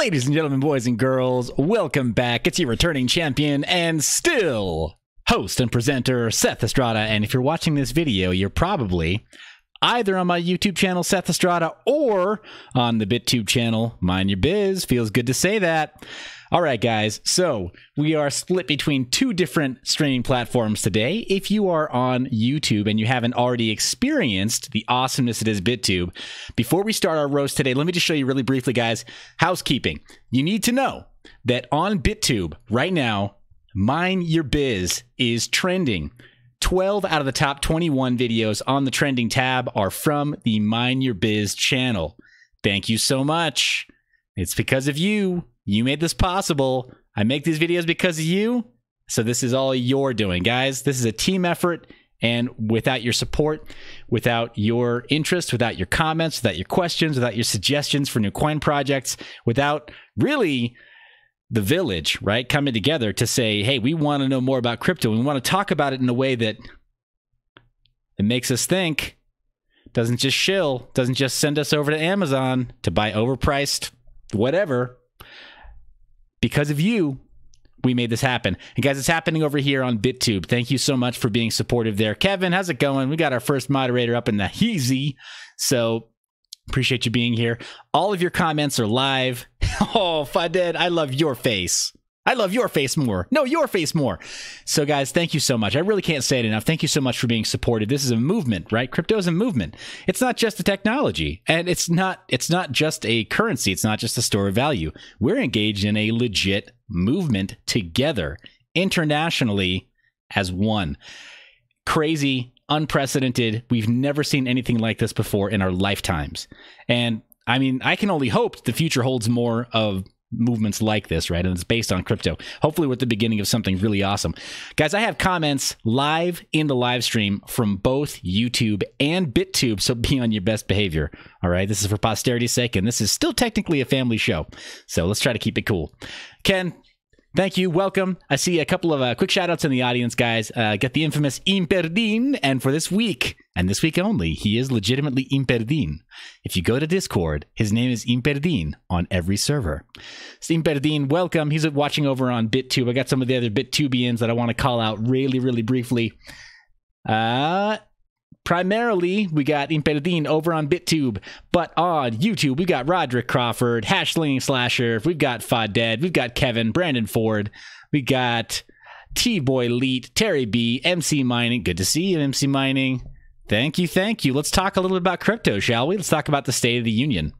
Ladies and gentlemen, boys and girls, welcome back. It's your returning champion and still host and presenter, Seth Estrada. And if you're watching this video, you're probably either on my YouTube channel, Seth Estrada, or on the BitTube channel, Mind Your Biz. Feels good to say that. All right, guys, so we are split between two different streaming platforms today. If you are on YouTube and you haven't already experienced the awesomeness that is BitTube, before we start our roast today, let me just show you really briefly, guys, housekeeping. You need to know that on BitTube right now, Mind Your Biz is trending. 12 out of the top 21 videos on the trending tab are from the Mind Your Biz channel. Thank you so much. It's because of you. You made this possible. I make these videos because of you. So this is all you're doing, guys. This is a team effort. And without your support, without your interest, without your comments, without your questions, without your suggestions for new coin projects, without really the village, right, coming together to say, hey, we want to know more about crypto. We want to talk about it in a way that it makes us think, doesn't just shill, doesn't just send us over to Amazon to buy overpriced whatever. Because of you, we made this happen. And guys, it's happening over here on BitTube. Thank you so much for being supportive there. Kevin, how's it going? We got our first moderator up in the heezy. So appreciate you being here. All of your comments are live. Oh, Faded, I love your face. I love your face more. No, your face more. So guys, thank you so much. I really can't say it enough. Thank you so much for being supportive. This is a movement, right? Crypto is a movement. It's not just a technology, and it's not just a currency. It's not just a store of value. We're engaged in a legit movement together, internationally as one. Crazy, unprecedented. We've never seen anything like this before in our lifetimes. And I mean, I can only hope the future holds more of movements like this, right? And it's based on crypto. Hopefully we're at the beginning of something really awesome. Guys, I have comments live in the live stream from both YouTube and BitTube, so be on your best behavior. All right, this is for posterity's sake, and this is still technically a family show, so let's try to keep it cool. Ken, thank you. Welcome. I see a couple of quick shout outs in the audience, guys. Get the infamous Imperdin. And for this week, and this week only, he is legitimately Imperdin. If you go to Discord, his name is Imperdin on every server. So Imperdin, welcome. He's watching over on BitTube. I got some of the other BitTubians that I want to call out really, really briefly. Primarily, we got Imperdin over on BitTube, but on YouTube, we got Roderick Crawford, Hashling Slasher, we've got Faded, we've got Kevin, Brandon Ford, we got T-Boy Leet, Terry B, MC Mining. Good to see you, MC Mining. Thank you, thank you. Let's talk a little bit about crypto, shall we? Let's talk about the State of the Union.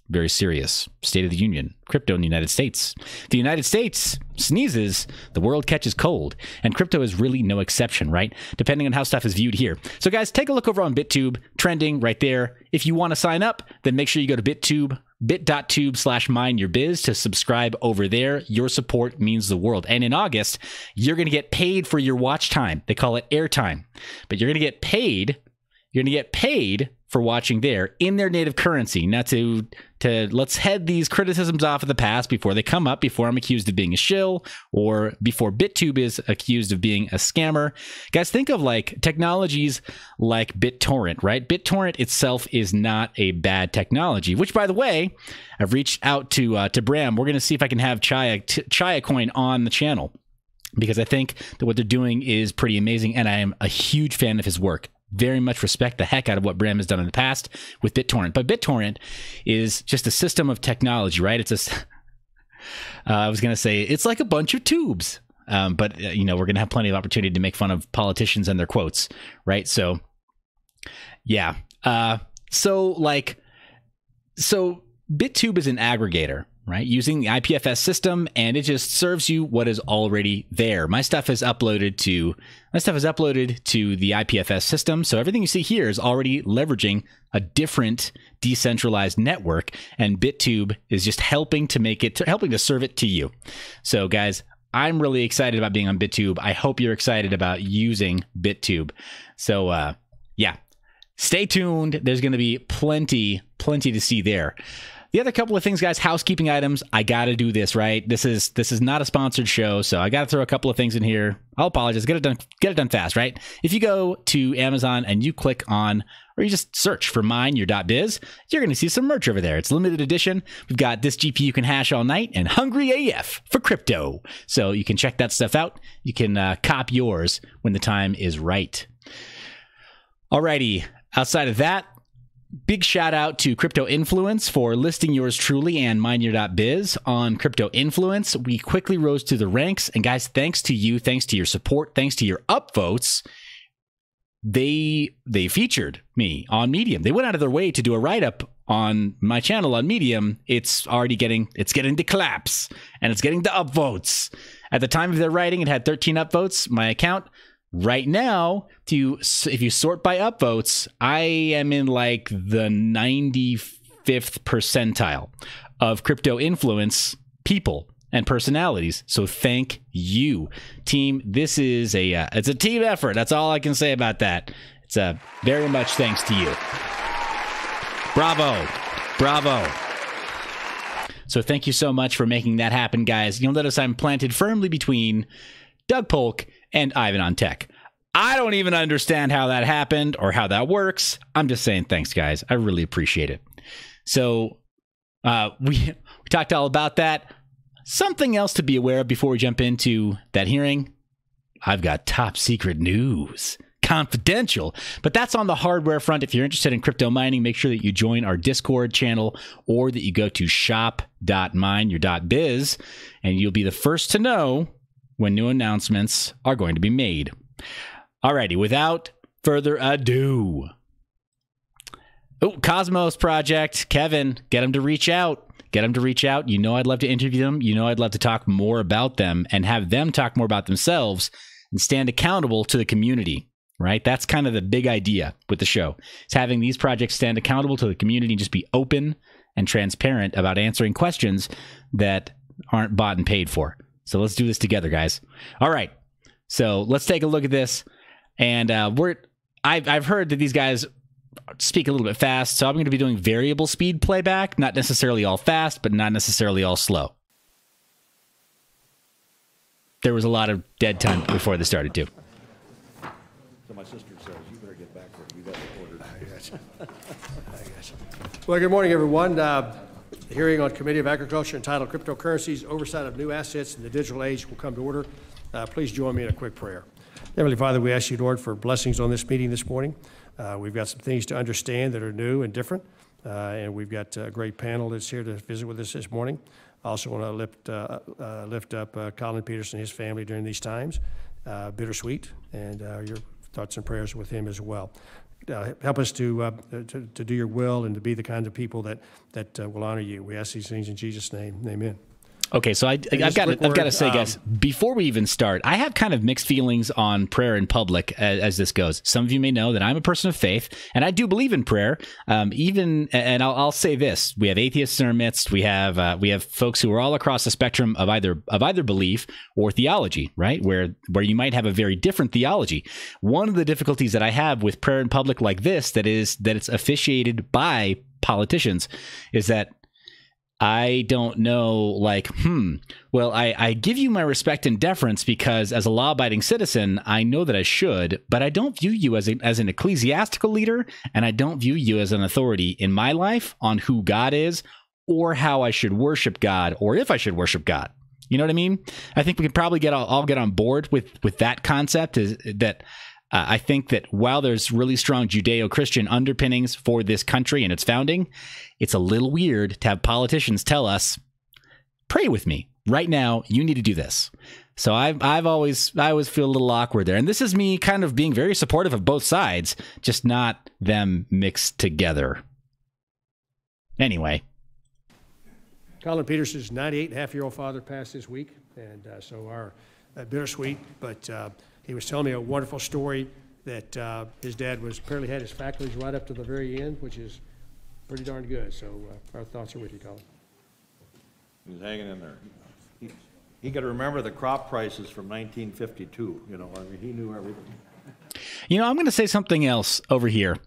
Very serious. State of the Union. Crypto in the United States. The United States sneezes, the world catches cold. And crypto is really no exception, right? Depending on how stuff is viewed here. So guys, take a look over on BitTube, trending right there. If you want to sign up, then make sure you go to BitTube, bit.tube/mindyourbiz to subscribe over there. Your support means the world. And in August, you're going to get paid for your watch time. They call it airtime. But you're going to get paid. You're going to get paid for watching there in their native currency. Now to let's head these criticisms off of the past before they come up, before I'm accused of being a shill, or before BitTube is accused of being a scammer. Guys, think of like technologies like BitTorrent, right? BitTorrent itself is not a bad technology, which by the way, I've reached out to Bram. We're going to see if I can have Chaya Coin on the channel, because I think that what they're doing is pretty amazing, and I am a huge fan of his work. Very much respect the heck out of what Bram has done in the past with BitTorrent. But BitTorrent is just a system of technology, right? It's I was going to say, it's like a bunch of tubes. But, you know, we're going to have plenty of opportunity to make fun of politicians and their quotes, right? So, yeah. So BitTube is an aggregator, right? Using the IPFS system, and it just serves you what is already there. My stuff is uploaded to the IPFS system, so everything you see here is already leveraging a different decentralized network, and BitTube is just helping to serve it to you. So guys, I'm really excited about being on BitTube. I hope you're excited about using BitTube. So yeah, stay tuned. There's going to be plenty to see there. The other couple of things, guys, housekeeping items. I got to do this, right? This is not a sponsored show, so I got to throw a couple of things in here. I'll apologize. Get it done fast, right? If you go to Amazon and you click on, or you just search for mine.your.biz, you're going to see some merch over there. It's limited edition. We've got This GPU Can Hash All Night and Hungry AF for crypto. So you can check that stuff out. You can cop yours when the time is right. Alrighty. Outside of that, big shout out to Crypto Influence for listing yours truly and mineyour.biz on Crypto Influence. We quickly rose to the ranks. And guys, thanks to you, thanks to your support, thanks to your upvotes, they featured me on Medium. They went out of their way to do a write-up on my channel on Medium. It's getting the claps and it's getting the upvotes. At the time of their writing, it had 13 upvotes. My account right now, if you sort by upvotes, I am in like the 95th percentile of Crypto Influence people and personalities. So thank you, team. This is it's a team effort. That's all I can say about that. It's very much thanks to you. Bravo. Bravo. So thank you so much for making that happen, guys. You'll notice I'm planted firmly between Doug Polk and Ivan on Tech. I don't even understand how that happened or how that works. I'm just saying thanks, guys. I really appreciate it. So we talked all about that. Something else to be aware of before we jump into that hearing. I've got top secret news. Confidential, but that's on the hardware front. If you're interested in crypto mining, make sure that you join our Discord channel or that you go to shop.mineyour.biz and you'll be the first to know when new announcements are going to be made. Alrighty, without further ado. Oh, Cosmos Project. Kevin, get them to reach out. Get them to reach out. You know I'd love to interview them. You know I'd love to talk more about them and have them talk more about themselves and stand accountable to the community, right? That's kind of the big idea with the show. It's having these projects stand accountable to the community and just be open and transparent about answering questions that aren't bought and paid for. So let's do this together, guys. All right. So let's take a look at this. And I've heard that these guys speak a little bit fast, so I'm going to be doing variable speed playback, not necessarily all fast, but not necessarily all slow. There was a lot of dead time before this started, too. So my sister says, you better get back there. You got ordered. I got you. Well, good morning, everyone. The hearing on Committee of Agriculture entitled Cryptocurrencies, Oversight of New Assets in the Digital Age will come to order. Please join me in a quick prayer. Heavenly Father, we ask you, Lord, for blessings on this meeting this morning. We've got some things to understand that are new and different, and we've got a great panel that's here to visit with us this morning. I also want to lift up Colin Peterson and his family during these times. Bittersweet, and your thoughts and prayers with him as well. Help us to do your will and to be the kinds of people that will honor you. We ask these things in Jesus' name. Amen. Okay, so I've got to say, guys, before we even start, I have kind of mixed feelings on prayer in public as this goes. Some of you may know that I'm a person of faith, and I do believe in prayer. And I'll say this: we have atheists in our midst. We have folks who are all across the spectrum of either belief or theology, right? Where you might have a very different theology. One of the difficulties that I have with prayer in public like this, that it's officiated by politicians, is that I don't know, well, I give you my respect and deference because as a law-abiding citizen, I know that I should, but I don't view you as an ecclesiastical leader, and I don't view you as an authority in my life on who God is or how I should worship God or if I should worship God. You know what I mean? I think we could probably all get on board with that concept, is that I think that while there's really strong Judeo-Christian underpinnings for this country and its founding, it's a little weird to have politicians tell us, pray with me right now. You need to do this. So I always feel a little awkward there. And this is me kind of being very supportive of both sides, just not them mixed together. Anyway. Colin Peterson's 98-and-a-half-year-old father passed this week, and so our bittersweet, but he was telling me a wonderful story that his dad apparently had his faculties right up to the very end, which is pretty darn good. So our thoughts are with you, Colin. He was hanging in there. He could remember the crop prices from 1952. You know, I mean, he knew everything. You know, I'm going to say something else over here.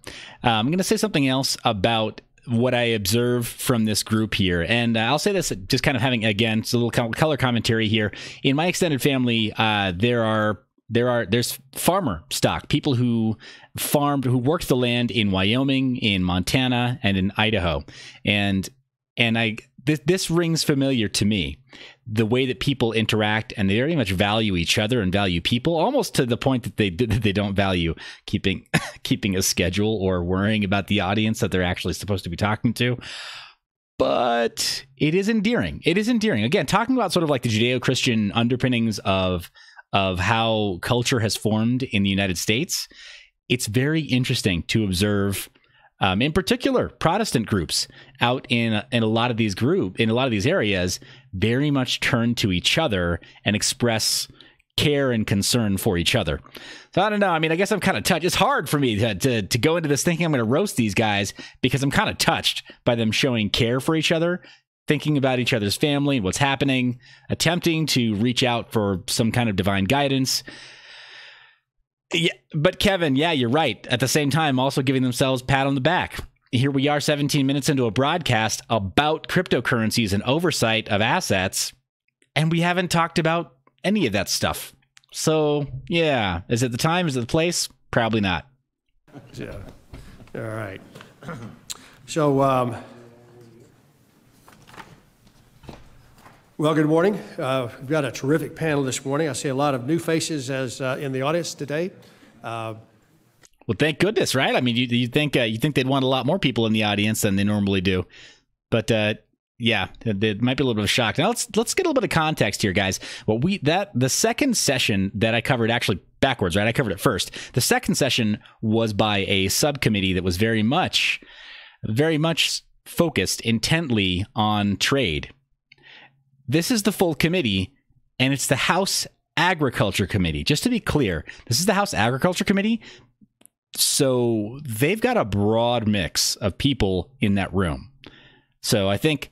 I'm going to say something else about what I observe from this group here, and I'll say this, just kind of having, again, it's a little color commentary here. In my extended family, there's farmer stock, people who worked the land in Wyoming, in Montana, and in Idaho, and this rings familiar to me. The way that people interact, and they very much value each other and value people, almost to the point that they don't value keeping a schedule or worrying about the audience that they're actually supposed to be talking to. But it is endearing. It is endearing. Again, talking about sort of like the Judeo-Christian underpinnings of how culture has formed in the United States. It's very interesting to observe. In particular, Protestant groups out in a lot of these areas very much turn to each other and express care and concern for each other. So I don't know. I mean, I guess I'm kind of touched. It's hard for me to go into this thinking I'm going to roast these guys, because I'm kind of touched by them showing care for each other, thinking about each other's family and what's happening, attempting to reach out for some kind of divine guidance. Yeah, but Kevin, yeah, you're right. At the same time, also giving themselves a pat on the back. Here we are 17 minutes into a broadcast about cryptocurrencies and oversight of assets, and we haven't talked about any of that stuff. So, yeah, is it the time? Is it the place? Probably not. Yeah. All right. So, well, good morning. We've got a terrific panel this morning. I see a lot of new faces in the audience today. Well, thank goodness, right? I mean, you think they'd want a lot more people in the audience than they normally do, but yeah, it might be a little bit of a shock. Now let's get a little bit of context here, guys. Well, the second session that I covered, actually backwards, right? I covered it first. The second session was by a subcommittee that was very much focused intently on trade. This is the full committee, and it's the House Agriculture Committee. Just to be clear, this is the House Agriculture Committee. So they've got a broad mix of people in that room. So I think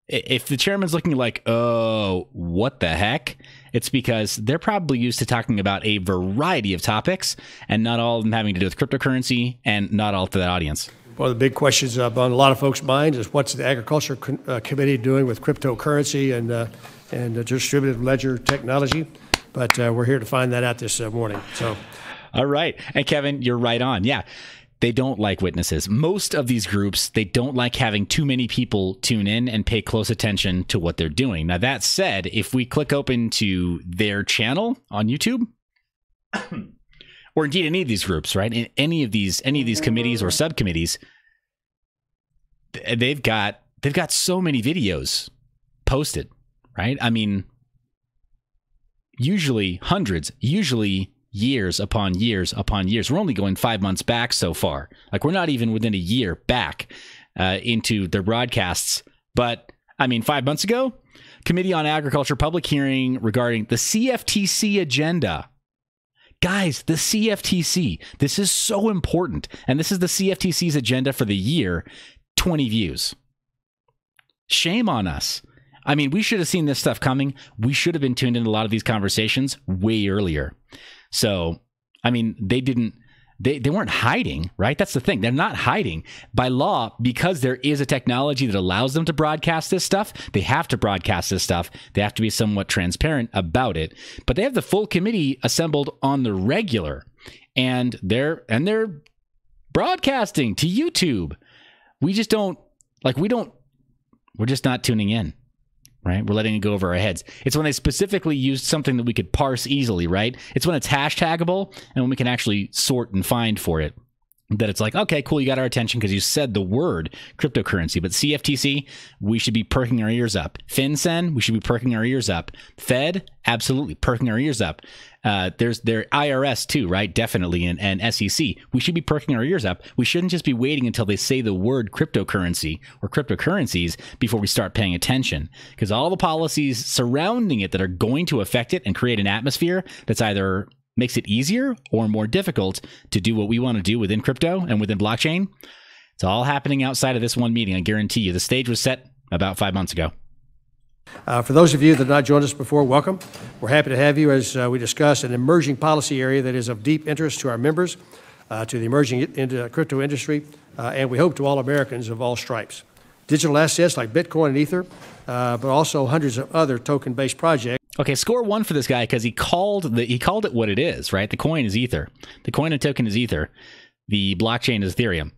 if the chairman's looking like, oh, what the heck? It's because they're probably used to talking about a variety of topics, and not all of them having to do with cryptocurrency, and not all to that audience. One of the big questions on a lot of folks' minds is, what's the Agriculture Committee doing with cryptocurrency and distributed ledger technology? But we're here to find that out this morning. So, all right. And Kevin, you're right on. Yeah. They don't like witnesses. Most of these groups, they don't like having too many people tune in and pay close attention to what they're doing. Now, that said, if we click open to their channel on YouTube, or indeed any of these groups, right? In any of these committees or subcommittees, they've got so many videos posted, right? I mean, usually hundreds, usually years upon years upon years. We're only going 5 months back so far. Like, we're not even within a year back into their broadcasts. But I mean, 5 months ago, Committee on Agriculture public hearing regarding the CFTC agenda. Guys, the CFTC, this is so important. And this is the CFTC's agenda for the year, 20 views. Shame on us. I mean, we should have seen this stuff coming. We should have been tuned into a lot of these conversations way earlier. So, I mean, they weren't hiding, right? That's the thing. They're not hiding. By law, because there is a technology that allows them to broadcast this stuff, they have to broadcast this stuff. They have to be somewhat transparent about it. But they have the full committee assembled on the regular, and they're broadcasting to YouTube. We're just not tuning in. Right? We're letting it go over our heads. It's when they specifically used something that we could parse easily, right? It's when it's hashtagable and when we can actually sort and find for it, that it's like, okay, cool, you got our attention because you said the word cryptocurrency. But CFTC, we should be perking our ears up. FinCEN, we should be perking our ears up. Fed, absolutely perking our ears up. There's their IRS too, right? Definitely, and SEC. We should be perking our ears up. We shouldn't just be waiting until they say the word cryptocurrency or cryptocurrencies before we start paying attention, because all the policies surrounding it that are going to affect it and create an atmosphere that's either makes it easier or more difficult to do what we want to do within crypto and within blockchain. It's all happening outside of this one meeting. I guarantee you the stage was set about 5 months ago. For those of you that have not joined us before, welcome. We're happy to have you as we discuss an emerging policy area that is of deep interest to our members. to the emerging crypto industry, and we hope to all Americans of all stripes. Digital assets like Bitcoin and Ether, but also hundreds of other token-based projects. Okay, score one for this guy because he called it what it is, right? The coin is Ether. The coin and token is Ether. The blockchain is Ethereum.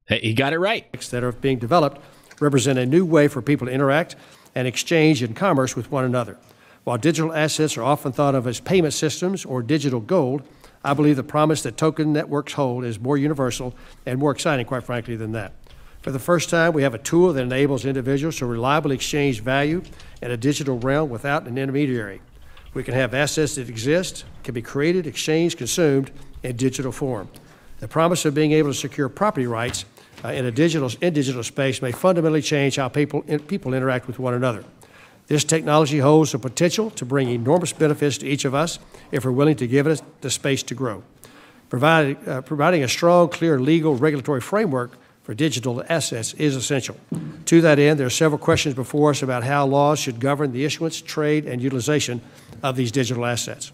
He got it right. That are being developed represent a new way for people to interact and exchange and commerce with one another. While digital assets are often thought of as payment systems or digital gold, I believe the promise that token networks hold is more universal and more exciting, quite frankly, than that. For the first time, we have a tool that enables individuals to reliably exchange value in a digital realm without an intermediary. We can have assets that exist, can be created, exchanged, consumed in digital form. The promise of being able to secure property rights in digital space may fundamentally change how people interact with one another. This technology holds the potential to bring enormous benefits to each of us if we're willing to give it the space to grow. Providing a strong, clear legal regulatory framework for digital assets is essential. To that end, there are several questions before us about how laws should govern the issuance, trade, and utilization of these digital assets.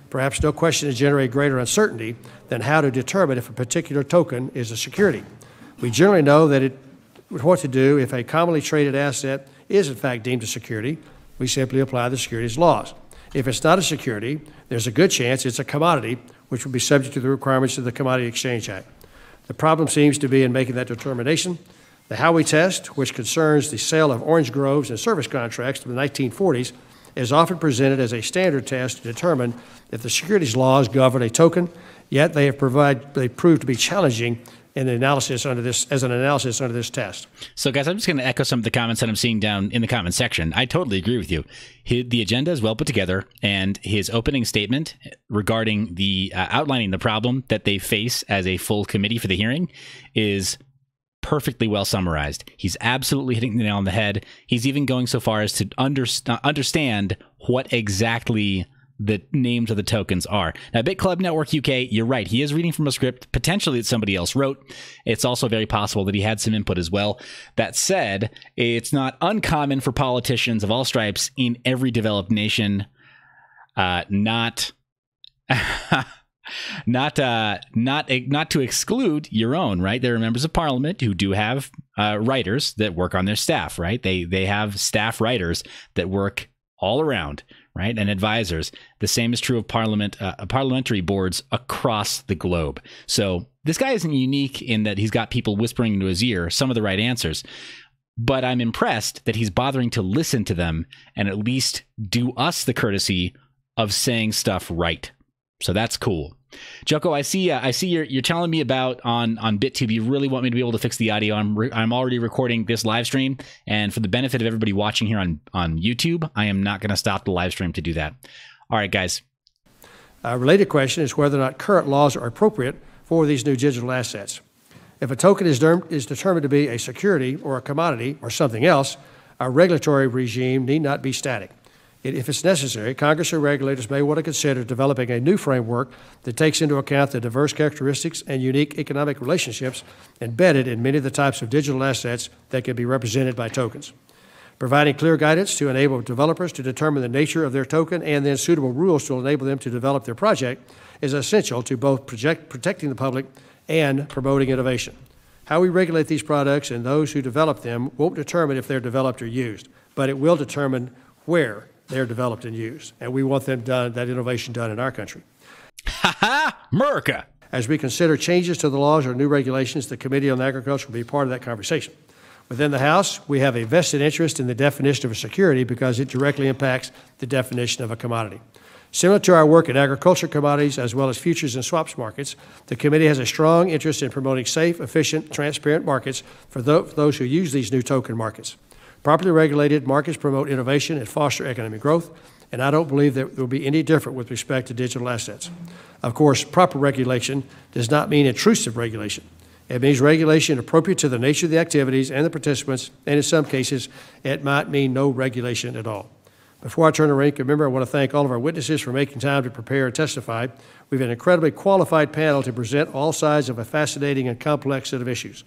Perhaps no question has generated greater uncertainty than how to determine if a particular token is a security. We generally know what to do if a commonly traded asset is in fact deemed a security. We simply apply the securities laws. If it's not a security, there's a good chance it's a commodity, which would be subject to the requirements of the Commodity Exchange Act. The problem seems to be in making that determination. The Howey test, which concerns the sale of orange groves and service contracts from the 1940s, is often presented as a standard test to determine if the securities laws govern a token, yet they proved to be challenging in the analysis under this test. So, guys, I'm just going to echo some of the comments that I'm seeing down in the comment section. I totally agree with you. The agenda is well put together, and his opening statement regarding the outlining the problem that they face as a full committee for the hearing is perfectly well summarized. He's absolutely hitting the nail on the head. He's even going so far as to understand what exactly the names of the tokens are. Now, BitClub Network UK, you're right. He is reading from a script, potentially that somebody else wrote. It's also very possible that he had some input as well. That said, it's not uncommon for politicians of all stripes in every developed nation not to exclude your own, right? There are members of parliament who do have writers that work on their staff, right? They have staff writers that work all around, right? And advisors. The same is true of parliamentary boards across the globe. So this guy isn't unique in that he's got people whispering into his ear some of the right answers. But I'm impressed that he's bothering to listen to them and at least do us the courtesy of saying stuff right. So that's cool. Joko, I see you're telling me about on BitTube. You really want me to be able to fix the audio. I'm already recording this live stream, and for the benefit of everybody watching here on YouTube, I am not going to stop the live stream to do that. All right, guys. A related question is whether or not current laws are appropriate for these new digital assets. If a token is determined to be a security or a commodity or something else, our regulatory regime need not be static. If it's necessary, Congress or regulators may want to consider developing a new framework that takes into account the diverse characteristics and unique economic relationships embedded in many of the types of digital assets that can be represented by tokens. Providing clear guidance to enable developers to determine the nature of their token and then suitable rules to enable them to develop their project is essential to both protecting the public and promoting innovation. How we regulate these products and those who develop them won't determine if they're developed or used, but it will determine where they're developed and used. And we want that innovation done in our country. Ha ha! America! As we consider changes to the laws or new regulations, the Committee on Agriculture will be part of that conversation. Within the House, we have a vested interest in the definition of a security because it directly impacts the definition of a commodity. Similar to our work in agriculture commodities as well as futures and swaps markets, the committee has a strong interest in promoting safe, efficient, transparent markets for those who use these new token markets. Properly regulated markets promote innovation and foster economic growth, and I don't believe that it will be any different with respect to digital assets. Of course, proper regulation does not mean intrusive regulation. It means regulation appropriate to the nature of the activities and the participants, and in some cases, it might mean no regulation at all. Before I turn to rank, remember, I want to thank all of our witnesses for making time to prepare and testify. We have an incredibly qualified panel to present all sides of a fascinating and complex set of issues.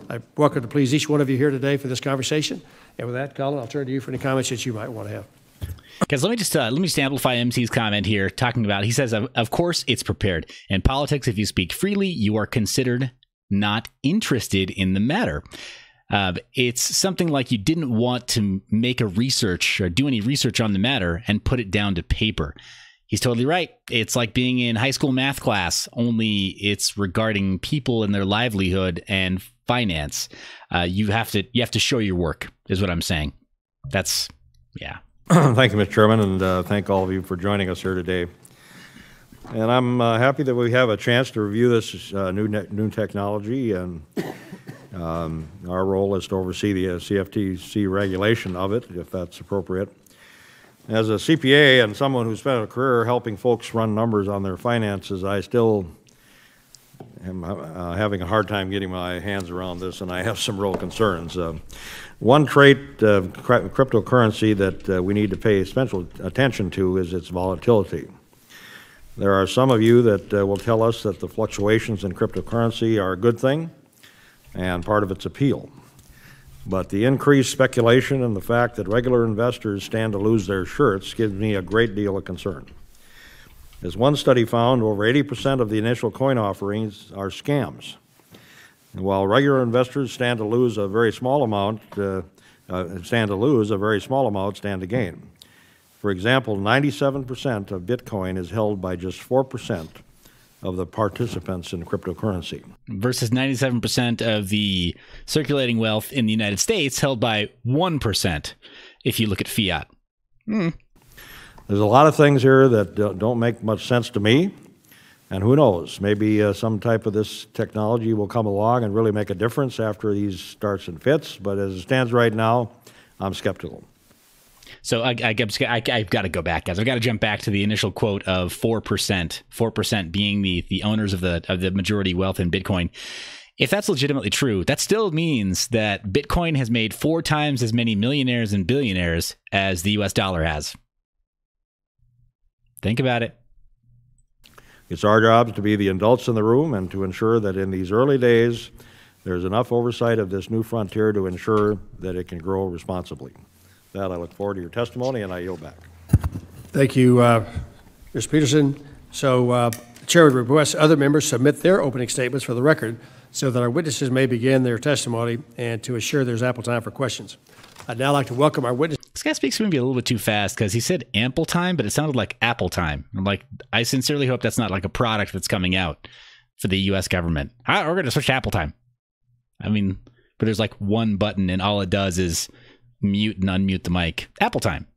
I'm welcome to please each one of you here today for this conversation. And with that, Colin, I'll turn to you for any comments that you might want to have. Guys, let me just amplify MC's comment here, talking about, he says, of course it's prepared. In politics, if you speak freely, you are considered not interested in the matter. It's something like you didn't want to make a research or do any research on the matter and put it down to paper. He's totally right. It's like being in high school math class, only it's regarding people and their livelihood and finance. You have to show your work, is what I'm saying. That's, yeah. Thank you, Mr. Chairman, and thank all of you for joining us here today. And I'm happy that we have a chance to review this new technology, and our role is to oversee the CFTC regulation of it, if that's appropriate. As a CPA and someone who spent a career helping folks run numbers on their finances, I still am having a hard time getting my hands around this, and I have some real concerns. One trait of cryptocurrency that we need to pay special attention to is its volatility. There are some of you that will tell us that the fluctuations in cryptocurrency are a good thing and part of its appeal. But the increased speculation and the fact that regular investors stand to lose their shirts gives me a great deal of concern. As one study found, over 80% of the initial coin offerings are scams. And while regular investors stand to lose a very small amount, stand to gain. For example, 97% of Bitcoin is held by just 4% of the participants in cryptocurrency. Versus 97% of the circulating wealth in the United States held by 1% if you look at fiat. There's a lot of things here that don't make much sense to me, and who knows, maybe some type of this technology will come along and really make a difference after these starts and fits, but as it stands right now, I'm skeptical. So I've got to go back, guys. I've got to jump back to the initial quote of 4%. 4% being the owners of the majority wealth in Bitcoin. If that's legitimately true, that still means that Bitcoin has made 4 times as many millionaires and billionaires as the U.S. dollar has. Think about it. It's our job to be the adults in the room and to ensure that in these early days, there's enough oversight of this new frontier to ensure that it can grow responsibly. With that, I look forward to your testimony, and I yield back. Thank you, Mr. Peterson. So the chair would request other members submit their opening statements for the record so that our witnesses may begin their testimony and to assure there's ample time for questions. I'd now like to welcome our witness. This guy speaks maybe a little bit too fast because he said ample time, but it sounded like Apple time. I'm like, I sincerely hope that's not like a product that's coming out for the U.S. government. We're going to switch to Apple time. I mean, but there's like one button and all it does is mute and unmute the mic. Apple time.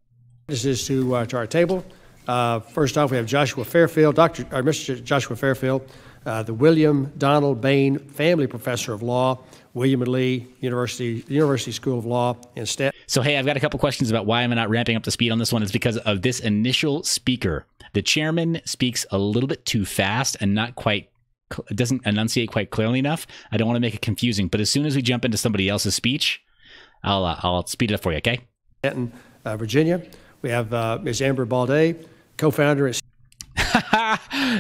This is to our table. First off, we have Joshua Fairfield, Mr. Joshua Fairfield, the William Donald Bain Family Professor of Law, William and Lee University School of Law, and staff. So, hey, I've got a couple questions about why I'm not ramping up the speed on this one. It's because of this initial speaker. The chairman speaks a little bit too fast and doesn't enunciate quite clearly enough. I don't want to make it confusing, but as soon as we jump into somebody else's speech, I'll speed it up for you, okay? Virginia. We have Ms. Amber Balday, co-founder at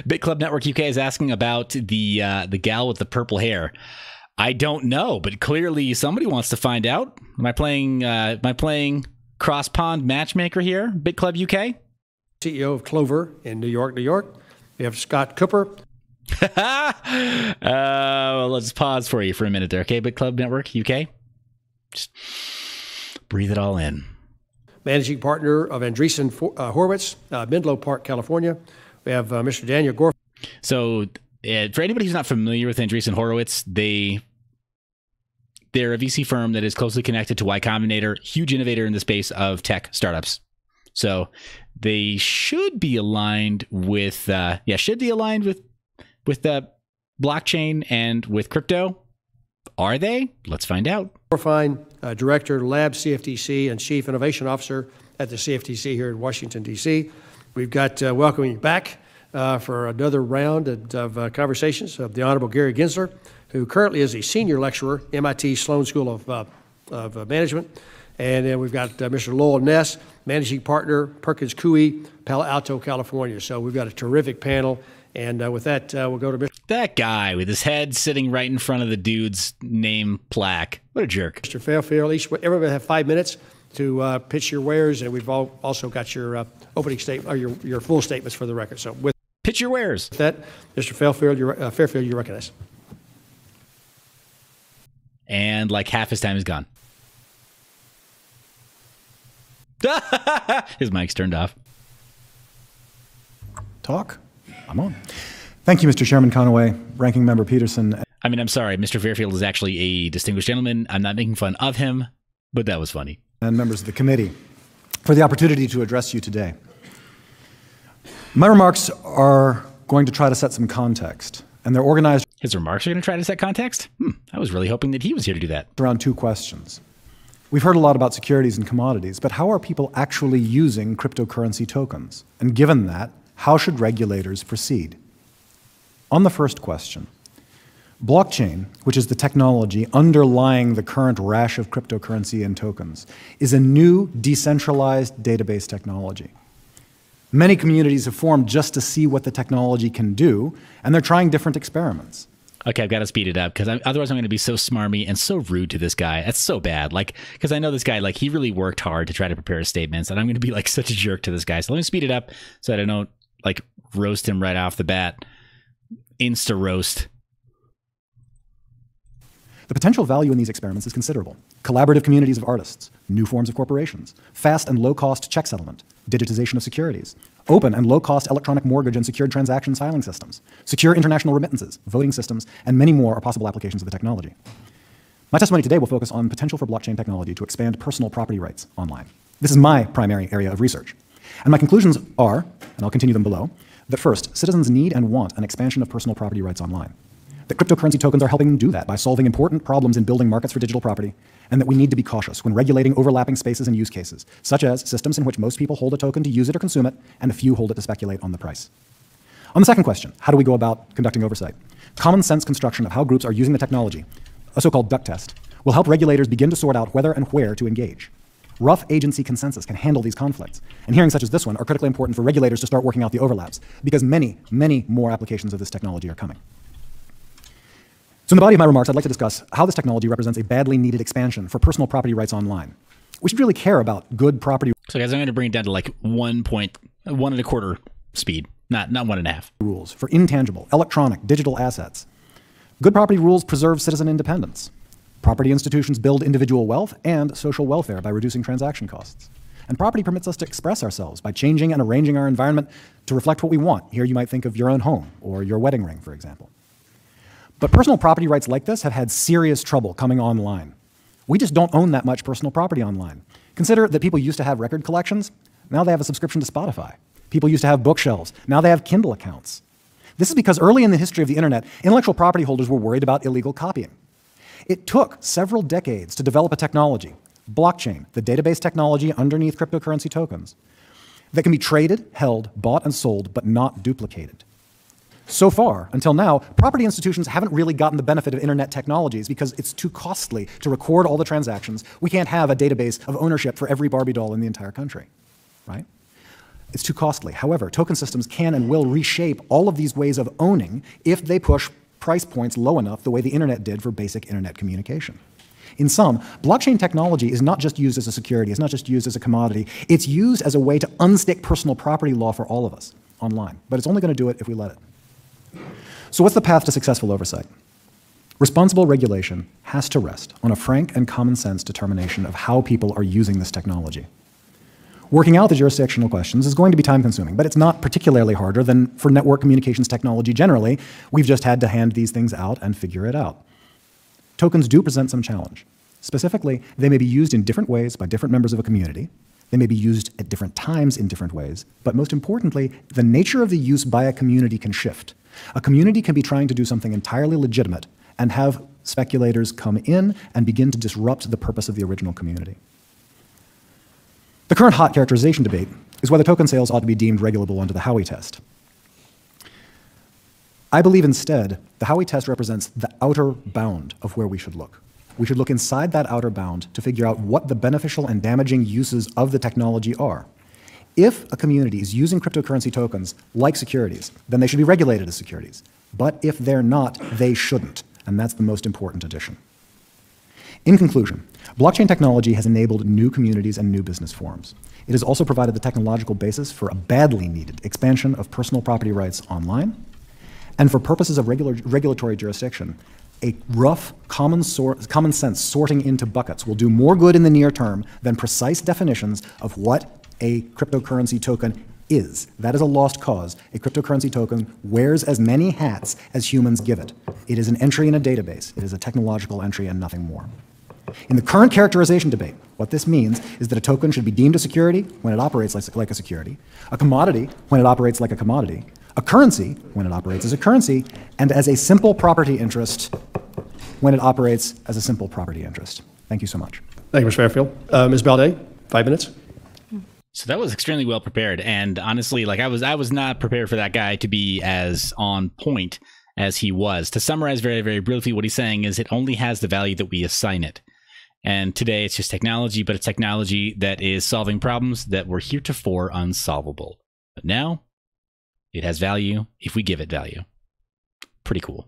Bit Club Network UK is asking about the gal with the purple hair. I don't know, but clearly somebody wants to find out. Am I playing cross pond matchmaker here? Bit Club UK. CEO of Clover in New York, New York. We have Scott Cooper. Well, let's pause for you for a minute there, okay? Bit Club Network UK. Just breathe it all in. Managing partner of Andreessen Horowitz, Menlo Park, California. We have Mr. Daniel Gorf. So, for anybody who's not familiar with Andreessen Horowitz, they're a VC firm that is closely connected to Y Combinator, huge innovator in the space of tech startups. So, they should be aligned with the blockchain and with crypto. Are they? Let's find out. Fine, Director, Lab CFTC, and Chief Innovation Officer at the CFTC here in Washington, D.C. We've got welcoming you back for another round of conversations of the Honorable Gary Gensler, who currently is a senior lecturer, MIT Sloan School of Management. And then we've got Mr. Lowell Ness, Managing Partner, Perkins Coie, Palo Alto, California. So we've got a terrific panel. And with that, we'll go to Mr. That guy with his head sitting right in front of the dude's name plaque. What a jerk. Mr. Fairfield. Everyone have 5 minutes to pitch your wares, and we've also got your opening statement, or your full statements for the record. So with Pitch your wares. that, Mr. Fairfield, you're recognized. And like half his time is gone. His mic's turned off. Talk? I'm on. Thank you, Mr. Chairman Conaway, Ranking Member Peterson. I mean, I'm sorry. Mr. Fairfield is actually a distinguished gentleman. I'm not making fun of him, but that was funny. And members of the committee for the opportunity to address you today. My remarks are going to try to set some context, and they're organized His remarks are going to try to set context? I was really hoping that he was here to do that. around two questions. We've heard a lot about securities and commodities, but how are people actually using cryptocurrency tokens? And given that, how should regulators proceed? On the first question, blockchain, which is the technology underlying the current rash of cryptocurrency and tokens, is a new decentralized database technology. Many communities have formed just to see what the technology can do, and they're trying different experiments. Okay, I've got to speed it up because otherwise I'm going to be so smarmy and so rude to this guy. That's so bad. Like, because I know this guy, like, he really worked hard to try to prepare his statements, and I'm going to be like such a jerk to this guy. So let me speed it up so that I don't like roast him right off the bat. Insta roast. The potential value in these experiments is considerable. Collaborative communities of artists, new forms of corporations, fast and low-cost check settlement, digitization of securities, open and low-cost electronic mortgage and secured transactions filing systems, secure international remittances, voting systems, and many more are possible applications of the technology. My testimony today will focus on potential for blockchain technology to expand personal property rights online. This is my primary area of research. And my conclusions are, and I'll continue them below, that first, citizens need and want an expansion of personal property rights online. That cryptocurrency tokens are helping them do that by solving important problems in building markets for digital property, and that we need to be cautious when regulating overlapping spaces and use cases, such as systems in which most people hold a token to use it or consume it, and a few hold it to speculate on the price. On the second question, how do we go about conducting oversight? Common sense construction of how groups are using the technology, a so-called duck test, will help regulators begin to sort out whether and where to engage. Rough agency consensus can handle these conflicts, and hearings such as this one are critically important for regulators to start working out the overlaps, because many, many more applications of this technology are coming. So in the body of my remarks, I'd like to discuss how this technology represents a badly needed expansion for personal property rights online. We should really care about good property So guys, I'm going to bring it down to like 1.25 speed, not 1.5. rules for intangible, electronic, digital assets. Good property rules preserve citizen independence. Property institutions build individual wealth and social welfare by reducing transaction costs. And property permits us to express ourselves by changing and arranging our environment to reflect what we want. Here you might think of your own home or your wedding ring, for example. But personal property rights like this have had serious trouble coming online. We just don't own that much personal property online. Consider that people used to have record collections. Now they have a subscription to Spotify. People used to have bookshelves. Now they have Kindle accounts. This is because early in the history of the internet, intellectual property holders were worried about illegal copying. It took several decades to develop a technology, blockchain, the database technology underneath cryptocurrency tokens, that can be traded, held, bought, and sold, but not duplicated. So far, until now, property institutions haven't really gotten the benefit of internet technologies because it's too costly to record all the transactions. We can't have a database of ownership for every Barbie doll in the entire country, right? It's too costly. However, token systems can and will reshape all of these ways of owning if they push price points low enough the way the internet did for basic internet communication. In sum, blockchain technology is not just used as a security, it's not just used as a commodity, it's used as a way to unstick personal property law for all of us online. But it's only going to do it if we let it. So what's the path to successful oversight? Responsible regulation has to rest on a frank and common sense determination of how people are using this technology. Working out the jurisdictional questions is going to be time consuming, but it's not particularly harder than for network communications technology generally. We've just had to hand these things out and figure it out. Tokens do present some challenge. Specifically, they may be used in different ways by different members of a community. They may be used at different times in different ways, but most importantly, the nature of the use by a community can shift. A community can be trying to do something entirely legitimate and have speculators come in and begin to disrupt the purpose of the original community. The current hot characterization debate is whether token sales ought to be deemed regulable under the Howey test. I believe instead the Howey test represents the outer bound of where we should look. We should look inside that outer bound to figure out what the beneficial and damaging uses of the technology are. If a community is using cryptocurrency tokens like securities, then they should be regulated as securities. But if they're not, they shouldn't. And that's the most important addition. In conclusion, blockchain technology has enabled new communities and new business forms. It has also provided the technological basis for a badly needed expansion of personal property rights online. And for purposes of regulatory jurisdiction, a rough, common sense sorting into buckets will do more good in the near term than precise definitions of what a cryptocurrency token is. That is a lost cause. A cryptocurrency token wears as many hats as humans give it. It is an entry in a database. It is a technological entry and nothing more. In the current characterization debate, what this means is that a token should be deemed a security when it operates like a security, a commodity when it operates like a commodity, a currency when it operates as a currency, and as a simple property interest when it operates as a simple property interest. Thank you so much. Thank you, Mr. Fairfield. Ms. Balday, 5 minutes. So that was extremely well prepared, and honestly, like I was not prepared for that guy to be as on point as he was. To summarize very, very briefly, what he's saying is it only has the value that we assign it. And today it's just technology, but it's technology that is solving problems that were heretofore unsolvable. But now it has value if we give it value. Pretty cool.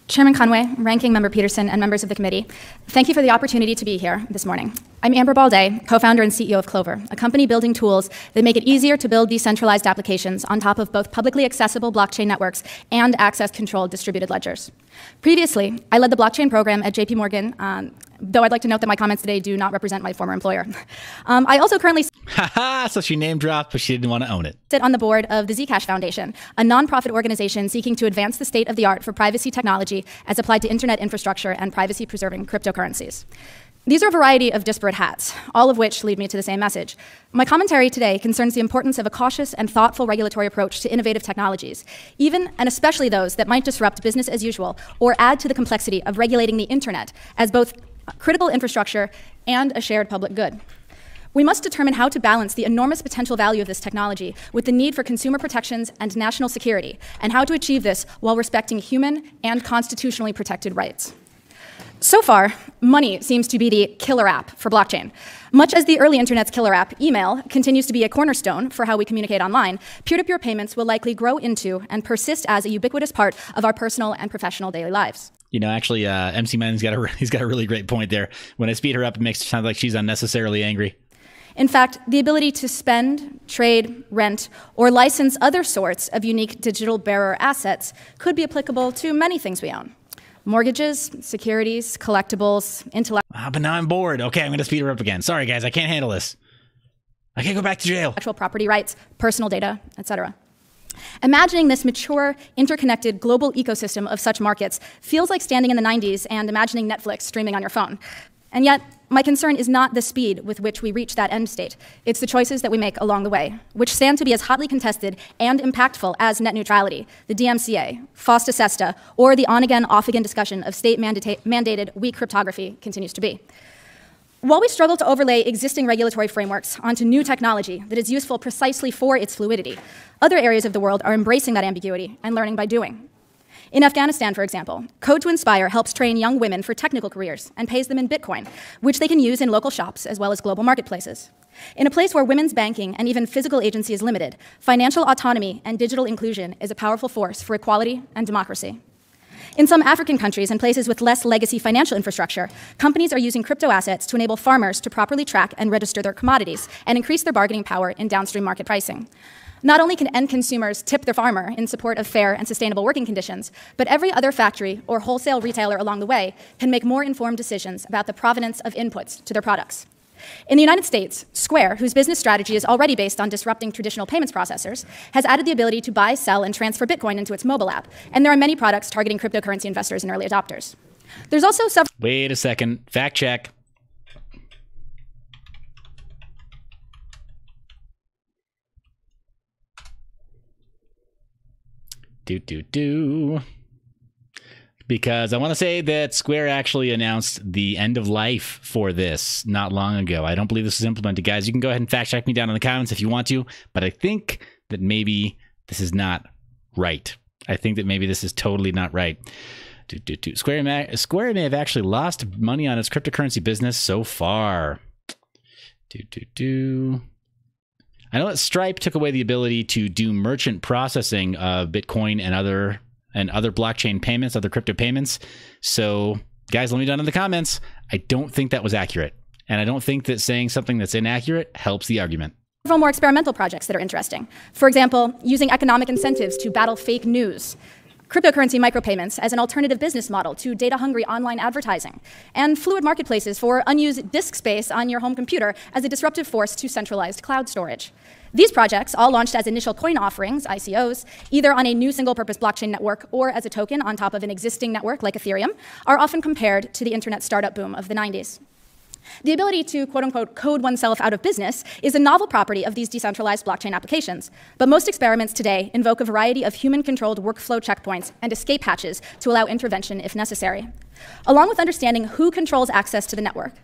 Chairman Conway, Ranking Member Peterson, and members of the committee, thank you for the opportunity to be here this morning. I'm Amber Balday, co-founder and CEO of Clover, a company building tools that make it easier to build decentralized applications on top of both publicly accessible blockchain networks and access-controlled distributed ledgers. Previously, I led the blockchain program at JP Morgan, though I'd like to note that my comments today do not represent my former employer. I also currently So she name dropped, but she didn't want to own it. Sit on the board of the Zcash Foundation, a nonprofit organization seeking to advance the state of the art for privacy technology as applied to internet infrastructure and privacy-preserving cryptocurrencies. These are a variety of disparate hats, all of which lead me to the same message. My commentary today concerns the importance of a cautious and thoughtful regulatory approach to innovative technologies, even and especially those that might disrupt business as usual or add to the complexity of regulating the internet as both critical infrastructure and a shared public good. We must determine how to balance the enormous potential value of this technology with the need for consumer protections and national security, and how to achieve this while respecting human and constitutionally protected rights. So far, money seems to be the killer app for blockchain. Much as the early internet's killer app, email, continues to be a cornerstone for how we communicate online, peer-to-peer payments will likely grow into and persist as a ubiquitous part of our personal and professional daily lives. You know, actually, MC Man's got a really great point there. When I speed her up, it makes it sound like she's unnecessarily angry. In fact, the ability to spend, trade, rent, or license other sorts of unique digital bearer assets could be applicable to many things we own. Mortgages, securities, collectibles, but now I'm bored. Okay, I'm going to speed her up again. Sorry, guys, I can't handle this. I can't go back to jail. Intellectual property rights, personal data, etc. Imagining this mature, interconnected global ecosystem of such markets feels like standing in the 90s and imagining Netflix streaming on your phone. And yet, my concern is not the speed with which we reach that end state. It's the choices that we make along the way, which stand to be as hotly contested and impactful as net neutrality, the DMCA, FOSTA-SESTA, or the on-again, off-again discussion of state-mandated weak cryptography continues to be. While we struggle to overlay existing regulatory frameworks onto new technology that is useful precisely for its fluidity, other areas of the world are embracing that ambiguity and learning by doing. In Afghanistan, for example, Code to Inspire helps train young women for technical careers and pays them in Bitcoin, which they can use in local shops as well as global marketplaces. In a place where women's banking and even physical agency is limited, financial autonomy and digital inclusion is a powerful force for equality and democracy. In some African countries and places with less legacy financial infrastructure, companies are using crypto assets to enable farmers to properly track and register their commodities and increase their bargaining power in downstream market pricing. Not only can end consumers tip their farmer in support of fair and sustainable working conditions, but every other factory or wholesale retailer along the way can make more informed decisions about the provenance of inputs to their products. In the United States, Square, whose business strategy is already based on disrupting traditional payments processors, has added the ability to buy, sell, and transfer Bitcoin into its mobile app, and there are many products targeting cryptocurrency investors and early adopters. There's also several— Wait a second. Fact check. Because I want to say that Square actually announced the end of life for this not long ago. I don't believe this was implemented, guys. You can go ahead and fact check me down in the comments if you want to, but I think that maybe this is not right. I think that maybe this is totally not right. Square may have actually lost money on its cryptocurrency business so far. I know that Stripe took away the ability to do merchant processing of Bitcoin and other and other blockchain payments, other crypto payments. So guys, let me know in the comments. I don't think that was accurate. And I don't think that saying something that's inaccurate helps the argument. Several more experimental projects that are interesting. For example, using economic incentives to battle fake news, cryptocurrency micropayments as an alternative business model to data-hungry online advertising, and fluid marketplaces for unused disk space on your home computer as a disruptive force to centralized cloud storage. These projects, all launched as initial coin offerings, ICOs, either on a new single-purpose blockchain network or as a token on top of an existing network like Ethereum, are often compared to the internet startup boom of the 90s. The ability to, quote-unquote, code oneself out of business is a novel property of these decentralized blockchain applications, but most experiments today invoke a variety of human-controlled workflow checkpoints and escape hatches to allow intervention if necessary. Along with understanding who controls access to the network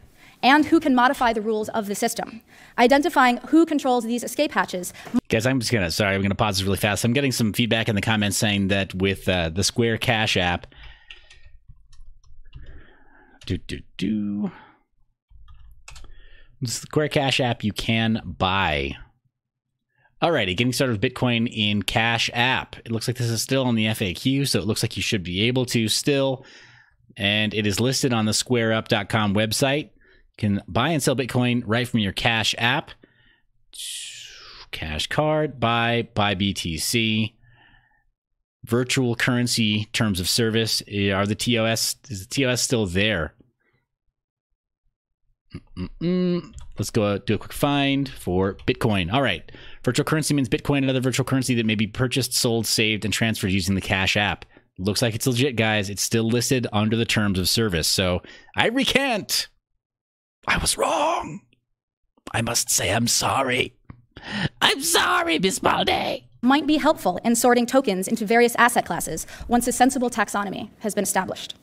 and who can modify the rules of the system, identifying who controls these escape hatches. Guys, I'm gonna pause this really fast. I'm getting some feedback in the comments saying that with the Square Cash app, the Square Cash app you can buy. Alrighty, getting started with Bitcoin in Cash app. It looks like this is still on the FAQ, so it looks like you should be able to still. And it is listed on the squareup.com website. You can buy and sell Bitcoin right from your Cash app. Cash card, buy BTC. Virtual currency terms of service. Are the TOS, is the TOS still there? Let's go do a quick find for Bitcoin. All right. Virtual currency means Bitcoin, another virtual currency that may be purchased, sold, saved, and transferred using the Cash app. Looks like it's legit, guys. It's still listed under the terms of service. So I recant. I was wrong. I must say I'm sorry. I'm sorry, Miss Balde. Might be helpful in sorting tokens into various asset classes once a sensible taxonomy has been established.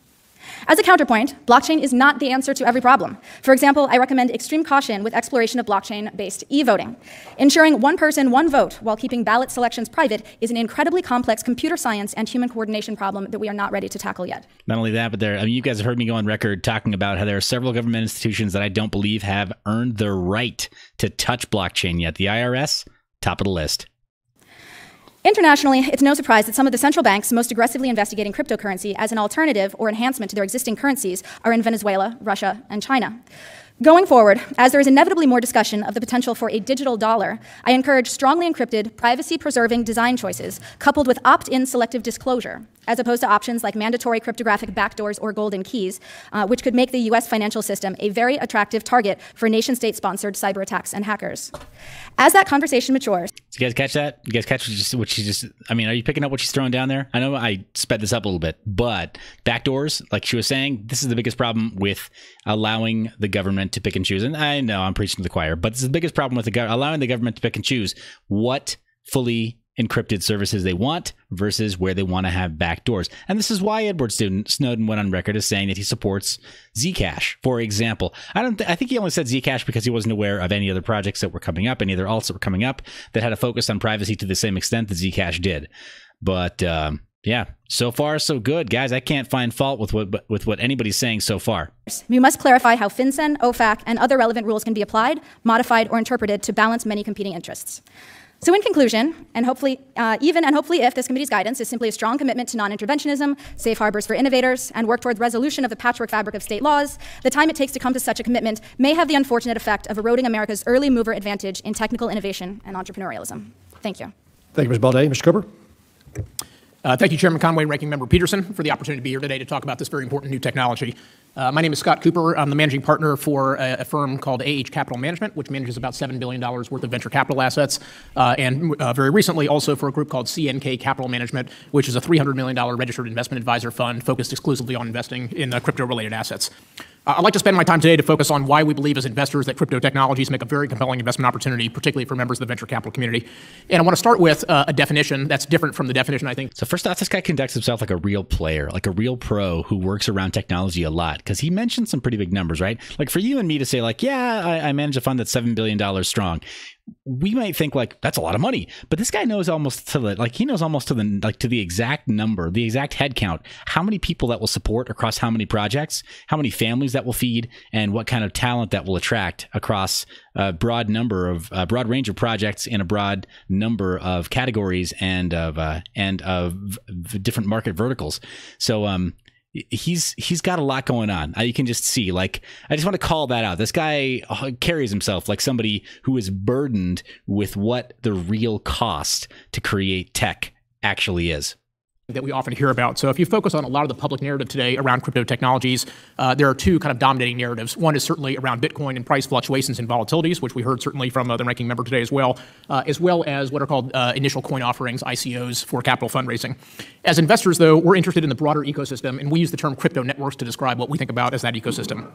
As a counterpoint, blockchain is not the answer to every problem. For example, I recommend extreme caution with exploration of blockchain-based e-voting. Ensuring one person, one vote while keeping ballot selections private is an incredibly complex computer science and human coordination problem that we are not ready to tackle yet. Not only that, but you guys have heard me go on record talking about how there are several government institutions that I don't believe have earned the right to touch blockchain yet. The IRS, top of the list. Internationally, it's no surprise that some of the central banks most aggressively investigating cryptocurrency as an alternative or enhancement to their existing currencies are in Venezuela, Russia, and China. Going forward, as there is inevitably more discussion of the potential for a digital dollar, I encourage strongly encrypted, privacy-preserving design choices coupled with opt-in selective disclosure, as opposed to options like mandatory cryptographic backdoors or golden keys, which could make the U.S. financial system a very attractive target for nation-state-sponsored cyber attacks and hackers. As that conversation matures... Did you guys catch that? You guys catch what she just... I mean, are you picking up what she's throwing down there? I know I sped this up a little bit, but backdoors, like she was saying, this is the biggest problem with allowing the government to pick and choose. And I know I'm preaching to the choir, but this is the biggest problem with allowing the government to pick and choose what fully encrypted services they want versus where they want to have backdoors. And this is why Edward Snowden went on record as saying that he supports Zcash, for example. I think he only said Zcash because he wasn't aware of any other projects that were coming up, any other alts that were coming up that had a focus on privacy to the same extent that Zcash did. But yeah, so far so good, guys. I can't find fault with what anybody's saying so far. We must clarify how FinCEN, OFAC, and other relevant rules can be applied, modified, or interpreted to balance many competing interests. So in conclusion, and hopefully if this committee's guidance is simply a strong commitment to non-interventionism, safe harbors for innovators, and work towards resolution of the patchwork fabric of state laws, the time it takes to come to such a commitment may have the unfortunate effect of eroding America's early mover advantage in technical innovation and entrepreneurialism. Thank you. Thank you, Ms. Balde. Mr. Cooper? Thank you, Chairman Conway, Ranking Member Peterson, for the opportunity to be here today to talk about this very important new technology. My name is Scott Cooper. I'm the managing partner for a firm called AH Capital Management, which manages about $7 billion worth of venture capital assets, and very recently also for a group called CNK Capital Management, which is a $300 million registered investment advisor fund focused exclusively on investing in crypto-related assets. I'd like to spend my time today to focus on why we believe as investors that crypto technologies make a very compelling investment opportunity, particularly for members of the venture capital community. And I want to start with a definition that's different from the definition, I think. So first off, this guy conducts himself like a real player, like a real pro who works around technology a lot, because he mentioned some pretty big numbers, right? Like for you and me to say like, yeah, I manage a fund that's $7 billion strong. we might think like that's a lot of money, but this guy knows almost to the to the exact number, the exact head count, how many people that will support across how many projects, how many families that will feed, and what kind of talent that will attract across a broad range of projects in a broad number of categories and of different market verticals. So he's got a lot going on. You can just see, like, I just want to call that out. This guy carries himself like somebody who is burdened with what the real cost to create tech actually is. That we often hear about. So if you focus on a lot of the public narrative today around crypto technologies, there are two kind of dominating narratives. One is certainly around Bitcoin and price fluctuations and volatilities, which we heard certainly from the ranking member today as well as what are called initial coin offerings, ICOs, for capital fundraising. As investors, though, we're interested in the broader ecosystem, and we use the term crypto networks to describe what we think about as that ecosystem.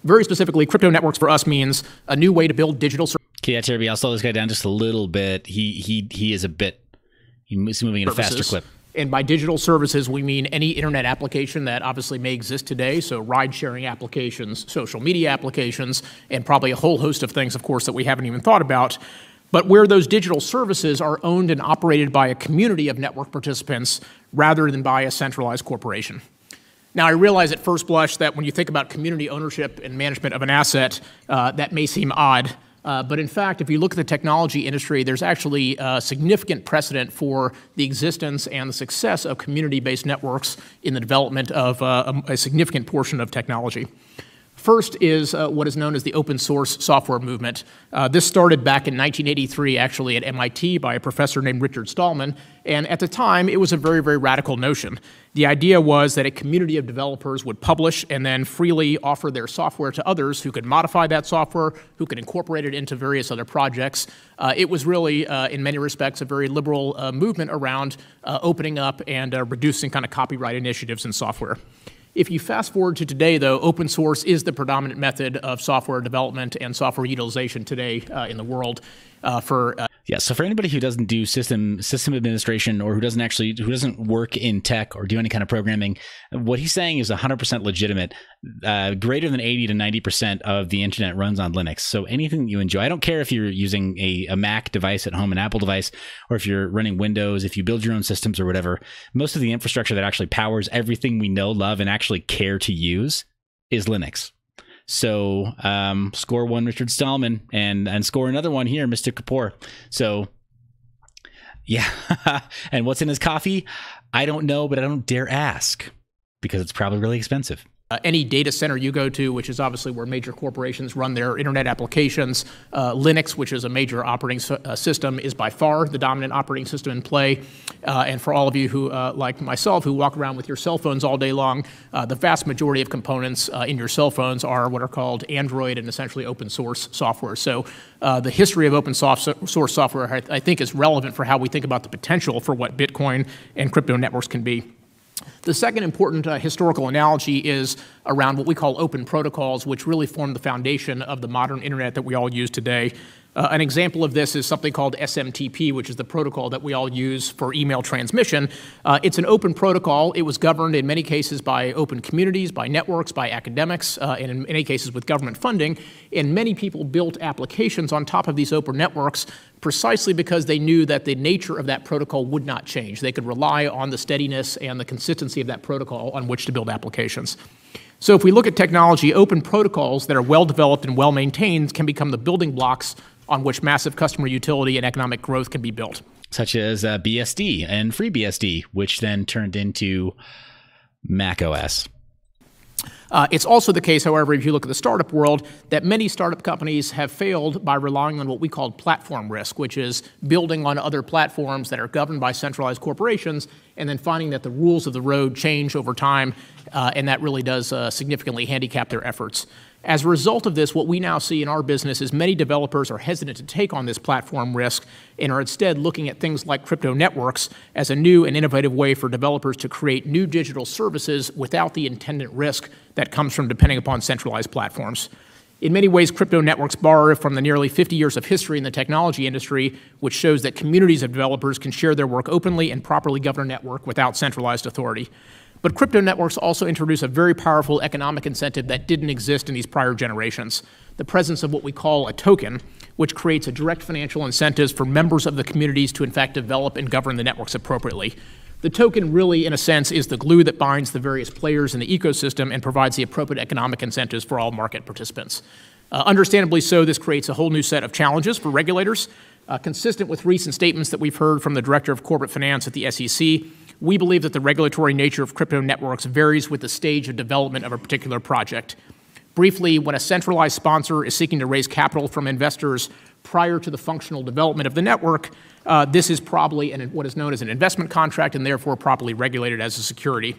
Very specifically, crypto networks for us means a new way to build digital services. Okay, yeah, Terry, I'll slow this guy down just a little bit. He's moving at a faster clip. And by digital services, we mean any internet application that obviously may exist today, so ride-sharing applications, social media applications, and probably a whole host of things, of course, that we haven't even thought about. But where those digital services are owned and operated by a community of network participants rather than by a centralized corporation. Now, I realize at first blush that when you think about community ownership and management of an asset, that may seem odd. But in fact, if you look at the technology industry, there's actually significant precedent for the existence and the success of community-based networks in the development of a significant portion of technology. First is what is known as the open source software movement. This started back in 1983, actually, at MIT by a professor named Richard Stallman. And at the time, it was a very, very radical notion. The idea was that a community of developers would publish and then freely offer their software to others who could modify that software, who could incorporate it into various other projects. It was really, in many respects, a very liberal movement around opening up and reducing kind of copyright initiatives in software. If you fast forward to today, though, open source is the predominant method of software development and software utilization today in the world Yeah, so for anybody who doesn't do system administration or who doesn't work in tech or do any kind of programming, what he's saying is 100% legitimate. Greater than 80 to 90% of the internet runs on Linux. So anything you enjoy, I don't care if you're using a Mac device at home, an Apple device, or if you're running Windows, if you build your own systems or whatever, most of the infrastructure that actually powers everything we know, love, and actually care to use is Linux. So score one, Richard Stallman, and score another one here, Mr. Kapoor. So yeah, and what's in his coffee? I don't know, but I don't dare ask because it's probably really expensive. Any data center you go to, which is obviously where major corporations run their internet applications, Linux, which is a major operating system, is by far the dominant operating system in play. And for all of you who, like myself, who walk around with your cell phones all day long, the vast majority of components in your cell phones are what are called Android and essentially open source software. So the history of open source software, I think, is relevant for how we think about the potential for what Bitcoin and crypto networks can be. The second important historical analogy is around what we call open protocols, which really form the foundation of the modern internet that we all use today. An example of this is something called SMTP, which is the protocol that we all use for email transmission. It's an open protocol. It was governed in many cases by open communities, by networks, by academics, and in many cases with government funding. And many people built applications on top of these open networks precisely because they knew that the nature of that protocol would not change. They could rely on the steadiness and the consistency of that protocol on which to build applications. So if we look at technology, open protocols that are well-developed and well-maintained can become the building blocks on which massive customer utility and economic growth can be built. Such as BSD and FreeBSD, which then turned into macOS. It's also the case, however, if you look at the startup world, that many startup companies have failed by relying on what we call platform risk, which is building on other platforms that are governed by centralized corporations and then finding that the rules of the road change over time, and that really does significantly handicap their efforts. As a result of this, what we now see in our business is many developers are hesitant to take on this platform risk and are instead looking at things like crypto networks as a new and innovative way for developers to create new digital services without the attendant risk that comes from depending upon centralized platforms. In many ways, crypto networks borrow from the nearly 50 years of history in the technology industry, which shows that communities of developers can share their work openly and properly govern a network without centralized authority. But crypto networks also introduce a very powerful economic incentive that didn't exist in these prior generations: the presence of what we call a token, which creates a direct financial incentives for members of the communities to in fact develop and govern the networks appropriately. The token really, in a sense, is the glue that binds the various players in the ecosystem and provides the appropriate economic incentives for all market participants. Understandably so, this creates a whole new set of challenges for regulators. Consistent with recent statements that we've heard from the Director of Corporate Finance at the SEC, we believe that the regulatory nature of crypto networks varies with the stage of development of a particular project. Briefly, when a centralized sponsor is seeking to raise capital from investors prior to the functional development of the network, this is probably what is known as an investment contract and therefore properly regulated as a security.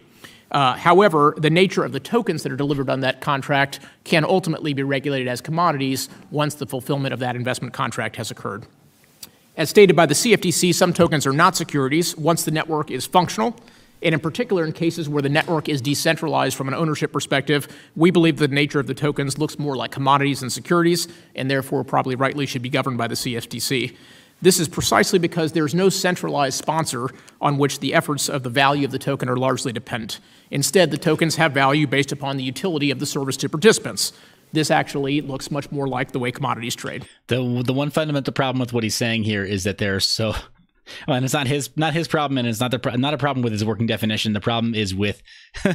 However, the nature of the tokens that are delivered on that contract can ultimately be regulated as commodities once the fulfillment of that investment contract has occurred. As stated by the CFTC, some tokens are not securities once the network is functional, and in particular in cases where the network is decentralized from an ownership perspective, we believe the nature of the tokens looks more like commodities than securities, and therefore probably rightly should be governed by the CFTC. This is precisely because there's no centralized sponsor on which the efforts of the value of the token are largely dependent. Instead, the tokens have value based upon the utility of the service to participants. This actually looks much more like the way commodities trade. The one fundamental problem with what he's saying here is that they're so, well, and it's not his problem, and it's not a problem with his working definition. The problem is with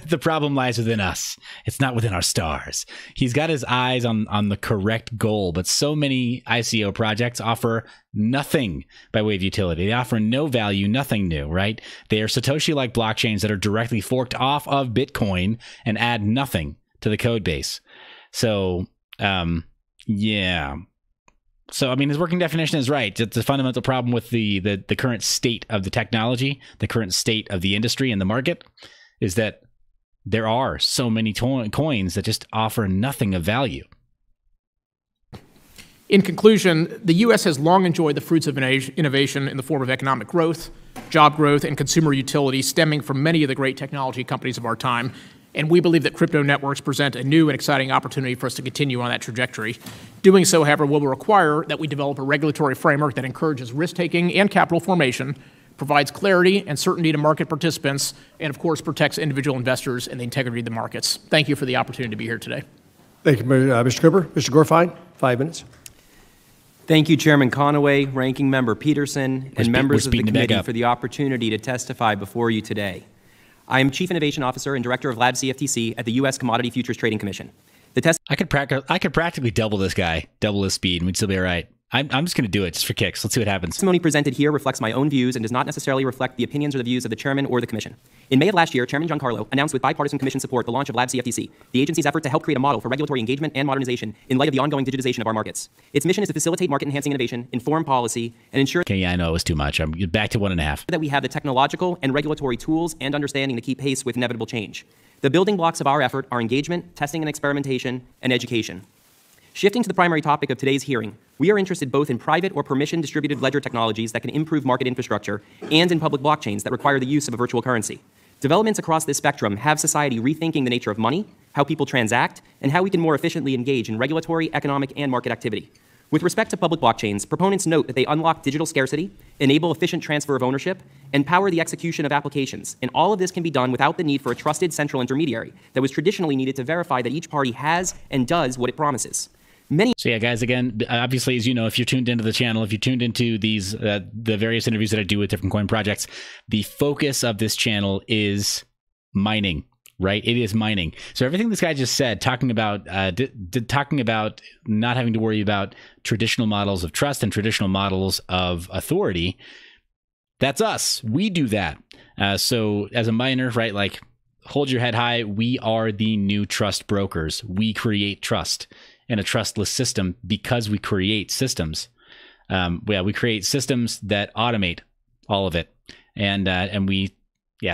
the problem lies within us. It's not within our stars. He's got his eyes on the correct goal, but so many ICO projects offer nothing by way of utility. They offer no value, nothing new, right? They are Satoshi-like blockchains that are directly forked off of Bitcoin and add nothing to the code base. So, yeah. So, I mean, his working definition is right. It's a fundamental problem with the current state of the technology, the current state of the industry and the market, is that there are so many coins that just offer nothing of value. In conclusion, the U.S. has long enjoyed the fruits of innovation in the form of economic growth, job growth, and consumer utility stemming from many of the great technology companies of our time. And we believe that crypto networks present a new and exciting opportunity for us to continue on that trajectory. Doing so, however, will require that we develop a regulatory framework that encourages risk-taking and capital formation, provides clarity and certainty to market participants, and of course protects individual investors and the integrity of the markets. Thank you for the opportunity to be here today. Thank you, Mr. Cooper. Mr. Gorfine, 5 minutes. Thank you, Chairman Conaway, Ranking Member Peterson, and members of the committee for the opportunity to testify before you today. I am Chief Innovation Officer and Director of Lab CFTC at the U.S. Commodity Futures Trading Commission. I could practically double this guy, double his speed, and we'd still be all right. I'm just going to do it just for kicks. Let's see what happens. The testimony presented here reflects my own views and does not necessarily reflect the opinions or the views of the Chairman or the Commission. In May of last year, Chairman Giancarlo announced with bipartisan Commission support the launch of Lab CFTC, the agency's effort to help create a model for regulatory engagement and modernization in light of the ongoing digitization of our markets. Its mission is to facilitate market-enhancing innovation, inform policy, and ensure okay, yeah, I know it was too much. I'm back to 1.5. That we have the technological and regulatory tools and understanding to keep pace with inevitable change. The building blocks of our effort are engagement, testing and experimentation, and education. Shifting to the primary topic of today's hearing, we are interested both in private or permission distributed ledger technologies that can improve market infrastructure and in public blockchains that require the use of a virtual currency. Developments across this spectrum have society rethinking the nature of money, how people transact, and how we can more efficiently engage in regulatory, economic, and market activity. With respect to public blockchains, proponents note that they unlock digital scarcity, enable efficient transfer of ownership, and power the execution of applications. And all of this can be done without the need for a trusted central intermediary that was traditionally needed to verify that each party has and does what it promises. So yeah, guys, again, obviously, as you know, if you're tuned into the channel, if you tuned into these, the various interviews that I do with different coin projects, the focus of this channel is mining, right? It is mining. So everything this guy just said, talking about not having to worry about traditional models of trust and traditional models of authority, that's us. We do that. So as a miner, right, like, hold your head high. We are the new trust brokers. We create trust in a trustless system because we create systems. We create systems that automate all of it, and we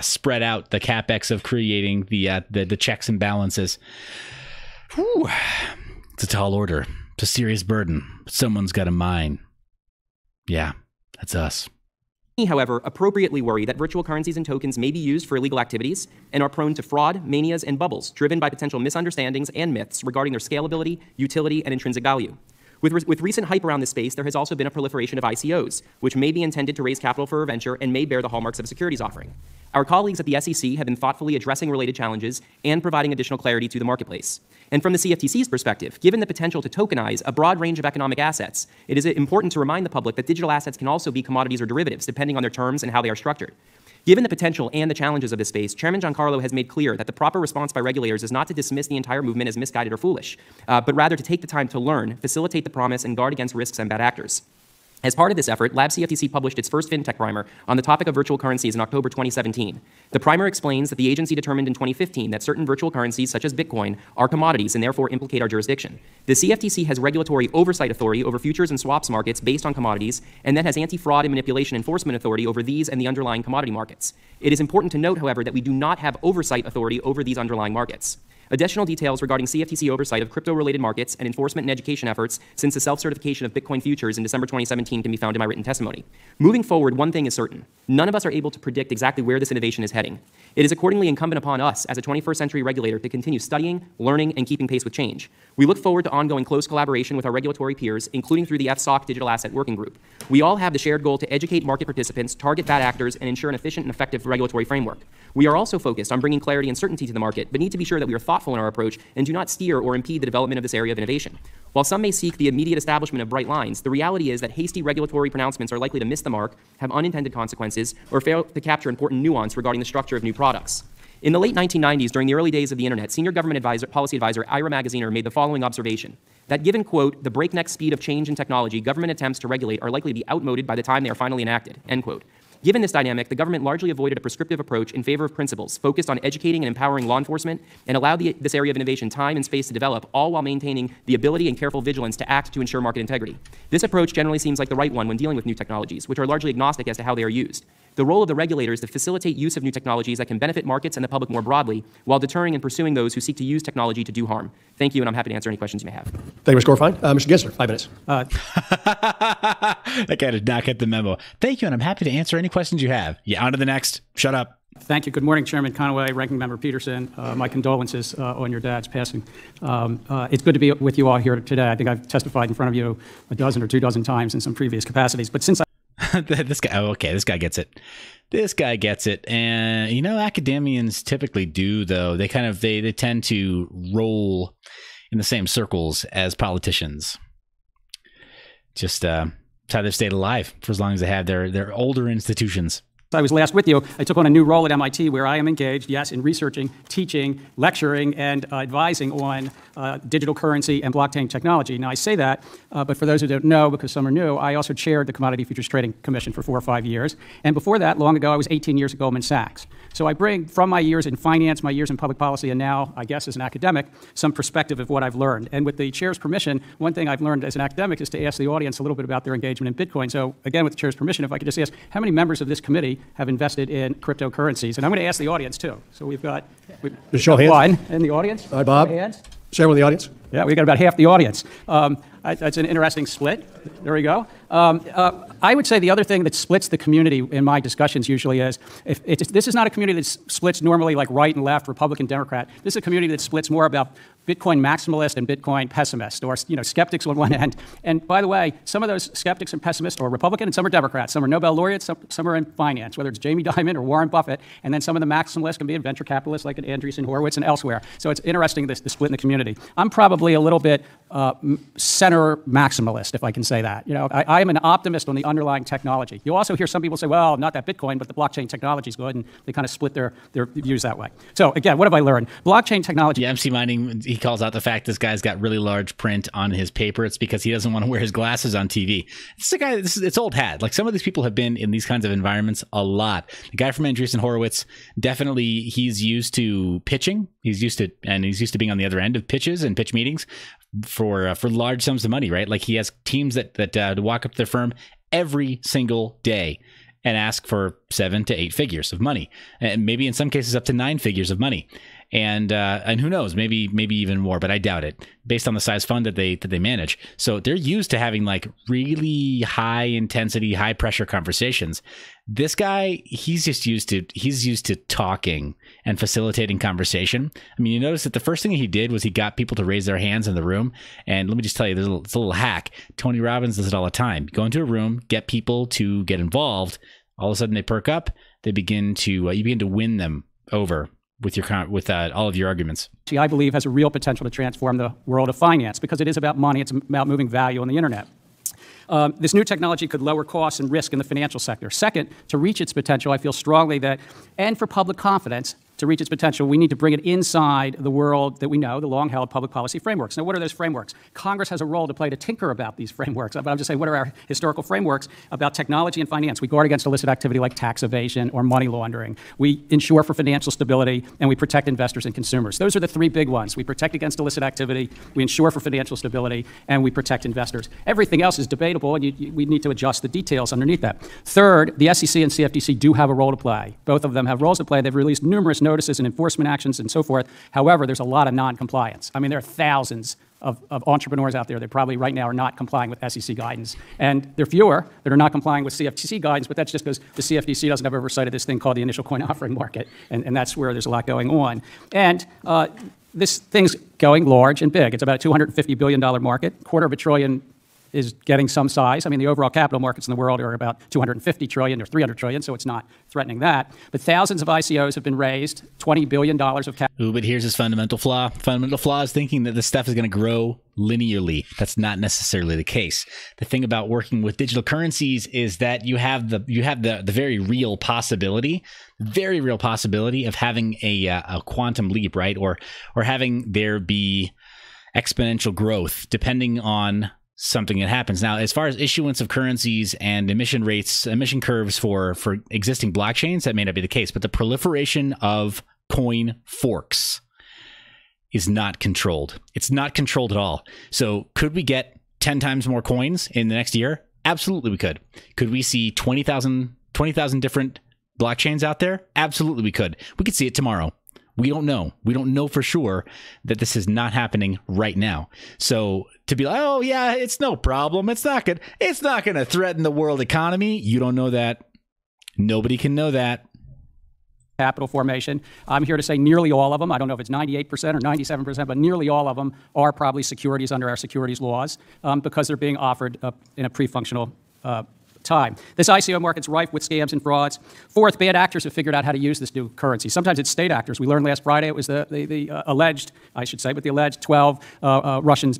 spread out the CapEx of creating the checks and balances. Whew. It's a tall order. It's a serious burden. But someone's got to mine. Yeah, that's us. We, however, appropriately worry that virtual currencies and tokens may be used for illegal activities and are prone to fraud, manias, and bubbles driven by potential misunderstandings and myths regarding their scalability, utility, and intrinsic value. With recent hype around this space, there has also been a proliferation of ICOs, which may be intended to raise capital for a venture and may bear the hallmarks of a securities offering. Our colleagues at the SEC have been thoughtfully addressing related challenges and providing additional clarity to the marketplace. And from the CFTC's perspective, given the potential to tokenize a broad range of economic assets, it is important to remind the public that digital assets can also be commodities or derivatives, depending on their terms and how they are structured. Given the potential and the challenges of this space, Chairman Giancarlo has made clear that the proper response by regulators is not to dismiss the entire movement as misguided or foolish, but rather to take the time to learn, facilitate the promise, and guard against risks and bad actors. As part of this effort, Lab CFTC published its first fintech primer on the topic of virtual currencies in October 2017. The primer explains that the agency determined in 2015 that certain virtual currencies, such as Bitcoin, are commodities and therefore implicate our jurisdiction. The CFTC has regulatory oversight authority over futures and swaps markets based on commodities, and then has anti-fraud and manipulation enforcement authority over these and the underlying commodity markets. It is important to note, however, that we do not have oversight authority over these underlying markets. Additional details regarding CFTC oversight of crypto-related markets and enforcement and education efforts since the self-certification of Bitcoin futures in December 2017 can be found in my written testimony. Moving forward, one thing is certain. None of us are able to predict exactly where this innovation is heading. It is accordingly incumbent upon us as a 21st century regulator to continue studying, learning, and keeping pace with change. We look forward to ongoing close collaboration with our regulatory peers, including through the FSOC Digital Asset Working Group. We all have the shared goal to educate market participants, target bad actors, and ensure an efficient and effective regulatory framework. We are also focused on bringing clarity and certainty to the market, but need to be sure that we are thoughtful in our approach and do not steer or impede the development of this area of innovation. While some may seek the immediate establishment of bright lines, the reality is that hasty regulatory pronouncements are likely to miss the mark, have unintended consequences, or fail to capture important nuance regarding the structure of new products. In the late 1990s, during the early days of the internet, senior government policy advisor Ira Magaziner made the following observation: that given, quote, the breakneck speed of change in technology, government attempts to regulate are likely to be outmoded by the time they are finally enacted, end quote. Given this dynamic, the government largely avoided a prescriptive approach in favor of principles focused on educating and empowering law enforcement and allowed this area of innovation time and space to develop, all while maintaining the ability and careful vigilance to act to ensure market integrity. This approach generally seems like the right one when dealing with new technologies, which are largely agnostic as to how they are used. The role of the regulator is to facilitate use of new technologies that can benefit markets and the public more broadly, while deterring and pursuing those who seek to use technology to do harm. Thank you, and I'm happy to answer any questions you may have. Thank you, Mr. Gorfine. Mr. Gensler, 5 minutes. That guy did not get the memo. Thank you, and I'm happy to answer any questions you have. Yeah, on to the next. Shut up. Thank you. Good morning, Chairman Conaway, Ranking Member Peterson. My condolences on your dad's passing. It's good to be with you all here today. I think I've testified in front of you a dozen or 2 dozen times in some previous capacities. But since this guy, oh, okay, this guy gets it. This guy gets it. And, you know, academians typically do, though. They kind of, they tend to roll in the same circles as politicians. Just how they've stayed alive for as long as they have their older institutions. I was last with you, I took on a new role at MIT where I am engaged, yes, in researching, teaching, lecturing, and advising on digital currency and blockchain technology. Now, I say that, but for those who don't know, because some are new, I also chaired the Commodity Futures Trading Commission for 4 or 5 years. And before that, long ago, I was 18 years at Goldman Sachs. So I bring, from my years in finance, my years in public policy, and now, I guess, as an academic, some perspective of what I've learned. And with the chair's permission, one thing I've learned as an academic is to ask the audience a little bit about their engagement in Bitcoin. So again, with the chair's permission, if I could just ask, how many members of this committee have invested in cryptocurrencies? And I'm going to ask the audience, too. So we've got show hands. One in the audience. All right, Bob. Hands. Everyone in the audience. Yeah, we've got about half the audience. That's an interesting split. There we go. I would say the other thing that splits the community in my discussions usually is, this is not a community that splits normally like right and left, Republican, Democrat. This is a community that splits more about Bitcoin maximalist and Bitcoin pessimist, or skeptics on one end. And by the way, some of those skeptics and pessimists are Republican and some are Democrats. Some are Nobel laureates, some are in finance, whether it's Jamie Dimon or Warren Buffett. And then some of the maximalists can be in venture capitalists like at Andreessen Horowitz and elsewhere. So it's interesting, the split in the community. I'm probably a little bit center maximalist, if I can say that. I am an optimist on the underlying technology. You also hear some people say, well, not that Bitcoin, but the blockchain technology is good, and they kind of split their views that way. So again, what have I learned? Blockchain technology. Yeah, MC Mining, he calls out the fact this guy's got really large print on his paper. It's because he doesn't want to wear his glasses on TV. It's old hat. Like, some of these people have been in these kinds of environments a lot. The guy from Andreessen Horowitz, definitely, he's used to pitching. He's used to being on the other end of pitches and pitch meetings for large sums of money, right? Like, he has teams that walk up to their firm every single day and ask for 7 to 8 figures of money, and maybe in some cases up to 9 figures of money. And who knows, maybe even more, but I doubt it, based on the size fund that they manage. So they're used to having like really high intensity, high pressure conversations. This guy, he's used to talking and facilitating conversation. I mean, you notice that the first thing he did was he got people to raise their hands in the room. And let me just tell you, it's a little hack. Tony Robbins does it all the time. Go into a room, get people to get involved. All of a sudden they perk up. They begin to you begin to win them over with all of your arguments. I believe has a real potential to transform the world of finance because it is about money. It's about moving value on the internet. This new technology could lower costs and risk in the financial sector. Second, to reach its potential, I feel strongly that, and for public confidence, to reach its potential, we need to bring it inside the world that we know, the long-held public policy frameworks. Now, what are those frameworks? Congress has a role to play to tinker about these frameworks. But I'm just saying, what are our historical frameworks about technology and finance? We guard against illicit activity like tax evasion or money laundering. We ensure for financial stability, and we protect investors and consumers. Those are the three big ones. We protect against illicit activity, we ensure for financial stability, and we protect investors. Everything else is debatable, and we need to adjust the details underneath that. Third, the SEC and CFTC do have a role to play. Both of them have roles to play. They've released numerous notices and enforcement actions and so forth. However, there's a lot of non-compliance. I mean, there are thousands of entrepreneurs out there that probably right now are not complying with SEC guidance. And there are fewer that are not complying with CFTC guidance, but that's just because the CFTC doesn't have oversight of this thing called the initial coin offering market. And that's where there's a lot going on. And this thing's going large and big. It's about a $250 billion market, $250 billion is getting some size. I mean, the overall capital markets in the world are about 250 trillion or 300 trillion, so it's not threatening that. But thousands of ICOs have been raised, $20 billion of capital. Ooh, but here's his fundamental flaw. Fundamental flaw is thinking that this stuff is going to grow linearly. That's not necessarily the case. The thing about working with digital currencies is that you have the very real possibility of having a quantum leap, right? Or having there be exponential growth depending on something that happens. Now, as far as issuance of currencies and emission rates, emission curves for existing blockchains, that may not be the case, but the proliferation of coin forks is not controlled. It's not controlled at all. So could we get 10 times more coins in the next year? Absolutely we could. Could we see 20,000 different blockchains out there? Absolutely we could. We could see it tomorrow. We don't know. We don't know for sure that this is not happening right now. So to be like, oh yeah, it's no problem. It's not going to threaten the world economy. You don't know that. Nobody can know that. Capital formation. I'm here to say nearly all of them, I don't know if it's 98% or 97%, but nearly all of them are probably securities under our securities laws because they're being offered in a pre-functional time. This ICO market's rife with scams and frauds. Fourth, bad actors have figured out how to use this new currency. Sometimes it's state actors. We learned last Friday it was the alleged, I should say, but the alleged 12 Russian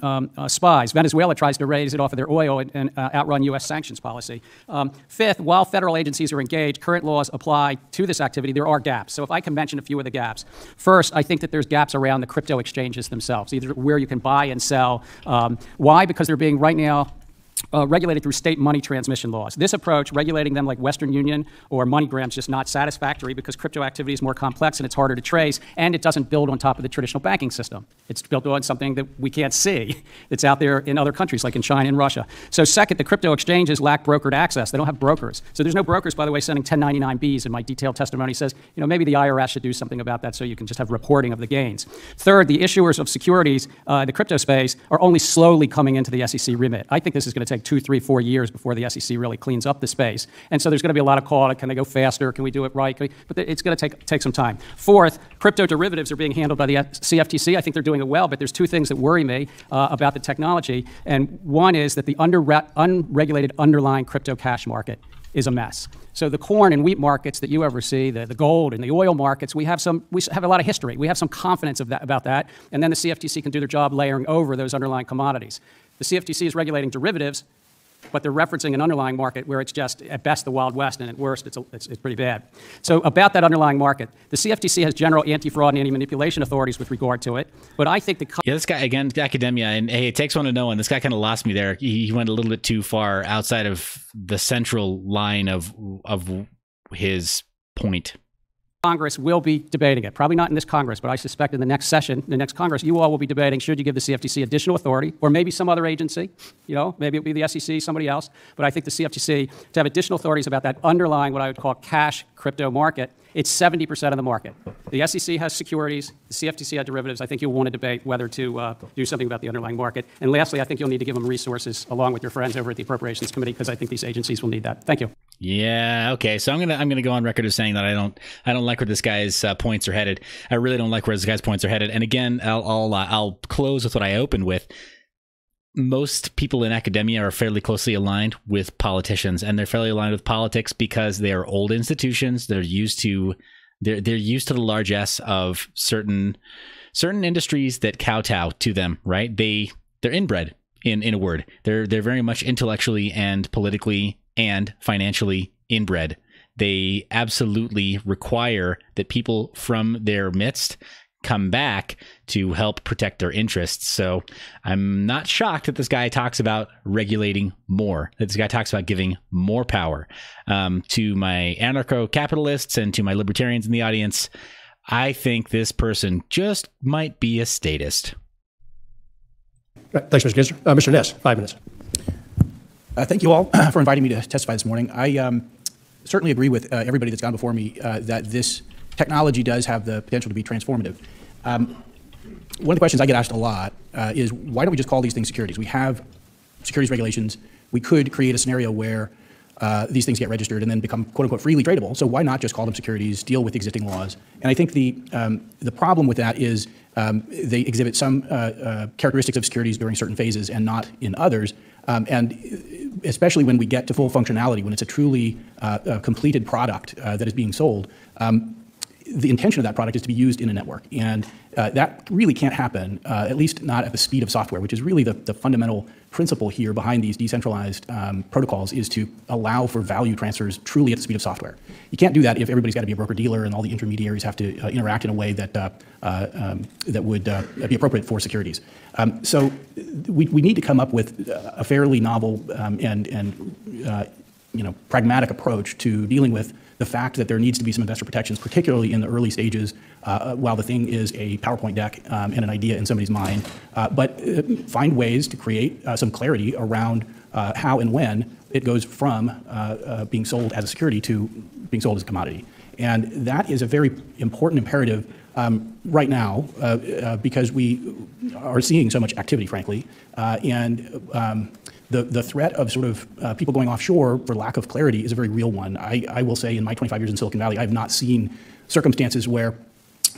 spies. Venezuela tries to raise it off of their oil and outrun U.S. sanctions policy. Fifth, while federal agencies are engaged, current laws apply to this activity. There are gaps. So if I can mention a few of the gaps. First, I think that there's gaps around the crypto exchanges themselves, either where you can buy and sell. Why? Because they're being right now regulated through state money transmission laws. This approach, regulating them like Western Union or MoneyGram, is just not satisfactory because crypto activity is more complex and it's harder to trace, and it doesn't build on top of the traditional banking system. It's built on something that we can't see that's out there in other countries like in China and Russia. So second, the crypto exchanges lack brokered access. They don't have brokers. So there's no brokers, by the way, sending 1099-Bs, and my detailed testimony says, maybe the IRS should do something about that so you can just have reporting of the gains. Third, the issuers of securities, the crypto space, are only slowly coming into the SEC remit. I think this is going to take 2, 3, 4 years before the SEC really cleans up the space. And so there's going to be a lot of call. Can they go faster? Can we do it right? But it's going to take some time. Fourth, crypto derivatives are being handled by the CFTC. I think they're doing it well, but there's two things that worry me about the technology. And one is that the unregulated underlying crypto cash market is a mess. So the corn and wheat markets that you oversee, the gold and the oil markets, we have a lot of history. We have some confidence about that. And then the CFTC can do their job layering over those underlying commodities. The CFTC is regulating derivatives, but they're referencing an underlying market where it's just, at best, the Wild West, and at worst, it's pretty bad. So about that underlying market, the CFTC has general anti-fraud and anti-manipulation authorities with regard to it, but I think this guy, again, academia, and hey, it takes one to know one. This guy kind of lost me there. He went a little bit too far outside of the central line of his point. Congress will be debating it. Probably not in this Congress, but I suspect in the next session, the next Congress, you all will be debating, should you give the CFTC additional authority, or maybe some other agency, maybe it'll be the SEC, somebody else, but I think the CFTC, to have additional authorities about that underlying, what I would call cash crypto market, it's 70% of the market. The SEC has securities, the CFTC has derivatives. I think you'll want to debate whether to do something about the underlying market. And lastly, I think you'll need to give them resources along with your friends over at the Appropriations Committee, because I think these agencies will need that. Thank you. Yeah. Okay. So I'm gonna go on record as saying that I don't like where this guy's points are headed. I really don't like where this guy's points are headed. And again, I'll close with what I opened with. Most people in academia are fairly closely aligned with politicians, and they're fairly aligned with politics because they are old institutions that are used to They're used to the largesse of certain industries that kowtow to them, right? They're inbred, in a word. They're very much intellectually and politically and financially inbred. They absolutely require that people from their midst come back to help protect their interests. So I'm not shocked that this guy talks about regulating more, that this guy talks about giving more power. To my anarcho-capitalists and to my libertarians in the audience, I think this person just might be a statist. Thanks, Mr. Ginsler. Mr. Ness, 5 minutes. Thank you all for inviting me to testify this morning. I certainly agree with everybody that's gone before me that this technology does have the potential to be transformative. One of the questions I get asked a lot is, why don't we just call these things securities? We have securities regulations. We could create a scenario where these things get registered and then become, quote unquote, freely tradable. So why not just call them securities, deal with existing laws? And I think the problem with that is they exhibit some characteristics of securities during certain phases and not in others. And especially when we get to full functionality, when it's a truly completed product that is being sold, the intention of that product is to be used in a network. And that really can't happen, at least not at the speed of software, which is really the fundamental principle here behind these decentralized protocols, is to allow for value transfers truly at the speed of software. You can't do that if everybody's got to be a broker-dealer and all the intermediaries have to interact in a way that that would be appropriate for securities. So we need to come up with a fairly novel and pragmatic approach to dealing with the fact that there needs to be some investor protections, particularly in the early stages, while the thing is a PowerPoint deck and an idea in somebody's mind. But find ways to create some clarity around how and when it goes from being sold as a security to being sold as a commodity. And that is a very important imperative right now because we are seeing so much activity, frankly. The threat of sort of people going offshore for lack of clarity is a very real one. I will say in my 25 years in Silicon Valley, I have not seen circumstances where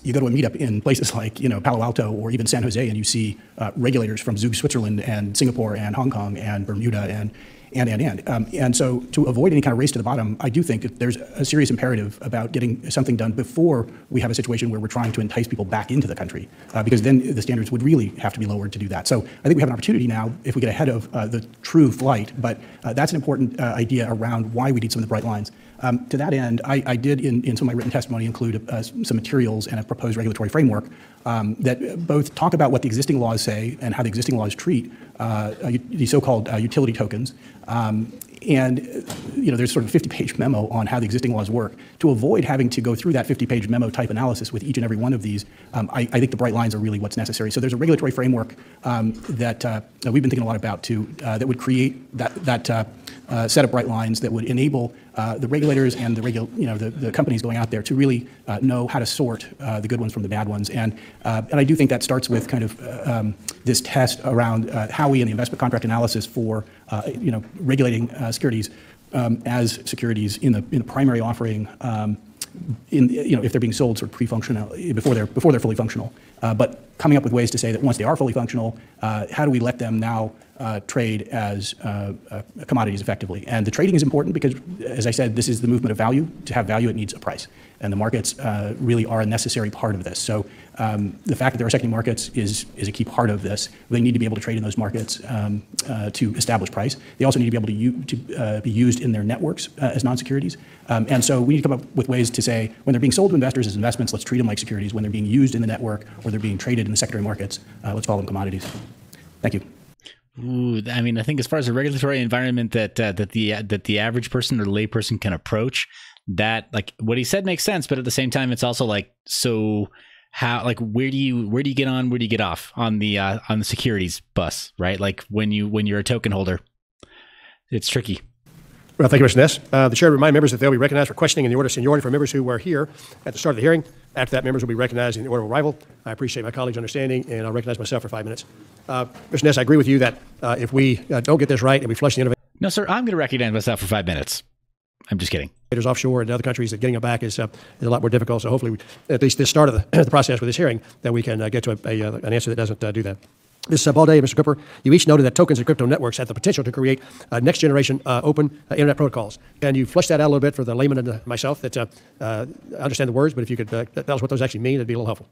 you go to a meetup in places like Palo Alto or even San Jose, and you see regulators from Zug, Switzerland, and Singapore, and Hong Kong, and Bermuda, and so to avoid any kind of race to the bottom, I do think that there's a serious imperative about getting something done before we have a situation where we're trying to entice people back into the country, because then the standards would really have to be lowered to do that. So I think we have an opportunity now if we get ahead of the true flight, but that's an important idea around why we need some of the bright lines. To that end, I did in some of my written testimony include some materials and a proposed regulatory framework that both talk about what the existing laws say and how the existing laws treat the so-called utility tokens. And there's sort of a 50-page memo on how the existing laws work. To avoid having to go through that 50-page memo type analysis with each and every one of these, I think the bright lines are really what's necessary. So there's a regulatory framework that we've been thinking a lot about too, that would create that set of bright lines that would enable the regulators and the companies going out there to really know how to sort the good ones from the bad ones. And I do think that starts with kind of this test around how we in the investment contract analysis for regulating securities as securities in the primary offering, if they're being sold sort of pre-functional before they're fully functional, but coming up with ways to say that once they are fully functional, how do we let them now trade as commodities effectively? And the trading is important because, as I said, this is the movement of value. To have value, it needs a price. And the markets really are a necessary part of this. So the fact that there are secondary markets is a key part of this. They need to be able to trade in those markets to establish price. They also need to be able to be used in their networks as non-securities. And so we need to come up with ways to say, when they're being sold to investors as investments, let's treat them like securities. When they're being used in the network or they're being traded in the secondary markets, let's call them commodities. Thank you. Ooh, I mean, I think as far as a regulatory environment that the average person or lay person can approach, that like what he said makes sense, but at the same time, it's also like, so how, like, where do you get on, where do you get off on the securities bus, right? Like when you're a token holder, it's tricky. Well, thank you, Mr. Ness. The chair will remind members that they'll be recognized for questioning in the order of seniority for members who were here at the start of the hearing. After that, members will be recognized in the order of arrival. I appreciate my colleagues' understanding, and I'll recognize myself for 5 minutes. Mr. Ness, I agree with you that if we don't get this right and we flush the innovators No, sir, I'm going to recognize myself for 5 minutes. I'm just kidding. Offshore and other countries, that getting them back is a lot more difficult. So hopefully, at least this start of the process with this hearing, that we can get to an answer that doesn't do that. Ms. Balday and Mr. Cooper, you each noted that tokens and crypto networks have the potential to create next-generation open internet protocols. And you fleshed that out a little bit for the layman and myself that understand the words, but if you could tell us what those actually mean, it'd be a little helpful.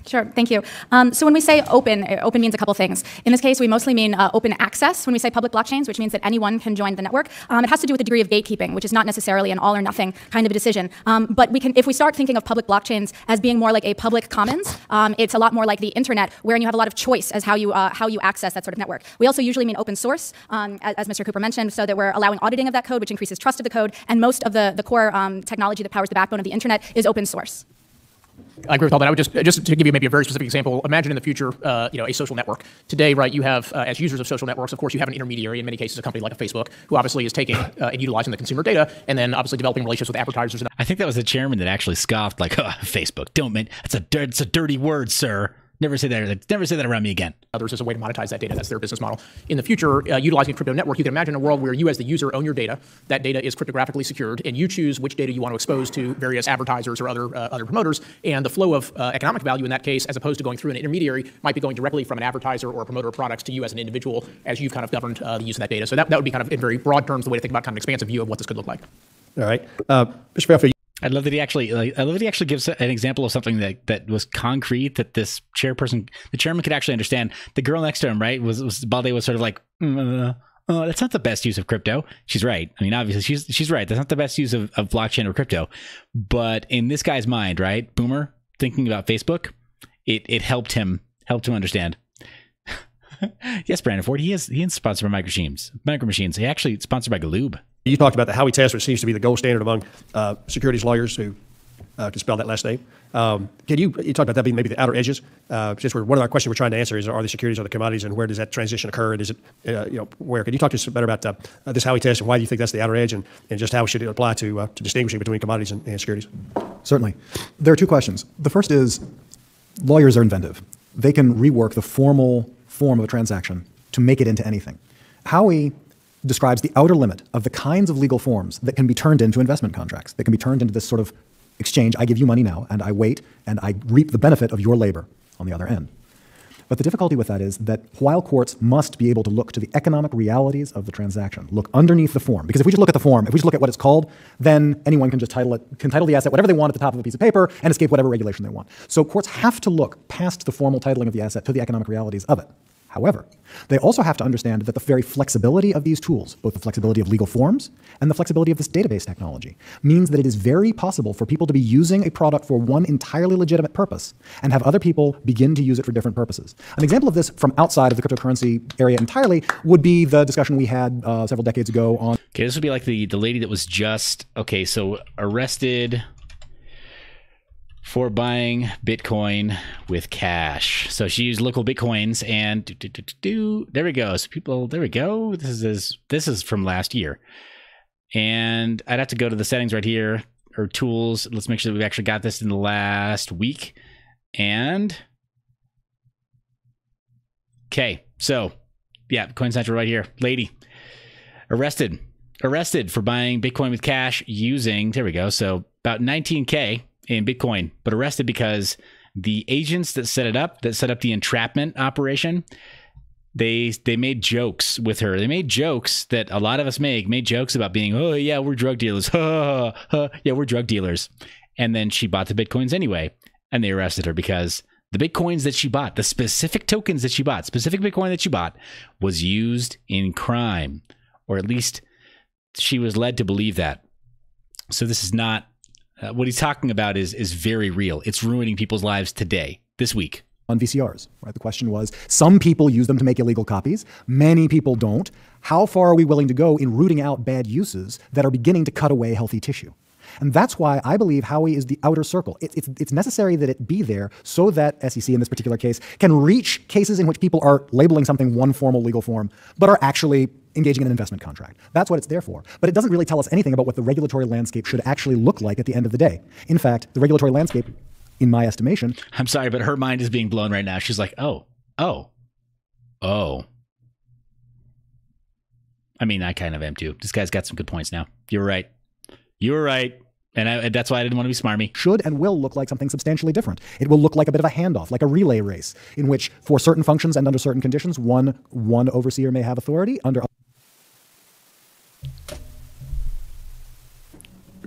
Sure, thank you. So when we say open, open means a couple things. In this case, we mostly mean open access when we say public blockchains, which means that anyone can join the network. It has to do with the degree of gatekeeping, which is not necessarily an all or nothing kind of a decision. But we can, if we start thinking of public blockchains as being more like a public commons, it's a lot more like the internet, wherein you have a lot of choice as how you access that sort of network. We also usually mean open source, as Mr. Cooper mentioned, so that we're allowing auditing of that code, which increases trust of the code, and most of the core technology that powers the backbone of the internet is open source. I agree with all that. I would just to give you maybe a very specific example, imagine in the future, a social network. Today, right, you have, as users of social networks, of course, you have an intermediary, in many cases a company like a Facebook, who obviously is taking and utilizing the consumer data, and then obviously developing relationships with advertisers. I think that was the chairman that actually scoffed, like, oh, Facebook, don't make, it's a dirty word, sir. Never say that. Never say that around me again. Others as a way to monetize that data. That's their business model. In the future, utilizing a crypto network, you can imagine a world where you as the user own your data. That data is cryptographically secured, and you choose which data you want to expose to various advertisers or other promoters. And the flow of economic value in that case, as opposed to going through an intermediary, might be going directly from an advertiser or a promoter of products to you as an individual, as you've kind of governed the use of that data. So that would be kind of, in very broad terms, the way to think about kind of an expansive view of what this could look like. All right, Mr. Fairfield. I love that he actually gives an example of something that was concrete that the chairman could actually understand. The girl next to him, right, was Balde was sort of like, that's not the best use of crypto. She's right. I mean, obviously she's right. That's not the best use of blockchain or crypto. But in this guy's mind, right, Boomer, thinking about Facebook, it helped him understand. Yes, Brandon Ford, he is sponsored by Micro Machines. He actually sponsored by Galoob. You talked about the Howey test, which seems to be the gold standard among securities lawyers who can spell that last name. You talked about that being maybe the outer edges. Just one of our questions we're trying to answer is, are the securities or the commodities, and where does that transition occur? And is it, where? Can you talk to us better about this Howey test and why you think that's the outer edge, and just how should it apply to distinguishing between commodities and securities? Certainly. There are two questions. The first is, lawyers are inventive. They can rework the formal form of a transaction to make it into anything. Howey describes the outer limit of the kinds of legal forms that can be turned into investment contracts, that can be turned into this sort of exchange. I give you money now, and I wait, and I reap the benefit of your labor on the other end. But the difficulty with that is that while courts must be able to look to the economic realities of the transaction, look underneath the form, because if we just look at the form, if we just look at what it's called, then anyone can just title the asset whatever they want at the top of a piece of paper and escape whatever regulation they want. So courts have to look past the formal titling of the asset to the economic realities of it. However, they also have to understand that the very flexibility of these tools, both the flexibility of legal forms and the flexibility of this database technology, means that it is very possible for people to be using a product for one entirely legitimate purpose and have other people begin to use it for different purposes. An example of this from outside of the cryptocurrency area entirely would be the discussion we had several decades ago on... Okay, this would be like the lady that was just, arrested for buying Bitcoin with cash. So she used local Bitcoins and there we go. So there we go. This is from last year. And I'd have to go to the settings right here, or tools. Let's make sure that we've actually got this in the last week. And okay, so yeah, Coin Central right here. Lady arrested for buying Bitcoin with cash using, there we go. So about 19K in Bitcoin, but arrested because the agents that set up the entrapment operation, they made jokes with her. They made jokes that a lot of us made jokes about being, oh yeah, we're drug dealers. Yeah, we're drug dealers. And then she bought the Bitcoins anyway, and they arrested her because the Bitcoins that she bought, the specific tokens that she bought, specific Bitcoin that she bought, was used in crime, or at least she was led to believe that. So this is not, what he's talking about is very real. It's ruining people's lives today, this week. On VCRs, right? The question was, some people use them to make illegal copies. Many people don't. How far are we willing to go in rooting out bad uses that are beginning to cut away healthy tissue? And that's why I believe Howey is the outer circle. It's necessary that it be there so that SEC in this particular case can reach cases in which people are labeling something one formal legal form, but are actually engaging in an investment contract. That's what it's there for. But it doesn't really tell us anything about what the regulatory landscape should actually look like at the end of the day. In fact, the regulatory landscape, in my estimation... I'm sorry, but her mind is being blown right now. She's like, oh. I mean, I kind of am too. This guy's got some good points now. You were right. And that's why I didn't want to be smarmy. Should and will look like something substantially different. It will look like a bit of a handoff, like a relay race, in which for certain functions and under certain conditions, one overseer may have authority under.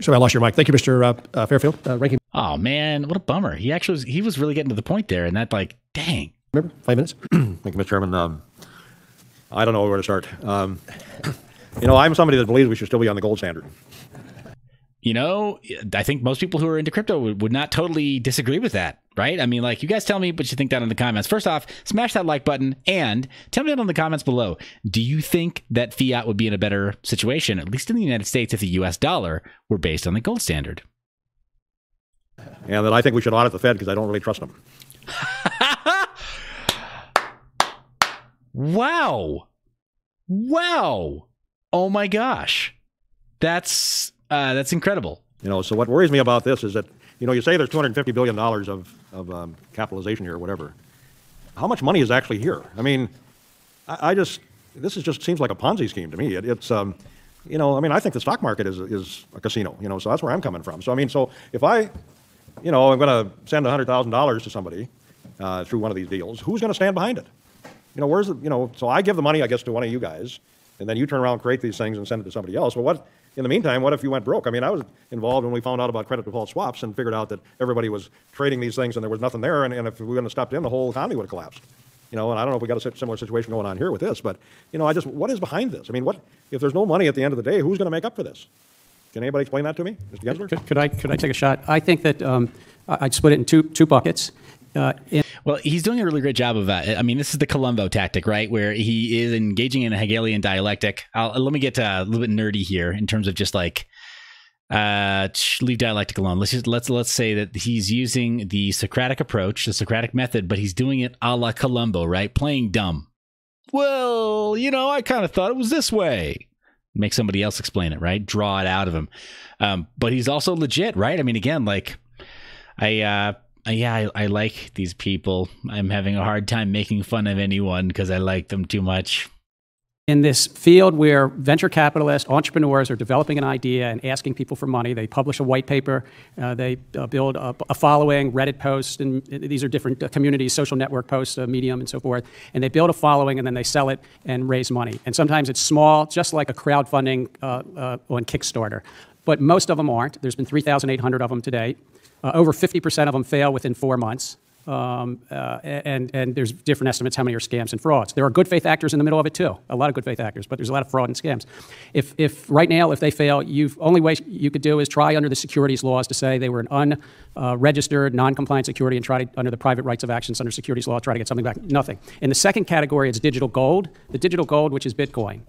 So I lost your mic. Thank you, Mr. Fairfield. Ranking. Oh man, what a bummer. He was really getting to the point there, and that like, dang. Remember, 5 minutes. Thank you, Mr. Chairman. I don't know where to start. I'm somebody that believes we should still be on the gold standard. I think most people who are into crypto would not totally disagree with that, right? I mean, like, you guys tell me what you think down in the comments. First off, smash that like button and tell me down in the comments below. Do you think that fiat would be in a better situation, at least in the United States, if the US dollar were based on the gold standard? And that I think we should audit the Fed because I don't really trust them. Wow. Oh my gosh. That's incredible. So what worries me about this is that, you say there's $250 billion of capitalization here or whatever. How much money is actually here? I mean, this just seems like a Ponzi scheme to me. I think the stock market is a casino, so that's where I'm coming from. So, if I'm going to send $100,000 to somebody through one of these deals, who's going to stand behind it? So I give the money, I guess, to one of you guys, and then you turn around and create these things and send it to somebody else. Well, in the meantime, what if you went broke? I mean, I was involved when we found out about credit default swaps and figured out that everybody was trading these things and there was nothing there, and if we wouldn't have stepped in, the whole economy would have collapsed. And I don't know if we got a similar situation going on here with this, but, what is behind this? I mean, if there's no money at the end of the day, who's going to make up for this? Can anybody explain that to me? Mr. Gensler? Could I take a shot? I think that I'd split it in two buckets. Well, he's doing a really great job of that. This is the Columbo tactic, right? Where he is engaging in a Hegelian dialectic. Let me get a little bit nerdy here in terms of just like, leave dialectic alone. Let's say that he's using the Socratic approach, the Socratic method, but he's doing it a la Columbo, right? Playing dumb. Well, I kind of thought it was this way. Make somebody else explain it, right? Draw it out of him. But he's also legit, right? Again, like I like these people. I'm having a hard time making fun of anyone because I like them too much. In this field where venture capitalists, entrepreneurs are developing an idea and asking people for money, they publish a white paper, they build a following, Reddit posts, and these are different communities, social network posts, Medium, and so forth, and they build a following and then they sell it and raise money. And sometimes it's small, just like a crowdfunding on Kickstarter. But most of them aren't. There's been 3,800 of them to date. Over 50% of them fail within 4 months. And there's different estimates how many are scams and frauds. There are good faith actors in the middle of it too. A lot of good faith actors, but there's a lot of fraud and scams. If right now, if they fail, only way you could do is try under the securities laws to say they were an unregistered, non-compliant security and try to, under the private rights of actions under securities law, try to get something back. Nothing. In the second category, it's digital gold. The digital gold, which is Bitcoin.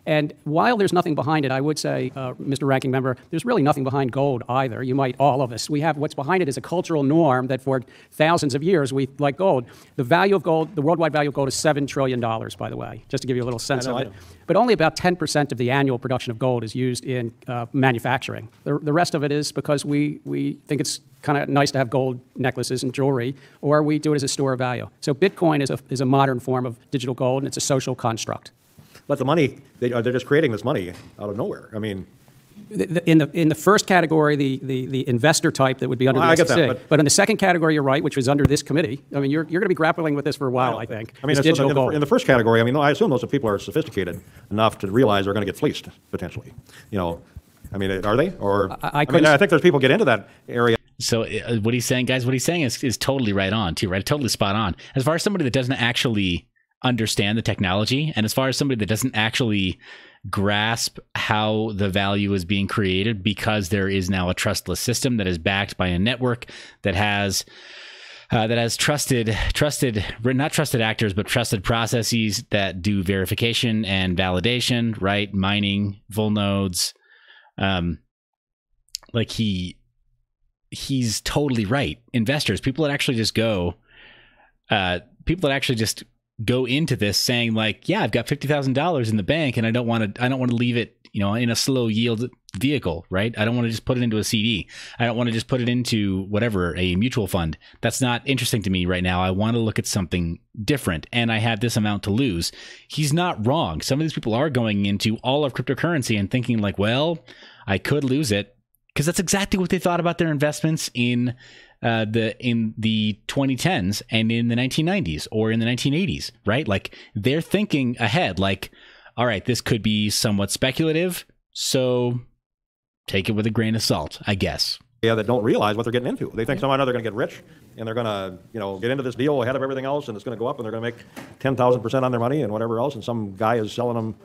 And while there's nothing behind it, I would say, Mr. Ranking Member, there's really nothing behind gold either. All of us. What's behind it is a cultural norm that for thousands of years we like gold. The value of gold, the worldwide value of gold is $7 trillion, by the way, just to give you a little sense of it. But only about 10% of the annual production of gold is used in manufacturing. The rest of it is because we think it's kind of nice to have gold necklaces and jewelry, or we do it as a store of value. So Bitcoin is a modern form of digital gold, and it's a social construct. But the money, they're just creating this money out of nowhere. In the first category, the investor type that would be under the SEC. But in the second category, you're right, which was under this committee. You're going to be grappling with this for a while, I think. In the first category, I assume those people are sophisticated enough to realize they're going to get fleeced potentially. Are they? Or I think there's people get into that area. So what he's saying, guys, is totally right on too, right? Totally spot on. As far as somebody that doesn't actually understand the technology, and as far as somebody that doesn't actually grasp how the value is being created, because there is now a trustless system that is backed by a network that has trusted, not trusted actors, but trusted processes that do verification and validation, right? Mining, full nodes. He's totally right. Investors, people that actually just go into this saying like, yeah, I've got $50,000 in the bank and I don't want to leave it, in a slow yield vehicle, right? I don't want to just put it into a CD. I don't want to just put it into whatever, a mutual fund. That's not interesting to me right now. I want to look at something different and I have this amount to lose. He's not wrong. Some of these people are going into all of cryptocurrency and thinking like, well, I could lose it. because that's exactly what they thought about their investments in the 2010s and in the 1990s or in the 1980s, right? Like they're thinking ahead, like, all right, this could be somewhat speculative, so take it with a grain of salt, I guess. Yeah, that don't realize what they're getting into. They think somehow they're going to get rich, and they're going to, get into this deal ahead of everything else, and it's going to go up, and they're going to make 10,000% on their money and whatever else, and some guy is selling them,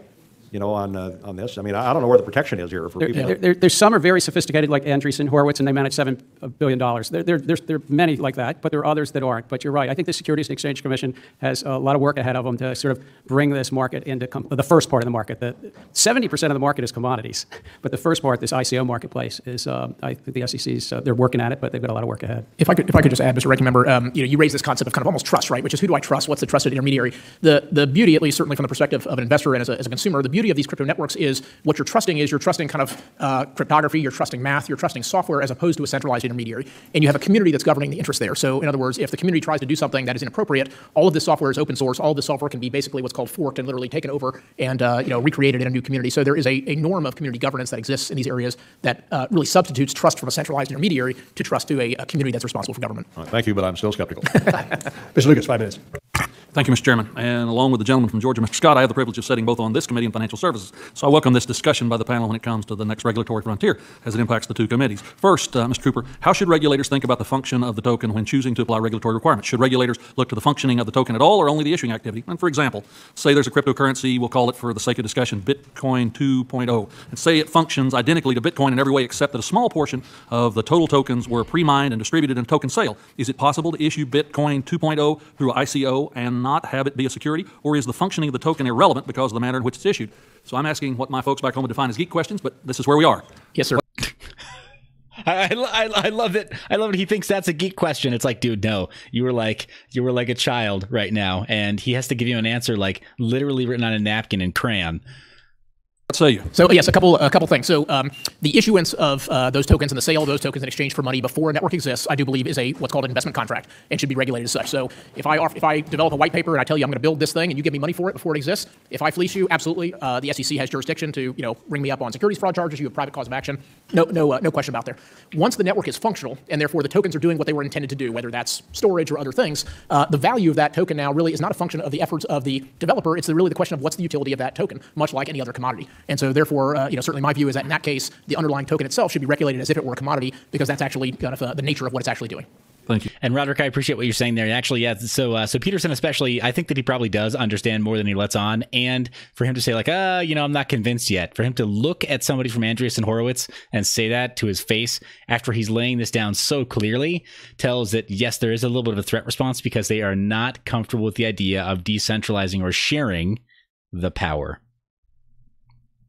on this. I mean, I don't know where the protection is here for people. There's some are very sophisticated, like Andreessen Horowitz, and they manage $7 billion. There are many like that, but there are others that aren't. But you're right. I think the Securities and Exchange Commission has a lot of work ahead of them to sort of bring this market into the first part of the market. 70% of the market is commodities, but the first part, this ICO marketplace, is I think the SEC's they're working at it, but they've got a lot of work ahead. If I could just add, Mr. Ranking Member, you raised this concept of kind of almost trust, right? Which is, who do I trust? What's the trusted intermediary? The beauty, at least certainly from the perspective of an investor and as a consumer, the beauty of these crypto networks is what you're trusting kind of cryptography, you're trusting math, you're trusting software as opposed to a centralized intermediary. And you have a community that's governing the interest there. So in other words, if the community tries to do something that is inappropriate, all of this software is open source. All of this software can be basically what's called forked and literally taken over and recreated in a new community. So there is a norm of community governance that exists in these areas that really substitutes trust from a centralized intermediary to trust to a community that's responsible for government. Right, thank you, but I'm still skeptical. Mr. Lucas, 5 minutes. Thank you, Mr. Chairman. And along with the gentleman from Georgia, Mr. Scott, I have the privilege of sitting both on this committee and financial services. So I welcome this discussion by the panel when it comes to the next regulatory frontier as it impacts the two committees. First, Mr. Cooper, how should regulators think about the function of the token when choosing to apply regulatory requirements? Should regulators look to the functioning of the token at all or only the issuing activity? And for example, say there's a cryptocurrency, we'll call it for the sake of discussion, Bitcoin 2.0, and say it functions identically to Bitcoin in every way except that a small portion of the total tokens were pre-mined and distributed in a token sale. Is it possible to issue Bitcoin 2.0 through ICO and not have it be a security, or is the functioning of the token irrelevant because of the manner in which it's issued? So I'm asking what my folks back home would define as geek questions, but this is where we are. Yes, sir. I love it. I love it. He thinks that's a geek question. It's like, dude, no, you were like a child right now, and he has to give you an answer like literally written on a napkin in crayon. What say you? So yes, a couple things. So the issuance of those tokens and the sale of those tokens in exchange for money before a network exists, I do believe, is what's called an investment contract and should be regulated as such. So if I develop a white paper and I tell you I'm going to build this thing and you give me money for it before it exists, if I fleece you, absolutely, the SEC has jurisdiction to ring me up on securities fraud charges. You have private cause of action. No question about there. Once the network is functional and therefore the tokens are doing what they were intended to do, whether that's storage or other things, the value of that token now really is not a function of the efforts of the developer. It's really the question of what's the utility of that token, much like any other commodity. And so therefore, certainly my view is that in that case, the underlying token itself should be regulated as if it were a commodity because that's actually kind of the nature of what it's actually doing. Thank you. And Roderick, I appreciate what you're saying there. Actually, yeah. So Peterson, especially, I think that he probably does understand more than he lets on. And for him to say like, I'm not convinced yet. For him to look at somebody from Andreessen Horowitz and say that to his face after he's laying this down so clearly tells that yes, there is a little bit of a threat response because they are not comfortable with the idea of decentralizing or sharing the power,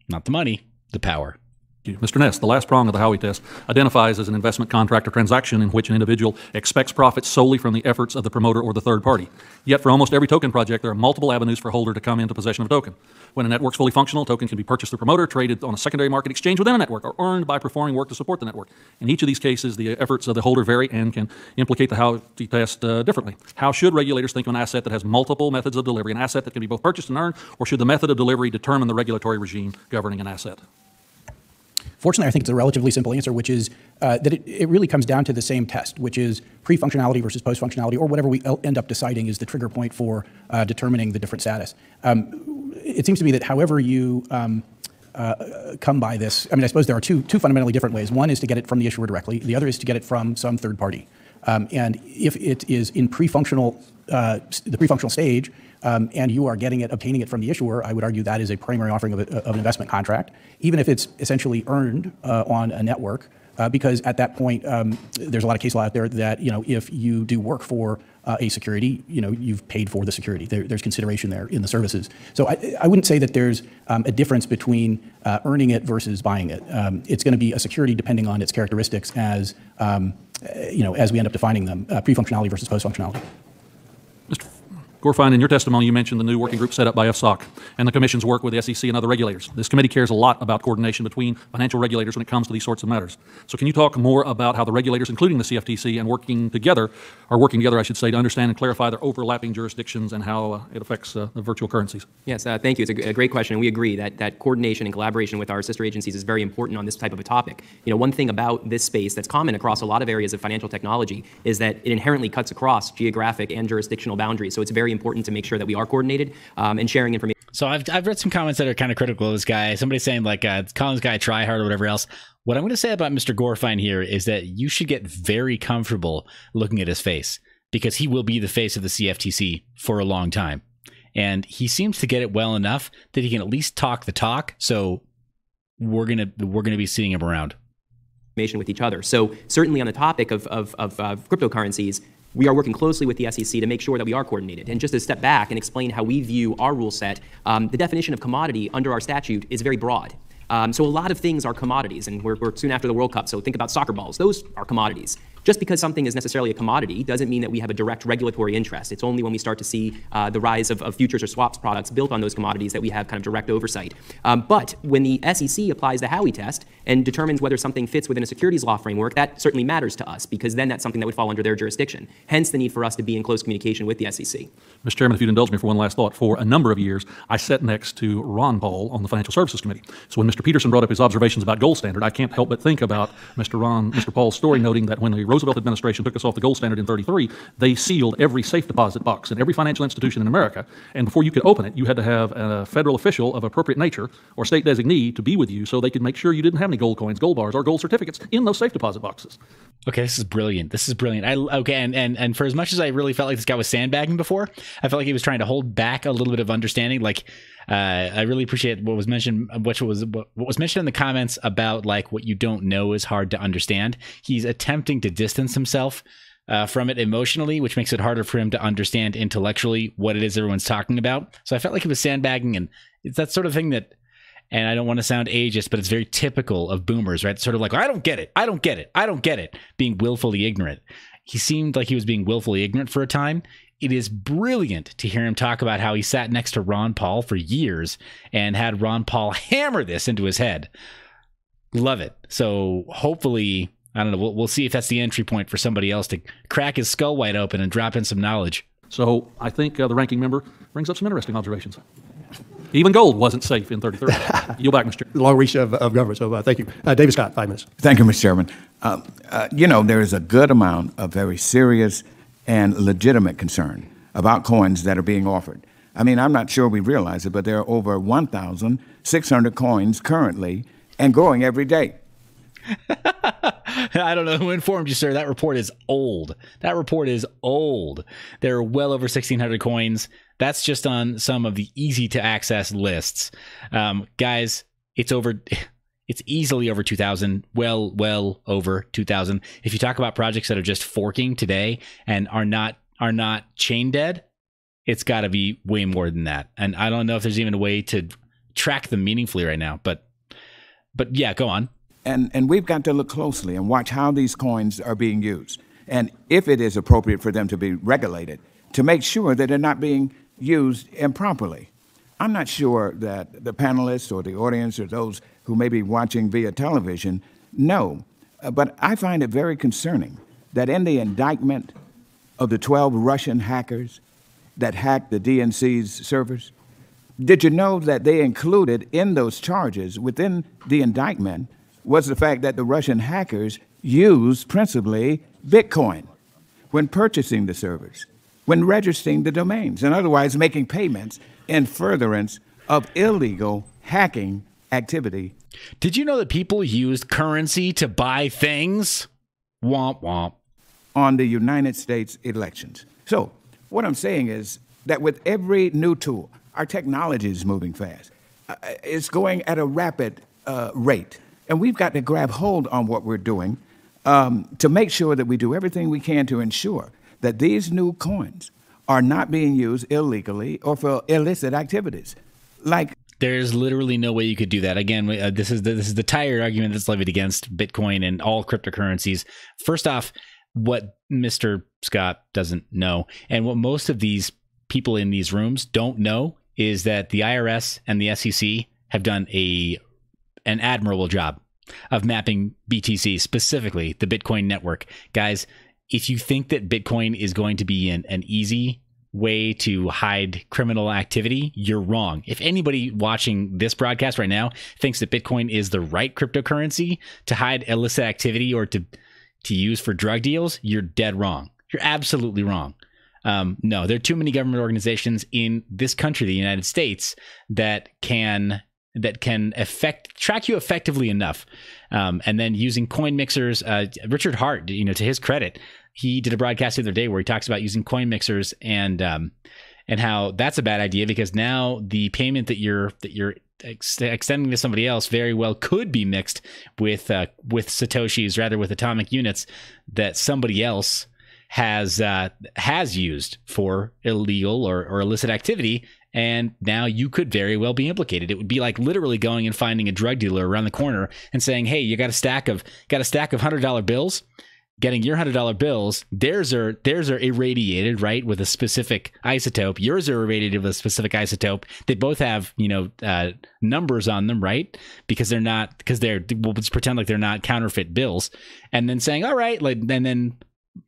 not the money, the power. Mr. Ness, the last prong of the Howey test identifies as an investment contract or transaction in which an individual expects profits solely from the efforts of the promoter or the third party. Yet for almost every token project, there are multiple avenues for a holder to come into possession of a token. When a network's fully functional, a token can be purchased through a promoter, traded on a secondary market exchange within a network, or earned by performing work to support the network. In each of these cases, the efforts of the holder vary and can implicate the Howey test differently. How should regulators think of an asset that has multiple methods of delivery, an asset that can be both purchased and earned, or should the method of delivery determine the regulatory regime governing an asset? Fortunately, I think it's a relatively simple answer, which is that it really comes down to the same test, which is pre-functionality versus post-functionality, or whatever we end up deciding is the trigger point for determining the different status. It seems to me that however you come by this, I suppose there are two fundamentally different ways. One is to get it from the issuer directly. The other is to get it from some third party. And if it is in the pre-functional stage, and you are obtaining it from the issuer, I would argue that is a primary offering of an investment contract, even if it's essentially earned on a network, because at that point, there's a lot of case law out there that, if you do work for a security, you've paid for the security. There's consideration there in the services. So I wouldn't say that there's a difference between earning it versus buying it. It's going to be a security depending on its characteristics as we end up defining them, pre-functionality versus post-functionality. Gorfine, in your testimony, you mentioned the new working group set up by FSOC and the Commission's work with the SEC and other regulators. This committee cares a lot about coordination between financial regulators when it comes to these sorts of matters. So can you talk more about how the regulators, including the CFTC, are working together, I should say, to understand and clarify their overlapping jurisdictions and how it affects the virtual currencies? Yes, thank you. It's a great question, and we agree that coordination and collaboration with our sister agencies is very important on this type of a topic. You know, one thing about this space that's common across a lot of areas of financial technology is that it inherently cuts across geographic and jurisdictional boundaries. So it's very important to make sure that we are coordinated and sharing information. So I've read some comments that are kind of critical of this guy. Somebody saying like, calling this guy a tryhard or whatever else. What I'm going to say about Mr. Gorfine here is that you should get very comfortable looking at his face, because he will be the face of the CFTC for a long time. And he seems to get it well enough that he can at least talk the talk. So we're gonna be seeing him around with each other. So certainly on the topic of cryptocurrencies, we are working closely with the SEC to make sure that we are coordinated. And just to step back and explain how we view our rule set, the definition of commodity under our statute is very broad. So a lot of things are commodities, and we're soon after the World Cup, so think about soccer balls. Those are commodities. Just because something is necessarily a commodity doesn't mean that we have a direct regulatory interest. It's only when we start to see the rise of futures or swaps products built on those commodities that we have kind of direct oversight. But when the SEC applies the Howey test and determines whether something fits within a securities law framework, that certainly matters to us, because then that's something that would fall under their jurisdiction. Hence the need for us to be in close communication with the SEC. Mr. Chairman, if you'd indulge me for one last thought, for a number of years, I sat next to Ron Paul on the Financial Services Committee. So when Mr. Peterson brought up his observations about gold standard, I can't help but think about Mr. Paul's story, noting that when the Roosevelt administration took us off the gold standard in '33, they sealed every safe deposit box in every financial institution in America. And before you could open it, you had to have a federal official of appropriate nature or state designee to be with you so they could make sure you didn't have any gold coins, gold bars, or gold certificates in those safe deposit boxes. Okay, this is brilliant. This is brilliant. And for as much as I really felt like this guy was sandbagging before, I felt like he was trying to hold back a little bit of understanding. Like, I really appreciate what was mentioned, what was mentioned in the comments about like what you don't know is hard to understand. He's attempting to distance himself from it emotionally, which makes it harder for him to understand intellectually what it is everyone's talking about. So I felt like he was sandbagging, and it's that sort of thing that, and I don't want to sound ageist, but it's very typical of boomers, right? Sort of like, I don't get it. I don't get it. I don't get it. Being willfully ignorant. He seemed like he was being willfully ignorant for a time. It is brilliant to hear him talk about how he sat next to Ron Paul for years and had Ron Paul hammer this into his head. Love it. So hopefully, I don't know, we'll see if that's the entry point for somebody else to crack his skull wide open and drop in some knowledge. So I think the ranking member brings up some interesting observations. Even gold wasn't safe in '33. Yield back, Mr. The long reach of government. So thank you. David Scott, 5 minutes. Thank you, Mr. Chairman. You know, there is a good amount of very serious and legitimate concern about coins that are being offered. I mean, I'm not sure we realize it, but there are over 1,600 coins currently and growing every day. I don't know who informed you, sir. That report is old. That report is old. There are well over 1,600 coins. That's just on some of the easy to access lists. Guys, it's easily over 2,000, well over 2,000. If you talk about projects that are just forking today and are not chain dead, it's got to be way more than that. And I don't know if there's even a way to track them meaningfully right now. But yeah, go on. And we've got to look closely and watch how these coins are being used, and if it is appropriate for them to be regulated, to make sure that they're not being used improperly. I'm not sure that the panelists or the audience or those who may be watching via television know, but I find it very concerning that in the indictment of the 12 Russian hackers that hacked the DNC's servers, did you know that they included in those charges within the indictment was the fact that the Russian hackers used principally Bitcoin when purchasing the servers, when registering the domains, and otherwise making payments in furtherance of illegal hacking activity. Did you know that people used currency to buy things? Womp womp. On the United States elections. So what I'm saying is that with every new tool, our technology is moving fast. It's going at a rapid rate. And we've got to grab hold on what we're doing to make sure that we do everything we can to ensure that these new coins are not being used illegally or for illicit activities. Like, there's literally no way you could do that. Again, this is the tired argument that's levied against Bitcoin and all cryptocurrencies. First off, what Mr. Scott doesn't know, and what most of these people in these rooms don't know is that the IRS and the SEC have done an admirable job of mapping BTC, specifically the Bitcoin network. Guys, if you think that Bitcoin is going to be an easy way to hide criminal activity, you're wrong. If anybody watching this broadcast right now thinks that Bitcoin is the right cryptocurrency to hide illicit activity or to use for drug deals, you're dead wrong. You're absolutely wrong. No, there are too many government organizations in this country, the United States, that can track you effectively enough. And then using coin mixers, Richard Hart, to his credit, he did a broadcast the other day where he talks about using coin mixers and how that's a bad idea, because now the payment that you're extending to somebody else very well could be mixed with satoshis, rather with atomic units that somebody else has used for illegal or illicit activity, and now you could very well be implicated. It would be like literally going and finding a drug dealer around the corner and saying, "Hey, you got a stack of $100 bills." Getting your $100 bills, theirs are irradiated, right, with a specific isotope. Yours are irradiated with a specific isotope. They both have numbers on them, right? Because we'll just pretend like they're not counterfeit bills, and then saying, all right, and then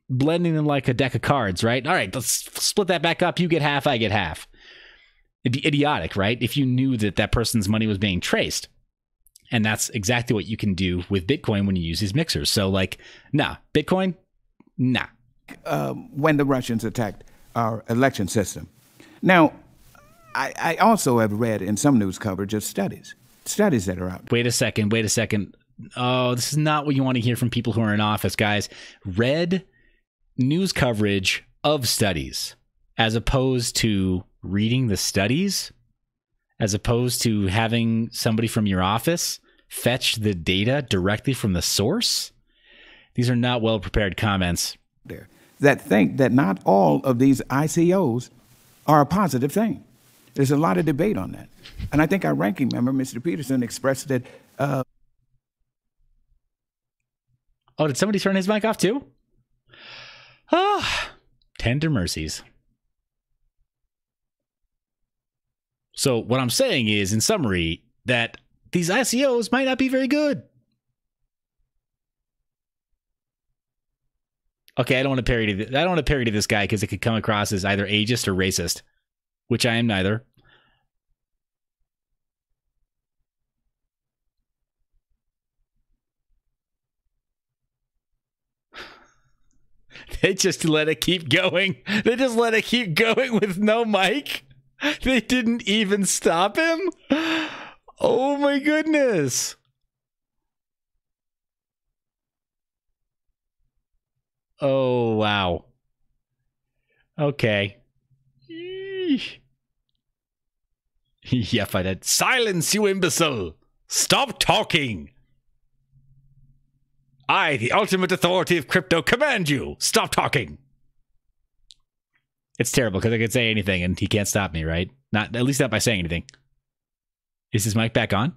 blending them like a deck of cards, right? All right, let's split that back up. You get half, I get half. It'd be idiotic, right? If you knew that person's money was being traced. And that's exactly what you can do with Bitcoin when you use these mixers. So Bitcoin, nah. When the Russians attacked our election system. Now, I also have read in some news coverage of studies that are out. Wait a second. Oh, this is not what you want to hear from people who are in office, guys. Read news coverage of studies as opposed to reading the studies, as opposed to having somebody from your office fetch the data directly from the source. These are not well-prepared comments. There, that think that not all of these ICOs are a positive thing. There's a lot of debate on that. And I think our ranking member, Mr. Peterson, expressed it. Oh, did somebody turn his mic off too? Tender mercies. So what I'm saying is, in summary, that these ICOs might not be very good. Okay, I don't want to parody this guy because it could come across as either ageist or racist, which I am neither. They just let it keep going. They just let it keep going with no mic. They didn't even stop him? Oh my goodness. Oh, wow. Okay. Yep, I did. Silence, you imbecile. Stop talking. I, the ultimate authority of crypto, command you. Stop talking. It's terrible because I could say anything and he can't stop me, right? At least not by saying anything. Is his mic back on?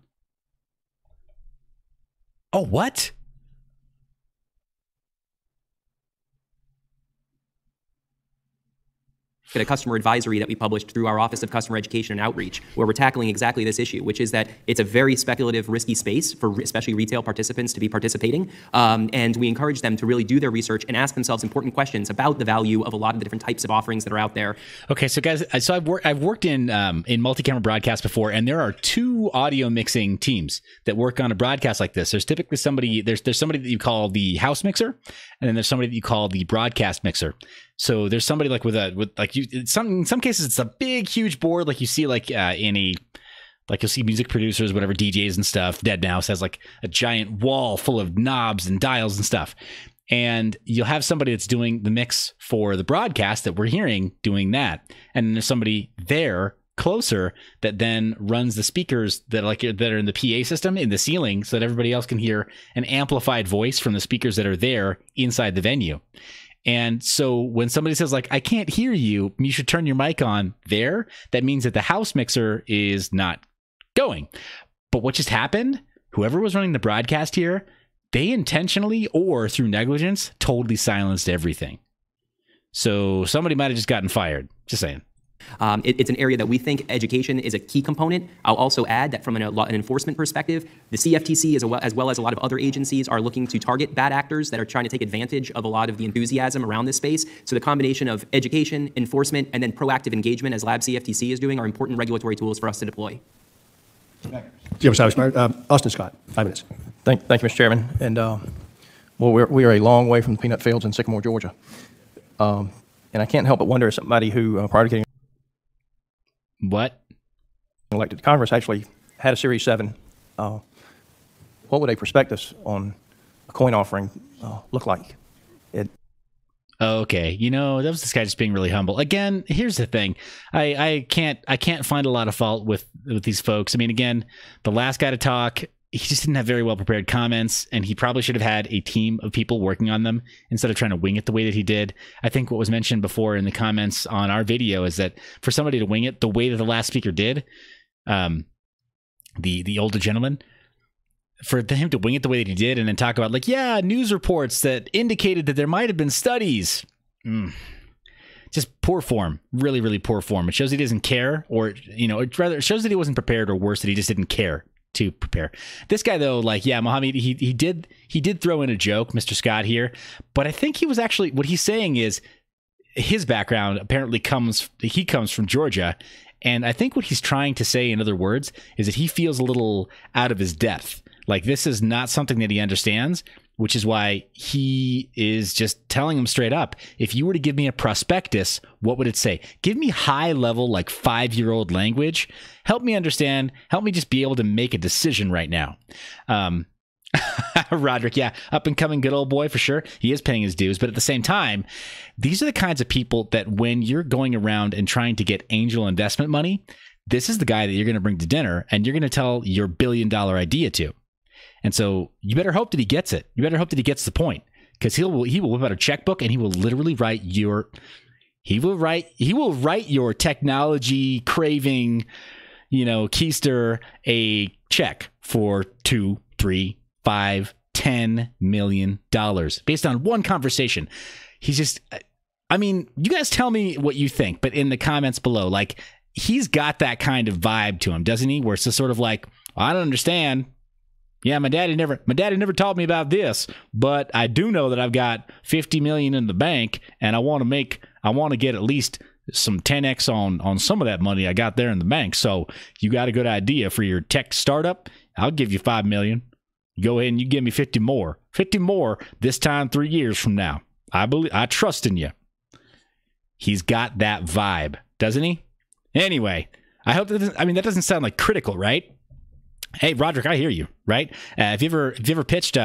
Oh, what? At a customer advisory that we published through our Office of Customer Education and Outreach, where we're tackling exactly this issue, which is that it's a very speculative, risky space for especially retail participants to be participating. And we encourage them to really do their research and ask themselves important questions about the value of a lot of the different types of offerings that are out there. Okay, so guys, I've worked in multi-camera broadcasts before, and there are two audio mixing teams that work on a broadcast like this. There's typically somebody that you call the house mixer, and then there's somebody that you call the broadcast mixer. So there's somebody like in some cases it's a big huge board like you see like you'll see music producers, whatever, DJs and stuff. Dead Mouse has like a giant wall full of knobs and dials and stuff. And you'll have somebody that's doing the mix for the broadcast that we're hearing doing that. And then there's somebody there closer that then runs the speakers that are in the PA system in the ceiling so that everybody else can hear an amplified voice from the speakers that are there inside the venue. And so when somebody says like, I can't hear you, you should turn your mic on there, that means that the house mixer is not going. But what just happened, whoever was running the broadcast here, they intentionally or through negligence totally silenced everything. So somebody might have just gotten fired. Just saying. It's an area that we think education is a key component. I'll also add that from an enforcement perspective, the CFTC, as well as a lot of other agencies, are looking to target bad actors that are trying to take advantage of a lot of the enthusiasm around this space. So the combination of education, enforcement, and then proactive engagement, as Lab CFTC is doing, are important regulatory tools for us to deploy. Austin Scott, 5 minutes. Thank you, Mr. Chairman. And well, we are a long way from the peanut fields in Sycamore, Georgia. And I can't help but wonder if somebody who, prior to getting elected to Congress, actually had a Series 7, what would a prospectus on a coin offering look like? Okay, you know, that was this guy just being really humble. Again, here's the thing. I can't find a lot of fault with these folks. I mean, again, the last guy to talk, he just didn't have very well prepared comments, and he probably should have had a team of people working on them instead of trying to wing it the way that he did. I think what was mentioned before in the comments on our video is that for somebody to wing it the way that the last speaker did, the older gentleman, for him to wing it the way that he did and then talk about, like, yeah, news reports that indicated that there might have been studies. Just poor form. Really, really poor form. It shows that he doesn't care, or, you know, it shows that he wasn't prepared, or worse, that he just didn't care to prepare. This guy, though, like, yeah, Mohammed, he did throw in a joke, Mr. Scott here, but I think he was actually, what he's saying is his background apparently comes from Georgia, and I think what he's trying to say, in other words, is that he feels a little out of his depth. Like, this is not something that he understands, which is why he is just telling him straight up, if you were to give me a prospectus, what would it say? Give me high level, like 5-year-old language. Help me understand. Help me just be able to make a decision right now. Roderick, yeah, up and coming good old boy for sure. He is paying his dues. But at the same time, these are the kinds of people that when you're going around and trying to get angel investment money, this is the guy that you're going to bring to dinner and you're going to tell your $1 billion idea to. And so you better hope that he gets it. You better hope that he gets the point, because he will whip out a checkbook and he will literally write your technology craving, you know, keister a check for $2, $3, $5, $10 million based on one conversation. He's just, I mean, you guys tell me what you think, but in the comments below, like, he's got that kind of vibe to him, doesn't he? Where it's just sort of like, I don't understand. Yeah, my daddy never taught me about this, but I do know that I've got $50 million in the bank, and I want to get at least some 10x on some of that money I got there in the bank. So you got a good idea for your tech startup? I'll give you $5 million. Go ahead and you give me 50 more this time 3 years from now. I trust in you. He's got that vibe, doesn't he? Anyway, I hope that doesn't sound like critical, right? Hey, Roderick, I hear you, right? Have you ever pitched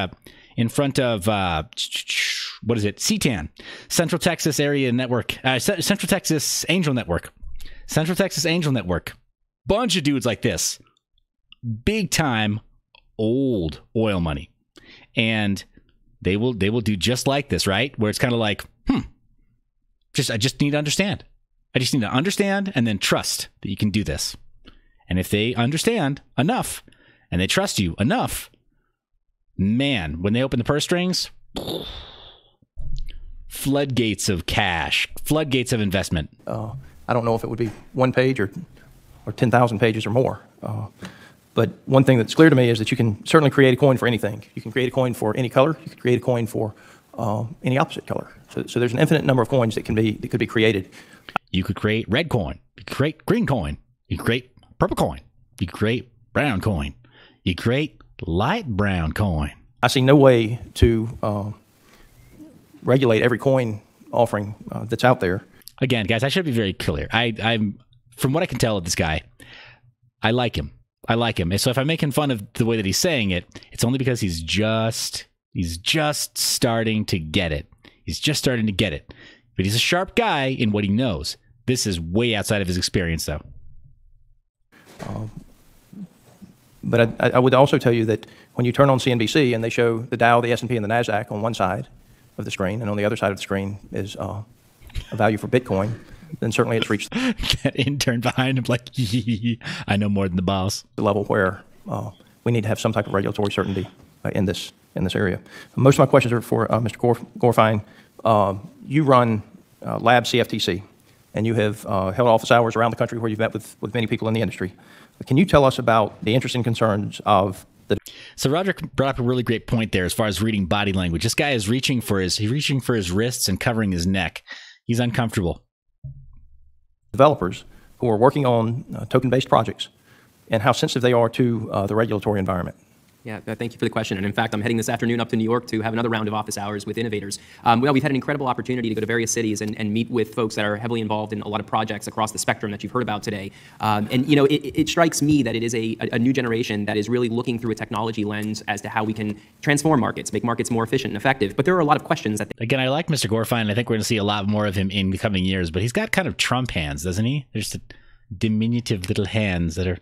in front of, what is it? CTAN, Central Texas Area Network, Central Texas Angel Network. Bunch of dudes like this. Big time old oil money. And they will do just like this, right? Where it's kind of like, I just need to understand. I just need to understand and then trust that you can do this. And if they understand enough and they trust you enough, man, when they open the purse strings, floodgates of cash, floodgates of investment. I don't know if it would be 1 page or 10,000 pages or more. But one thing that's clear to me is that you can certainly create a coin for anything. You can create a coin for any color. You can create a coin for any opposite color. So there's an infinite number of coins that could be created. You could create red coin. You could create green coin. You could create purple coin. You could create brown coin. You create light brown coin. I see no way to regulate every coin offering that's out there. Again, guys, I should be very clear. I'm from what I can tell of this guy, I like him. And so if I'm making fun of the way that he's saying it, it's only because he's just starting to get it. But he's a sharp guy in what he knows. This is way outside of his experience, though. But I would also tell you that when you turn on CNBC and they show the Dow, the S&P, and the NASDAQ on one side of the screen, and on the other side of the screen is a value for Bitcoin, then certainly it's reached that intern behind him like, I know more than the boss. The level where we need to have some type of regulatory certainty in this area. Most of my questions are for Mr. Gorfine. You run Lab CFTC, and you have held office hours around the country where you've met with many people in the industry. Can you tell us about the interests and concerns of the... So Roderick brought up a really great point there as far as reading body language. This guy is reaching for his wrists and covering his neck. He's uncomfortable. Developers who are working on token-based projects and how sensitive they are to the regulatory environment. Yeah, thank you for the question. And in fact, I'm heading this afternoon up to New York to have another round of office hours with innovators. Well, we've had an incredible opportunity to go to various cities and meet with folks that are heavily involved in a lot of projects across the spectrum that you've heard about today. And you know, it strikes me that it is a new generation that is really looking through a technology lens as to how we can transform markets, make markets more efficient and effective. But there are a lot of questions that... Again, I like Mr. Gorfine. I think we're going to see a lot more of him in the coming years, but he's got kind of Trump hands, doesn't he? There's just diminutive little hands that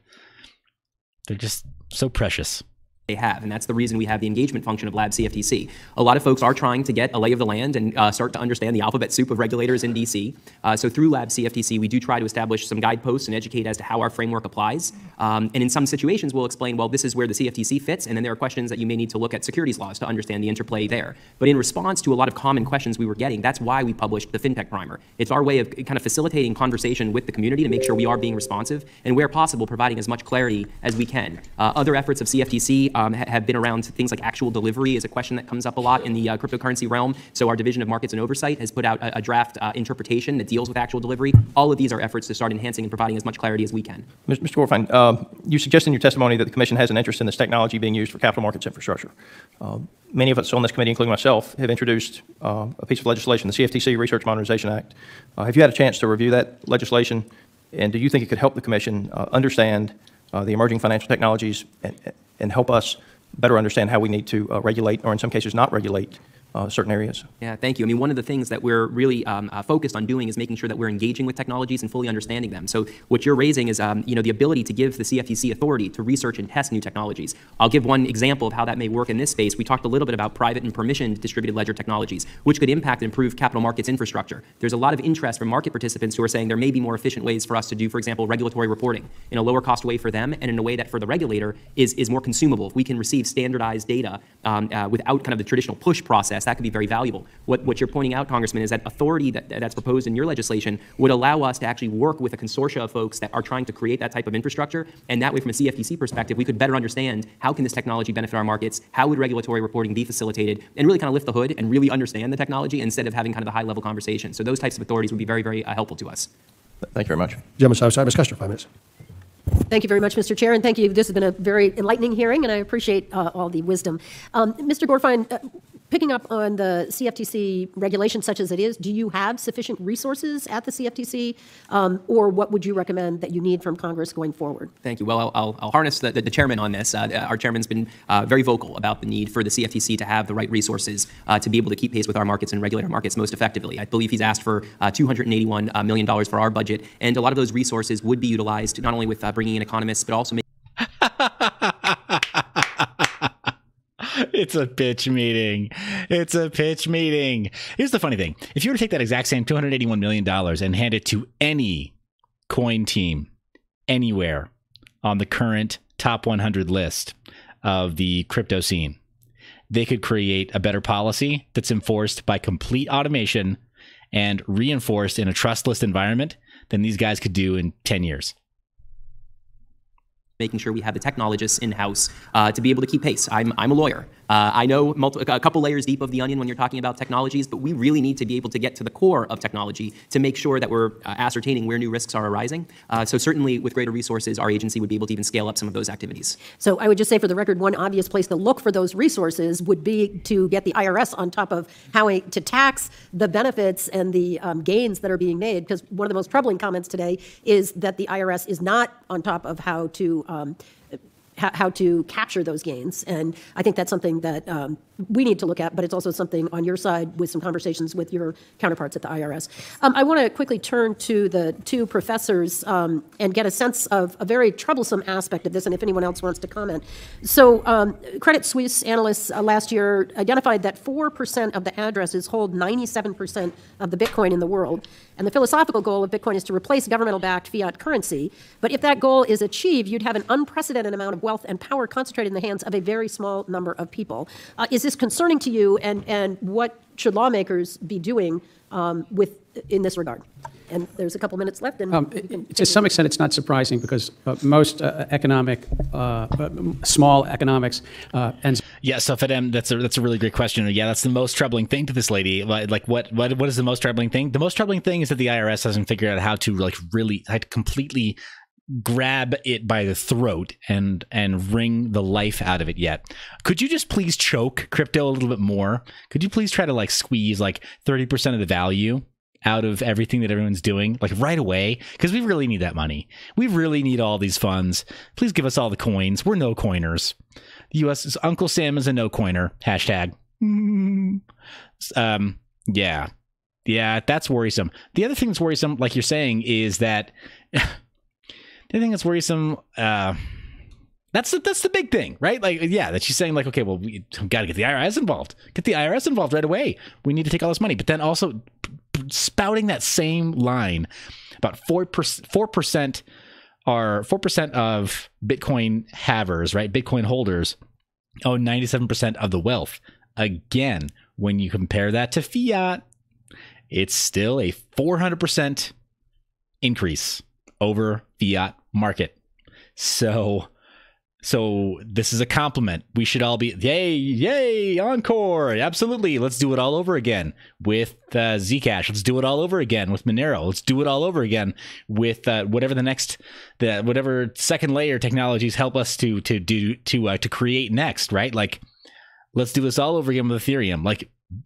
they're just so precious. They have, and that's the reason we have the engagement function of Lab CFTC. A lot of folks are trying to get a lay of the land and start to understand the alphabet soup of regulators in DC. So through Lab CFTC, we do try to establish some guideposts and educate as to how our framework applies. And in some situations, we'll explain, well, this is where the CFTC fits, and then there are questions that you may need to look at securities laws to understand the interplay there. But in response to a lot of common questions we were getting, that's why we published the FinTech Primer. It's our way of kind of facilitating conversation with the community to make sure we are being responsive, and where possible, providing as much clarity as we can. Other efforts of CFTC have been around things like actual delivery is a question that comes up a lot in the cryptocurrency realm. So our Division of Markets and Oversight has put out a draft interpretation that deals with actual delivery. All of these are efforts to start enhancing and providing as much clarity as we can. Mr. Gorfine, you suggest in your testimony that the Commission has an interest in this technology being used for capital markets infrastructure. Many of us on this committee, including myself, have introduced a piece of legislation, the CFTC Research Modernization Act. Have you had a chance to review that legislation, and do you think it could help the Commission understand the emerging financial technologies and help us better understand how we need to regulate, or in some cases not regulate, certain areas? Yeah, thank you. I mean, one of the things that we're really focused on doing is making sure that we're engaging with technologies and fully understanding them. So what you're raising is, you know, the ability to give the CFTC authority to research and test new technologies. I'll give one example of how that may work in this space. We talked a little bit about private and permissioned distributed ledger technologies, which could impact and improve capital markets infrastructure. There's a lot of interest from market participants who are saying there may be more efficient ways for us to do, for example, regulatory reporting in a lower cost way for them and in a way that for the regulator is more consumable. If we can receive standardized data without kind of the traditional push process, that could be very valuable. What you're pointing out, Congressman, is that authority that's proposed in your legislation would allow us to actually work with a consortia of folks that are trying to create that type of infrastructure, and that way from a CFTC perspective, we could better understand how can this technology benefit our markets, how would regulatory reporting be facilitated, and really kind of lift the hood and really understand the technology instead of having kind of the high-level conversation. So those types of authorities would be very, very helpful to us. Thank you very much. Gentleman's outside. Ms. Custer, 5 minutes. Thank you very much, Mr. Chair, and thank you. This has been a very enlightening hearing, and I appreciate all the wisdom. Mr. Gorfine, picking up on the CFTC regulation such as it is, do you have sufficient resources at the CFTC, or what would you recommend that you need from Congress going forward? Thank you. Well, I'll harness the chairman on this. Our chairman's been very vocal about the need for the CFTC to have the right resources to be able to keep pace with our markets and regulate our markets most effectively. I believe he's asked for $281 million for our budget, and a lot of those resources would be utilized not only with bringing in economists, but also It's a pitch meeting. It's a pitch meeting. Here's the funny thing. If you were to take that exact same $281 million and hand it to any coin team anywhere on the current top 100 list of the crypto scene, they could create a better policy that's enforced by complete automation and reinforced in a trustless environment than these guys could do in 10 years. Making sure we have the technologists in-house to be able to keep pace. I'm a lawyer. I know a couple layers deep of the onion when you're talking about technologies, but we really need to be able to get to the core of technology to make sure that we're ascertaining where new risks are arising. So certainly with greater resources, our agency would be able to even scale up some of those activities. So I would just say for the record, one obvious place to look for those resources would be to get the IRS on top of how to tax the benefits and the gains that are being made, because one of the most troubling comments today is that the IRS is not on top of how to capture those gains. And I think that's something that we need to look at, but it's also something on your side with some conversations with your counterparts at the IRS. I want to quickly turn to the two professors and get a sense of a very troublesome aspect of this, and if anyone else wants to comment. So Credit Suisse analysts last year identified that 4% of the addresses hold 97% of the Bitcoin in the world. And the philosophical goal of Bitcoin is to replace governmental-backed fiat currency. But if that goal is achieved, you'd have an unprecedented amount of wealth and power concentrated in the hands of a very small number of people. Is this concerning to you, and what should lawmakers be doing in this regard? And there's a couple minutes left. And to some extent, it's not surprising because most small economics ends. Yeah, so Fadem, that's a really great question. Yeah, that's the most troubling thing to this lady. Like, what is the most troubling thing? The most troubling thing is that the IRS hasn't figured out how to completely grab it by the throat and wring the life out of it yet. Could you just please choke crypto a little bit more? Could you please try to squeeze 30% of the value out of everything that everyone's doing right away? Because we really need that money. We really need all these funds. Please give us all the coins. We're no coiners. The U.S. Uncle Sam is a no coiner. Hashtag. Yeah, that's worrisome. The other thing that's worrisome, like you're saying, is that the thing that's worrisome, that's the big thing, right? That she's saying okay, well, we got to get the IRS involved. Get the IRS involved right away. We need to take all this money. But then also spouting that same line about 4% of Bitcoin havers, right? Bitcoin holders own 97% of the wealth. Again, when you compare that to fiat, it's still a 400% increase over fiat market. So this is a compliment. We should all be, yay, encore. Absolutely. Let's do it all over again with Zcash. Let's do it all over again with Monero. Let's do it all over again with whatever second layer technologies help us to create next, right? Let's do this all over again with Ethereum.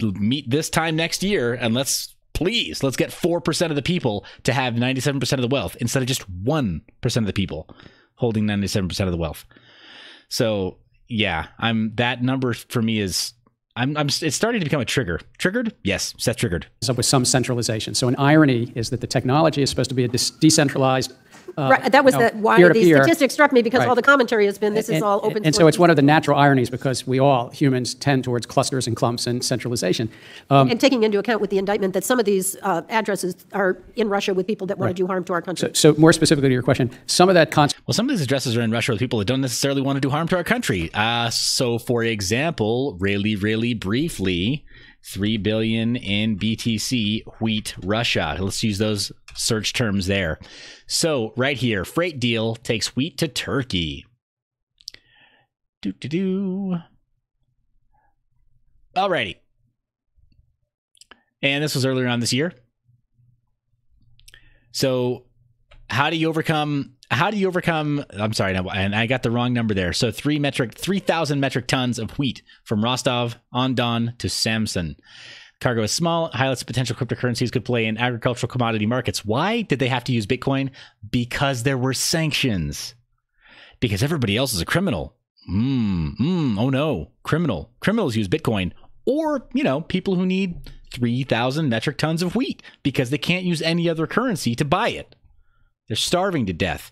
Meet this time next year and let's get 4% of the people to have 97% of the wealth instead of just 1% of the people holding 97% of the wealth. So yeah, that number for me is it's starting to become a trigger. Triggered? Yes, Seth triggered. With some centralization. So an irony is that the technology is supposed to be a decentralized. Right, that was why the statistic struck me, because all the commentary has been this is all open source. And so it's one of the natural ironies because we all, humans, tend towards clusters and clumps and centralization. And taking into account with the indictment that some of these addresses are in Russia with people that want to do harm to our country. So more specifically to your question, some of that well, some of these addresses are in Russia with people that don't necessarily want to do harm to our country. So for example, really briefly, 3 billion in BTC wheat Russia. Let's use those search terms there. So right here, freight deal takes wheat to Turkey. Alrighty. And this was earlier on this year. So how do you overcome, I'm sorry, no, and I got the wrong number there. So 3,000 metric tons of wheat from Rostov-on-Don to Samsun. Cargo is small, highlights potential cryptocurrencies could play in agricultural commodity markets. Why did they have to use Bitcoin? Because there were sanctions. Because everybody else is a criminal. Oh no, criminals use Bitcoin. Or, people who need 3,000 metric tons of wheat because they can't use any other currency to buy it. They're starving to death.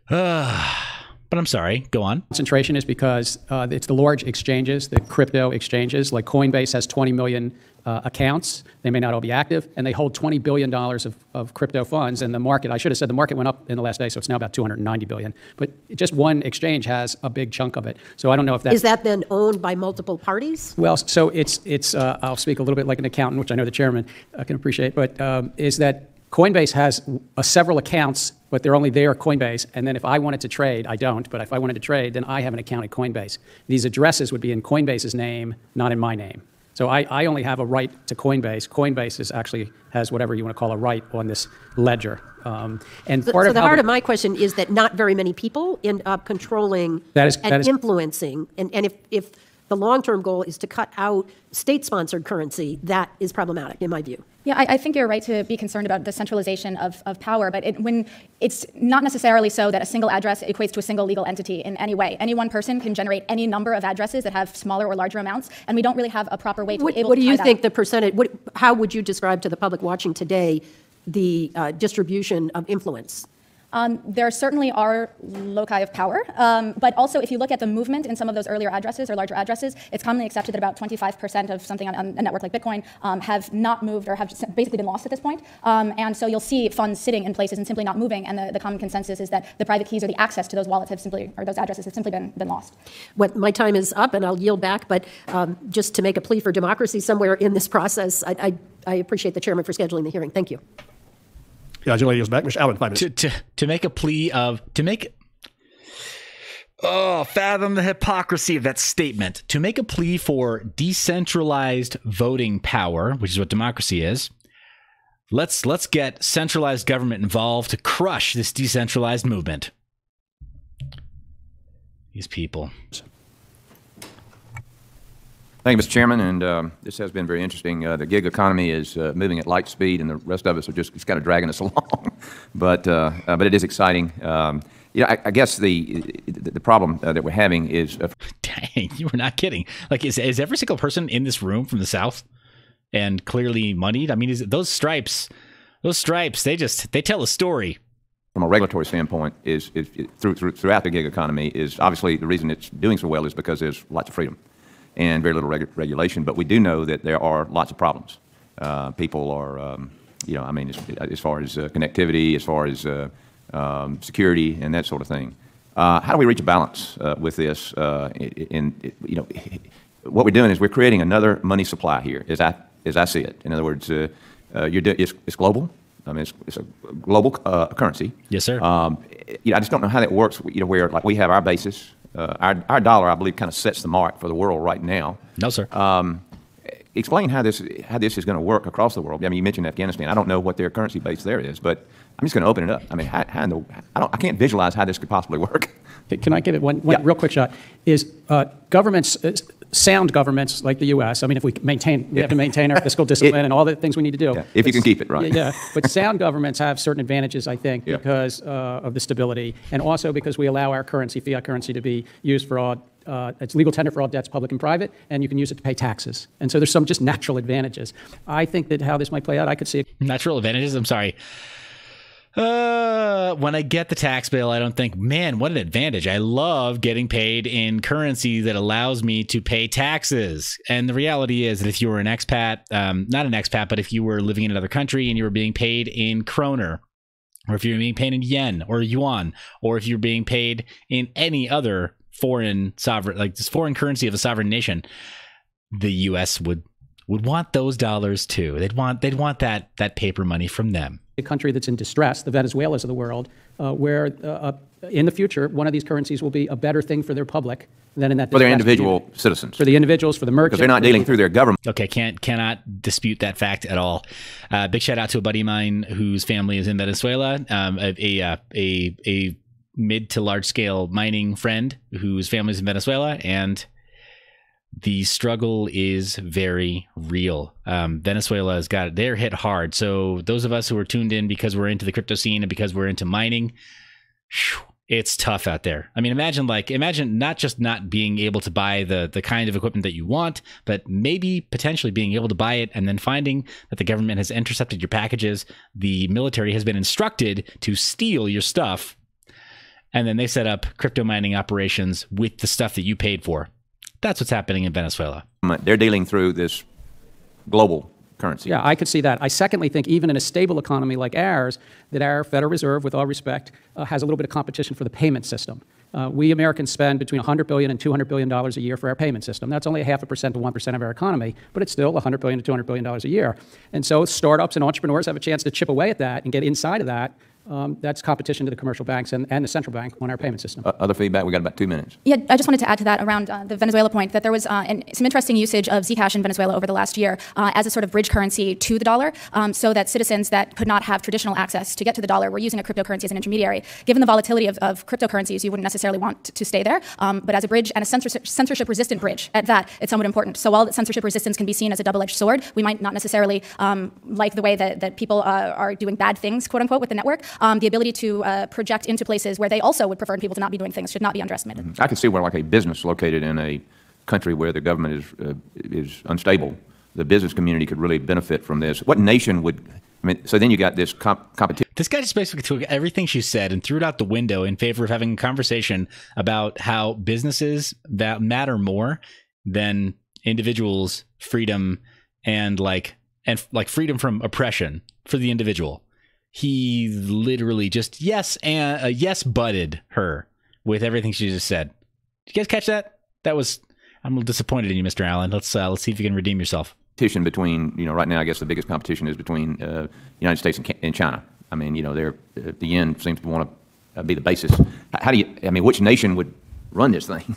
But I'm sorry, go on. Concentration is because it's the large exchanges, the crypto exchanges, like Coinbase has 20 million accounts. They may not all be active, and they hold $20 billion of crypto funds. And the market, I should have said the market went up in the last day, so it's now about 290 billion. But just one exchange has a big chunk of it. So I don't know if that... Is that then owned by multiple parties? Well, so it's I'll speak a little bit like an accountant, which I know the chairman can appreciate, but is that Coinbase has several accounts, but they're only there Coinbase. And then if I wanted to trade, I don't, but if I wanted to trade, then I have an account at Coinbase. These addresses would be in Coinbase's name, not in my name. So I only have a right to Coinbase. Coinbase actually has whatever you want to call a right on this ledger. So the heart of my question is that not very many people end up controlling and influencing. And if the long-term goal is to cut out state-sponsored currency, that is problematic, in my view. Yeah, I think you're right to be concerned about the centralization of power, but when it's not necessarily so that a single address equates to a single legal entity in any way. Any one person can generate any number of addresses that have smaller or larger amounts, and we don't really have a proper way to be able to What do you think the percentage, how would you describe to the public watching today the distribution of influence? There certainly are loci of power, but also if you look at the movement in some of those earlier addresses or larger addresses, it's commonly accepted that about 25% of something on a network like Bitcoin have not moved or have basically been lost at this point. And so you'll see funds sitting in places and simply not moving, and the common consensus is that the private keys or the access to those wallets have simply, or those addresses have simply been lost. My time is up, and I'll yield back, but just to make a plea for democracy somewhere in this process, I appreciate the chairman for scheduling the hearing. Thank you. Yeah, Julie yields back. Mr. Allen, 5 minutes. To make a plea of, fathom the hypocrisy of that statement. To make a plea for decentralized voting power, which is what democracy is, let's get centralized government involved to crush this decentralized movement. These people. Thank you, Mr. Chairman, and this has been very interesting. The gig economy is moving at light speed, and the rest of us are just kind of dragging us along. But it is exciting. I guess the problem that we're having is... Dang, you were not kidding. Like, is every single person in this room from the South and clearly moneyed? I mean, those stripes, they tell a story. From a regulatory standpoint, is throughout the gig economy, is obviously the reason it's doing so well is because there's lots of freedom and very little regulation. But we do know that there are lots of problems. People are, as far as connectivity, as far as security and that sort of thing. How do we reach a balance with this? What we're doing is we're creating another money supply here, as I see it. In other words, it's global. I mean, it's a global currency. Yes, sir. I just don't know how that works. Where like we have our basis. Our dollar, I believe, kind of sets the mark for the world right now. No, sir. Explain how this is going to work across the world. I mean, you mentioned Afghanistan. I don't know what their currency base there is, but I'm just going to open it up. I mean, I can't visualize how this could possibly work. Can I give it one real quick shot? Is governments, sound governments like the U.S., I mean, if we have to maintain our fiscal discipline and all the things we need to do. Yeah, if you can keep it, right. Yeah, but sound governments have certain advantages, I think, because of the stability, and also because we allow our currency, fiat currency, to be used for all, it's legal tender for all debts, public and private, and you can use it to pay taxes. And so there's some just natural advantages. I think that how this might play out, I could see it. Natural advantages? I'm sorry. When I get the tax bill, I don't think, man, what an advantage. I love getting paid in currency that allows me to pay taxes. And the reality is that if you were an expat, not an expat, but if you were living in another country and you were being paid in kroner, or if you're being paid in yen or yuan, or if you're being paid in any other foreign sovereign, like this foreign currency of a sovereign nation, the U.S. would want those dollars too. They'd want that paper money from them. A country that's in distress, the Venezuelas of the world, where in the future, one of these currencies will be a better thing for their public than in that. For their individual citizens. For the individuals, for the merchants. Because they're not dealing through their government. Okay, cannot dispute that fact at all. Big shout out to a buddy of mine whose family is in Venezuela, a mid to large scale mining friend whose family is in Venezuela, and the struggle is very real. Venezuela has they're hit hard. So those of us who are tuned in because we're into the crypto scene and because we're into mining, it's tough out there. I mean, imagine not just not being able to buy the kind of equipment that you want, but maybe potentially being able to buy it and then finding that the government has intercepted your packages. The military has been instructed to steal your stuff. And then they set up crypto mining operations with the stuff that you paid for. That's what's happening in Venezuela. They're dealing through this global currency. Yeah, I could see that. I secondly think even in a stable economy like ours, that our Federal Reserve, with all respect, has a little bit of competition for the payment system. We Americans spend between $100 billion and $200 billion a year for our payment system. That's only 0.5% to 1% of our economy, but it's still $100 billion to $200 billion a year. And so startups and entrepreneurs have a chance to chip away at that and get inside of that. That's competition to the commercial banks and the central bank on our payment system. Other feedback? We got about 2 minutes. Yeah, I just wanted to add to that around the Venezuela point that there was some interesting usage of Zcash in Venezuela over the last year as a sort of bridge currency to the dollar, so that citizens that could not have traditional access to get to the dollar were using a cryptocurrency as an intermediary. Given the volatility of cryptocurrencies, you wouldn't necessarily want to stay there, but as a bridge and a censorship-resistant bridge at that, it's somewhat important. So while censorship resistance can be seen as a double-edged sword, we might not necessarily like the way that people are doing bad things, quote unquote, with the network. The ability to project into places where they also would prefer people to not be doing things should not be underestimated. I can see where, like, a business located in a country where the government is unstable, the business community could really benefit from this. What nation would I mean, so then you got this competition. This guy just basically took everything she said and threw it out the window in favor of having a conversation about how businesses that matter more than individuals' freedom and freedom from oppression for the individual. He literally just yes butted her with everything she just said. Did you guys catch that? I'm a little disappointed in you, Mr. Allen. Let's see if you can redeem yourself. Competition between, right now I guess the biggest competition is between the United States and China. I mean, the yen seems to want to be the basis. Which nation would run this thing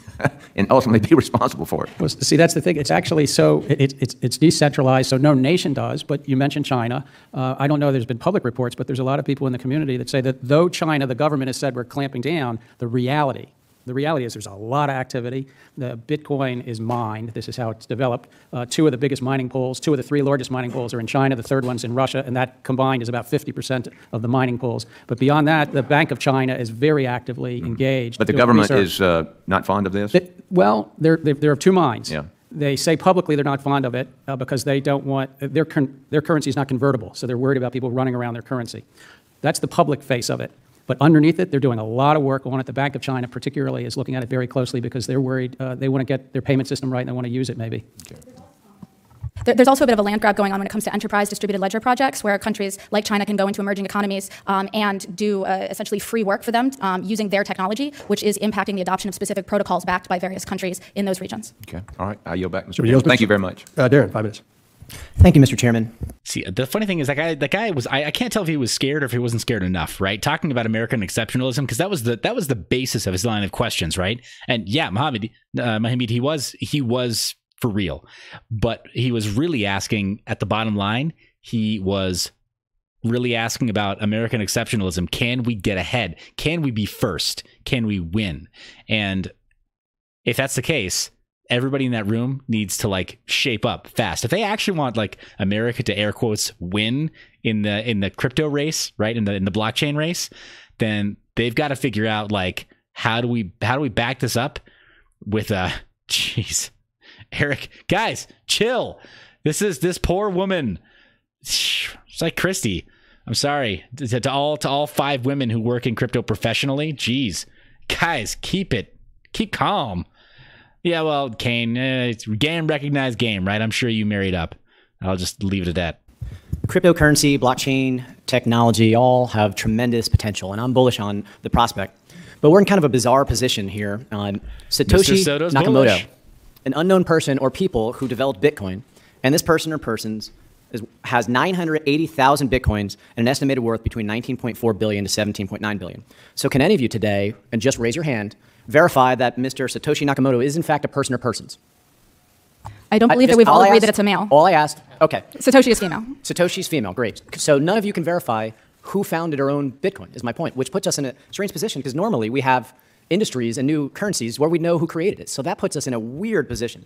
and ultimately be responsible for it? Well, see, that's the thing. It's actually it's decentralized, so no nation does, but you mentioned China. I don't know, there's been public reports, but there's a lot of people in the community that say that though China, the government has said we're clamping down, the reality is there's a lot of activity. The Bitcoin is mined. This is how it's developed. Two of the biggest mining pools, two of the three largest mining pools are in China. The third one's in Russia, and that combined is about 50% of the mining pools. But beyond that, the Bank of China is very actively engaged. But the government is not fond of this? They're of two minds. Yeah. They say publicly they're not fond of it because they don't want, their currency is not convertible, so they're worried about people running around their currency. That's the public face of it. But underneath it, they're doing a lot of work on it. The Bank of China particularly is looking at it very closely because they're worried they want to get their payment system right and they want to use it maybe. Okay. There's also a bit of a land grab going on when it comes to enterprise distributed ledger projects, where countries like China can go into emerging economies and do essentially free work for them using their technology, which is impacting the adoption of specific protocols backed by various countries in those regions. Okay. All right. I yield back, Mr. Chairman. Thank you very much. Darren, 5 minutes. Thank you, Mr. Chairman. See, the funny thing is that guy was, I can't tell if he was scared or if he wasn't scared enough, right? Talking about American exceptionalism, because that was the basis of his line of questions, right? And yeah, Mohammed, he was for real, but he was really asking at the bottom line, he was really asking about American exceptionalism. Can we get ahead? Can we be first? Can we win? And if that's the case, everybody in that room needs to shape up fast. If they actually want America to air quotes win in the crypto race, right? In the blockchain race, then they've got to figure out how do we back this up with jeez. Eric, guys, chill. This poor woman. It's like Christy. I'm sorry to all 5 women who work in crypto professionally. Geez, guys, keep calm. Yeah, well, Kane, it's game recognized game, right? I'm sure you married up. I'll just leave it at that. Cryptocurrency, blockchain, technology all have tremendous potential, and I'm bullish on the prospect. But we're in kind of a bizarre position here. Satoshi Nakamoto, bullish. An unknown person or people who developed Bitcoin, and this person or persons has 980,000 Bitcoins and an estimated worth between 19.4 billion to 17.9 billion. So can any of you today, and just raise your hand, verify that Mr. Satoshi Nakamoto is in fact a person or persons? I don't believe that we've all agreed that it's a male. All I asked, okay. Satoshi is female. Satoshi's female, great. So none of you can verify who founded or owned Bitcoin, is my point, which puts us in a strange position because normally we have industries and new currencies where we know who created it. So that puts us in a weird position.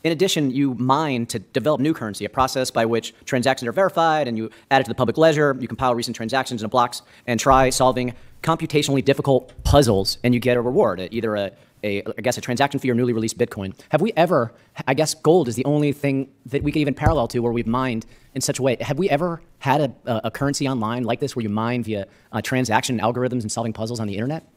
In addition, you mine to develop new currency, a process by which transactions are verified and you add it to the public ledger, you compile recent transactions into blocks and try solving computationally difficult puzzles and you get a reward, either I guess a transaction fee or newly released Bitcoin. Have we ever, I guess gold is the only thing that we could even parallel to where we've mined in such a way. Have we ever had a currency online like this where you mine via transaction algorithms and solving puzzles on the internet?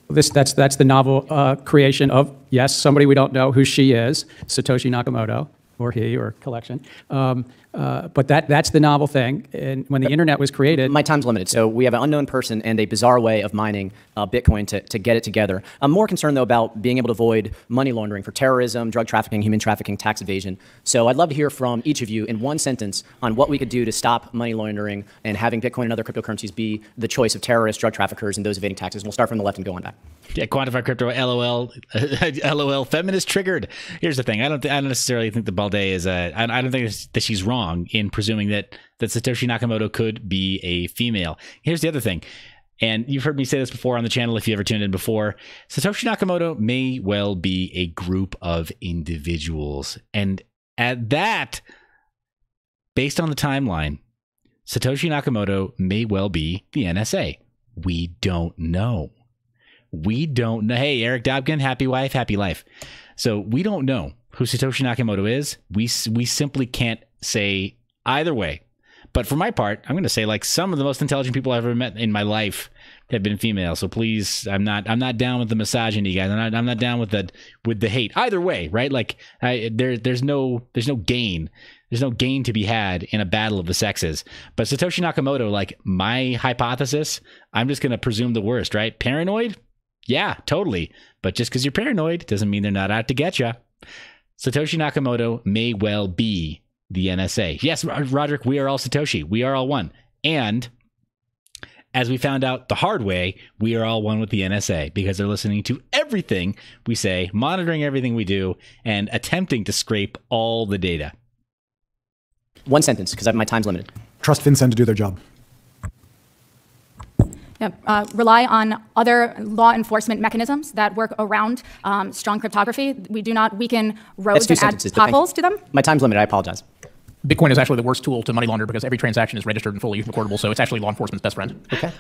That's the novel creation of, yes, somebody we don't know who she is, Satoshi Nakamoto, or he, or collection. But that's the novel thing. And when the internet was created... My time's limited, so we have an unknown person and a bizarre way of mining Bitcoin to get it together. I'm more concerned, though, about being able to avoid money laundering for terrorism, drug trafficking, human trafficking, tax evasion. So I'd love to hear from each of you in one sentence on what we could do to stop money laundering and having Bitcoin and other cryptocurrencies be the choice of terrorists, drug traffickers, and those evading taxes. And we'll start from the left and go on back. Yeah, quantify crypto, LOL, LOL, feminist triggered. Here's the thing. I don't necessarily think that Balde is I don't think that she's wrong in presuming that Satoshi Nakamoto could be a female. Here's the other thing. And you've heard me say this before on the channel if you ever tuned in before. Satoshi Nakamoto may well be a group of individuals. And at that, based on the timeline, Satoshi Nakamoto may well be the NSA. We don't know. We don't know. Hey, Eric Dobkin, happy wife, happy life. So we don't know who Satoshi Nakamoto is. We simply can't say either way. But for my part, I'm going to say like some of the most intelligent people I've ever met in my life have been female. So please, I'm not down with the misogyny, guys. I'm not down with the hate. Either way, right? Like there's no gain. There's no gain to be had in a battle of the sexes. But Satoshi Nakamoto, like my hypothesis, I'm just going to presume the worst, right? Paranoid? Yeah, totally. But just because you're paranoid doesn't mean they're not out to get you. Satoshi Nakamoto may well be the NSA. Yes, Roderick, we are all Satoshi. We are all one. And as we found out the hard way, we are all one with the NSA because they're listening to everything we say, monitoring everything we do, and attempting to scrape all the data. One sentence, because my time's limited. Trust FinCEN to do their job. Yeah, rely on other law enforcement mechanisms that work around strong cryptography. We do not weaken roads and add potholes to them. My time's limited. I apologize. Bitcoin is actually the worst tool to money launder because every transaction is registered and fully recordable, so it's actually law enforcement's best friend. Okay.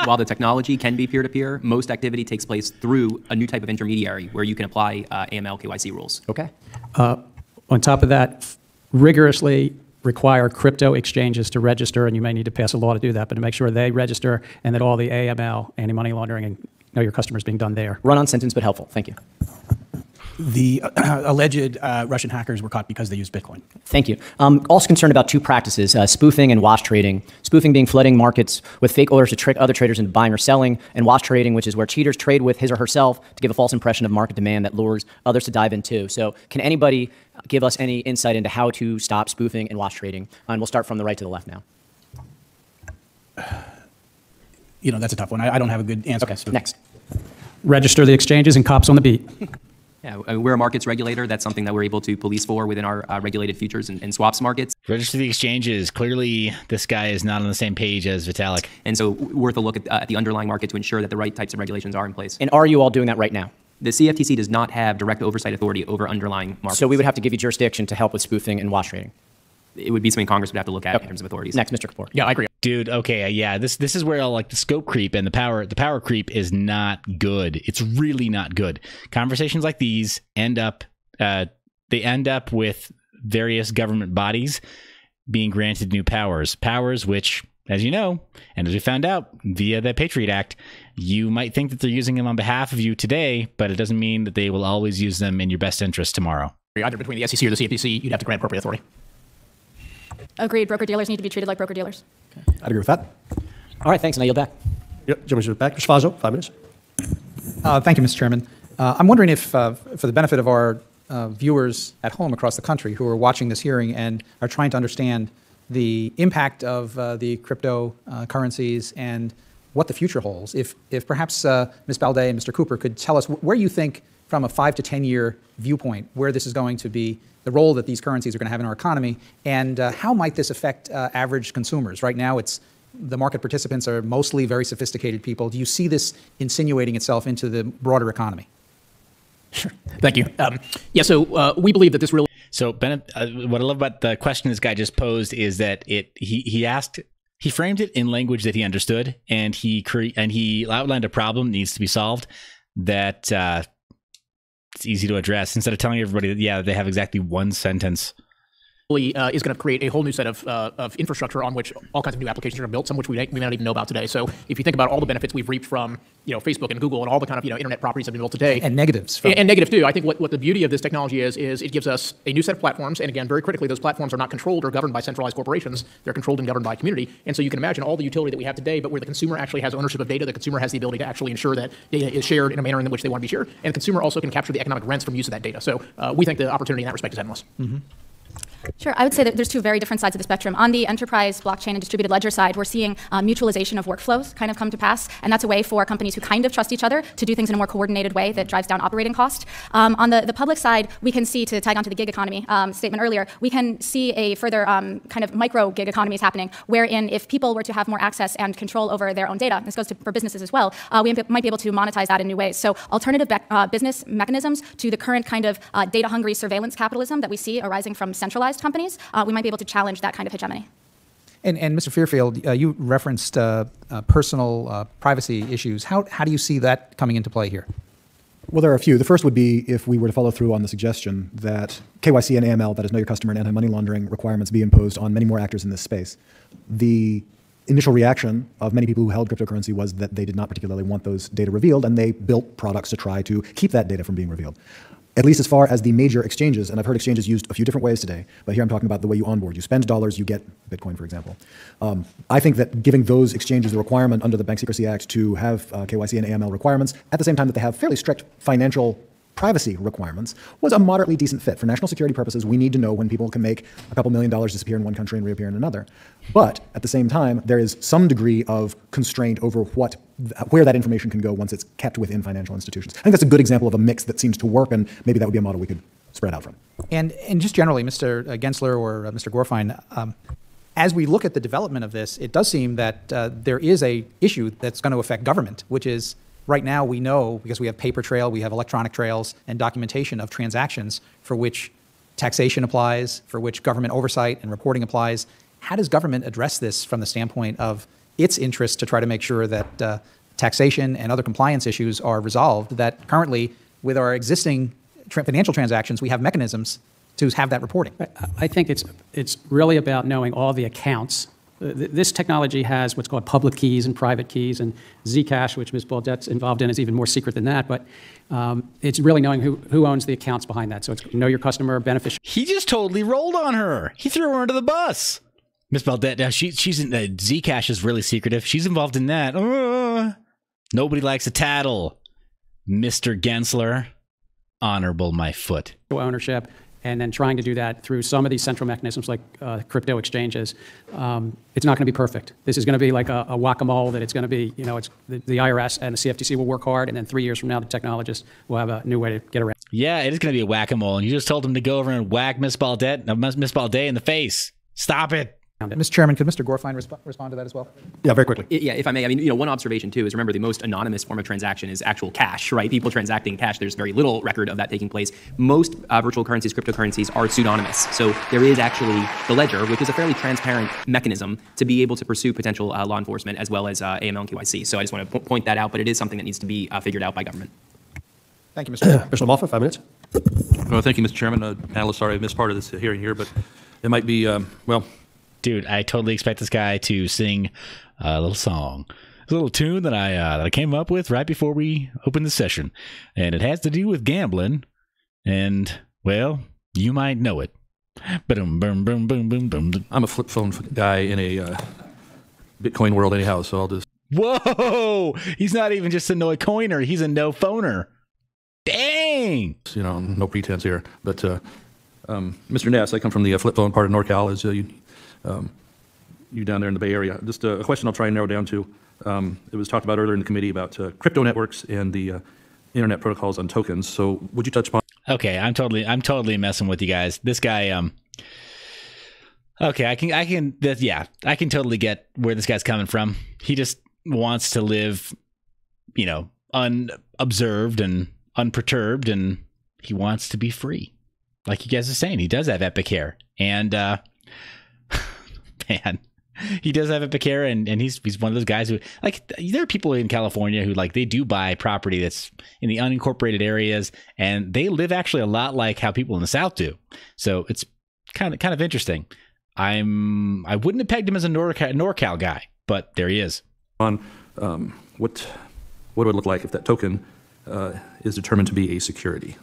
While the technology can be peer-to-peer, most activity takes place through a new type of intermediary where you can apply AML KYC rules. Okay. On top of that, rigorously require crypto exchanges to register, and you may need to pass a law to do that, but to make sure they register and that all the AML, anti-money laundering, and know your customers being done there. Run-on sentence, but helpful. Thank you. The alleged Russian hackers were caught because they used Bitcoin. Thank you. Also concerned about two practices, spoofing and wash trading. Spoofing being flooding markets with fake orders to trick other traders into buying or selling, and wash trading, which is where cheaters trade with his or herself to give a false impression of market demand that lures others to dive into. So can anybody give us any insight into how to stop spoofing and wash trading? And we'll start from the right to the left now. You know, that's a tough one. I don't have a good answer. Okay, next. Register the exchanges and cops on the beat. Yeah, we're a markets regulator. That's something that we're able to police for within our regulated futures and swaps markets. Register the exchanges. Clearly, this guy is not on the same page as Vitalik. And so worth a look at the underlying market to ensure that the right types of regulations are in place. And are you all doing that right now? The CFTC does not have direct oversight authority over underlying markets. So we would have to give you jurisdiction to help with spoofing and wash trading. It would be something Congress would have to look at in terms of authorities. Next, Mr. Kapoor. Yeah, I agree. Dude, okay, yeah, this is where like the scope creep and the power creep is not good. It's really not good. Conversations like these end up with various government bodies being granted new powers which, as you know, and as we found out via the Patriot Act, you might think that they're using them on behalf of you today, but it doesn't mean that they will always use them in your best interest tomorrow. Either between the SEC or the CFTC, you'd have to grant appropriate authority. Agreed. Broker-dealers need to be treated like broker-dealers. I'd agree with that. All right, thanks, and I yield back. Yep, Jim, back. Mr. Faso, 5 minutes. Thank you, Mr. Chairman. I'm wondering if, for the benefit of our viewers at home across the country who are watching this hearing and are trying to understand the impact of the cryptocurrencies and what the future holds, if perhaps Ms. Baldet and Mr. Cooper could tell us where you think, from a 5 to 10 year viewpoint, where this is going to be, the role that these currencies are going to have in our economy, and how might this affect average consumers? Right now, the market participants are mostly very sophisticated people. Do you see this insinuating itself into the broader economy? Sure. Thank you. So we believe that this really... So, Bennett, what I love about the question this guy just posed is that he framed it in language that he understood, and he outlined a problem that needs to be solved that it's easy to address instead of telling everybody that, yeah, they have exactly one sentence. Is going to create a whole new set of infrastructure on which all kinds of new applications are built, some of which we may not even know about today. So if you think about all the benefits we've reaped from Facebook and Google and all the kind of internet properties that have been built today. And negatives. And negative too. I think what the beauty of this technology is it gives us a new set of platforms. And again, very critically, those platforms are not controlled or governed by centralized corporations. They're controlled and governed by community. And so you can imagine all the utility that we have today, but where the consumer actually has ownership of data, the consumer has the ability to actually ensure that data is shared in a manner in which they want to be shared. And the consumer also can capture the economic rents from use of that data. So we think the opportunity in that respect is endless. Mm-hmm. Sure. I would say that there's two very different sides of the spectrum. On the enterprise, blockchain, and distributed ledger side, we're seeing mutualization of workflows kind of come to pass, and that's a way for companies who kind of trust each other to do things in a more coordinated way that drives down operating cost. On the public side, we can see, to tag on to the gig economy statement earlier, we can see a further kind of micro gig economies happening, wherein if people were to have more access and control over their own data, this goes for businesses as well, we might be able to monetize that in new ways. So alternative business mechanisms to the current kind of data-hungry surveillance capitalism that we see arising from centralized companies, we might be able to challenge that kind of hegemony. And Mr. Fairfield, you referenced personal privacy issues. How do you see that coming into play here? Well, there are a few. The first would be if we were to follow through on the suggestion that KYC and AML, that is Know Your Customer and anti-money laundering requirements, be imposed on many more actors in this space. The initial reaction of many people who held cryptocurrency was that they did not particularly want those data revealed, and they built products to try to keep that data from being revealed. At least as far as the major exchanges, and I've heard exchanges used a few different ways today, but here I'm talking about the way you onboard. You spend dollars, you get Bitcoin, for example. I think that giving those exchanges the requirement under the Bank Secrecy Act to have KYC and AML requirements, at the same time that they have fairly strict financial privacy requirements, was a moderately decent fit. For national security purposes, we need to know when people can make a couple $1 million disappear in one country and reappear in another. But at the same time, there is some degree of constraint over where that information can go once it's kept within financial institutions. I think that's a good example of a mix that seems to work, and maybe that would be a model we could spread out from. And just generally, Mr. Gensler or Mr. Gorfine, as we look at the development of this, it does seem that there is a issue that's going to affect government, which is right now we know, because we have paper trail, we have electronic trails and documentation of transactions for which taxation applies, for which government oversight and reporting applies. How does government address this from the standpoint of its interest to try to make sure that taxation and other compliance issues are resolved, that currently with our existing financial transactions, we have mechanisms to have that reporting? I think it's really about knowing all the accounts. This technology has what's called public keys and private keys, and Zcash, which Ms. Baudette's involved in, is even more secret than that. But it's really knowing who owns the accounts behind that. So it's know your customer, beneficiary. He just totally rolled on her. He threw her under the bus. Ms. Baudette, now she's in Zcash is really secretive. She's involved in that. Nobody likes a tattle. Mr. Gensler, honorable my foot. Ownership. And then trying to do that through some of these central mechanisms like crypto exchanges. It's not going to be perfect. This is going to be like a whack-a-mole that it's going to be, it's the IRS and the CFTC will work hard, and then 3 years from now, the technologists will have a new way to get around. Yeah, it is going to be a whack-a-mole, and you just told them to go over and whack Miss Baudet in the face. Stop it. Mr. Chairman, could Mr. Gorfine respond to that as well? Yeah, very quickly. Yeah, if I may. I mean, one observation, too, is remember the most anonymous form of transaction is actual cash, right? People transacting cash, there's very little record of that taking place. Most virtual currencies, cryptocurrencies, are pseudonymous. So there is actually the ledger, which is a fairly transparent mechanism to be able to pursue potential law enforcement as well as AML and KYC. So I just want to point that out, but it is something that needs to be figured out by government. Thank you, Mr. Mr. Moffat, 5 minutes. Well, thank you, Mr. Chairman. Analyst, sorry I missed part of this hearing here, but it might be, Dude, I totally expect this guy to sing a little song. It's a little tune that I came up with right before we opened the session. And it has to do with gambling. And, well, you might know it. Boom, boom, boom, boom, boom, boom. I'm a flip phone guy in a Bitcoin world anyhow, so I'll just... Whoa! He's not even just a no coiner. He's a no phoner. Dang! No pretense here. But, Mr. Ness, I come from the flip phone part of NorCal, as you down there in the Bay Area. Just a question I'll try and narrow down to. It was talked about earlier in the committee about crypto networks and the internet protocols on tokens. So would you touch upon? Okay, I'm totally messing with you guys. This guy, okay, I can totally get where this guy's coming from. He just wants to live, unobserved and unperturbed, and he wants to be free. Like you guys are saying, he does have epic hair, and man, he does have epic hair, and he's one of those guys who, like, there are people in California who, like, they do buy property that's in the unincorporated areas, and they live actually a lot like how people in the South do. So it's kind of interesting. I wouldn't have pegged him as a NorCal guy, but there he is. On what would it look like if that token is determined to be a security?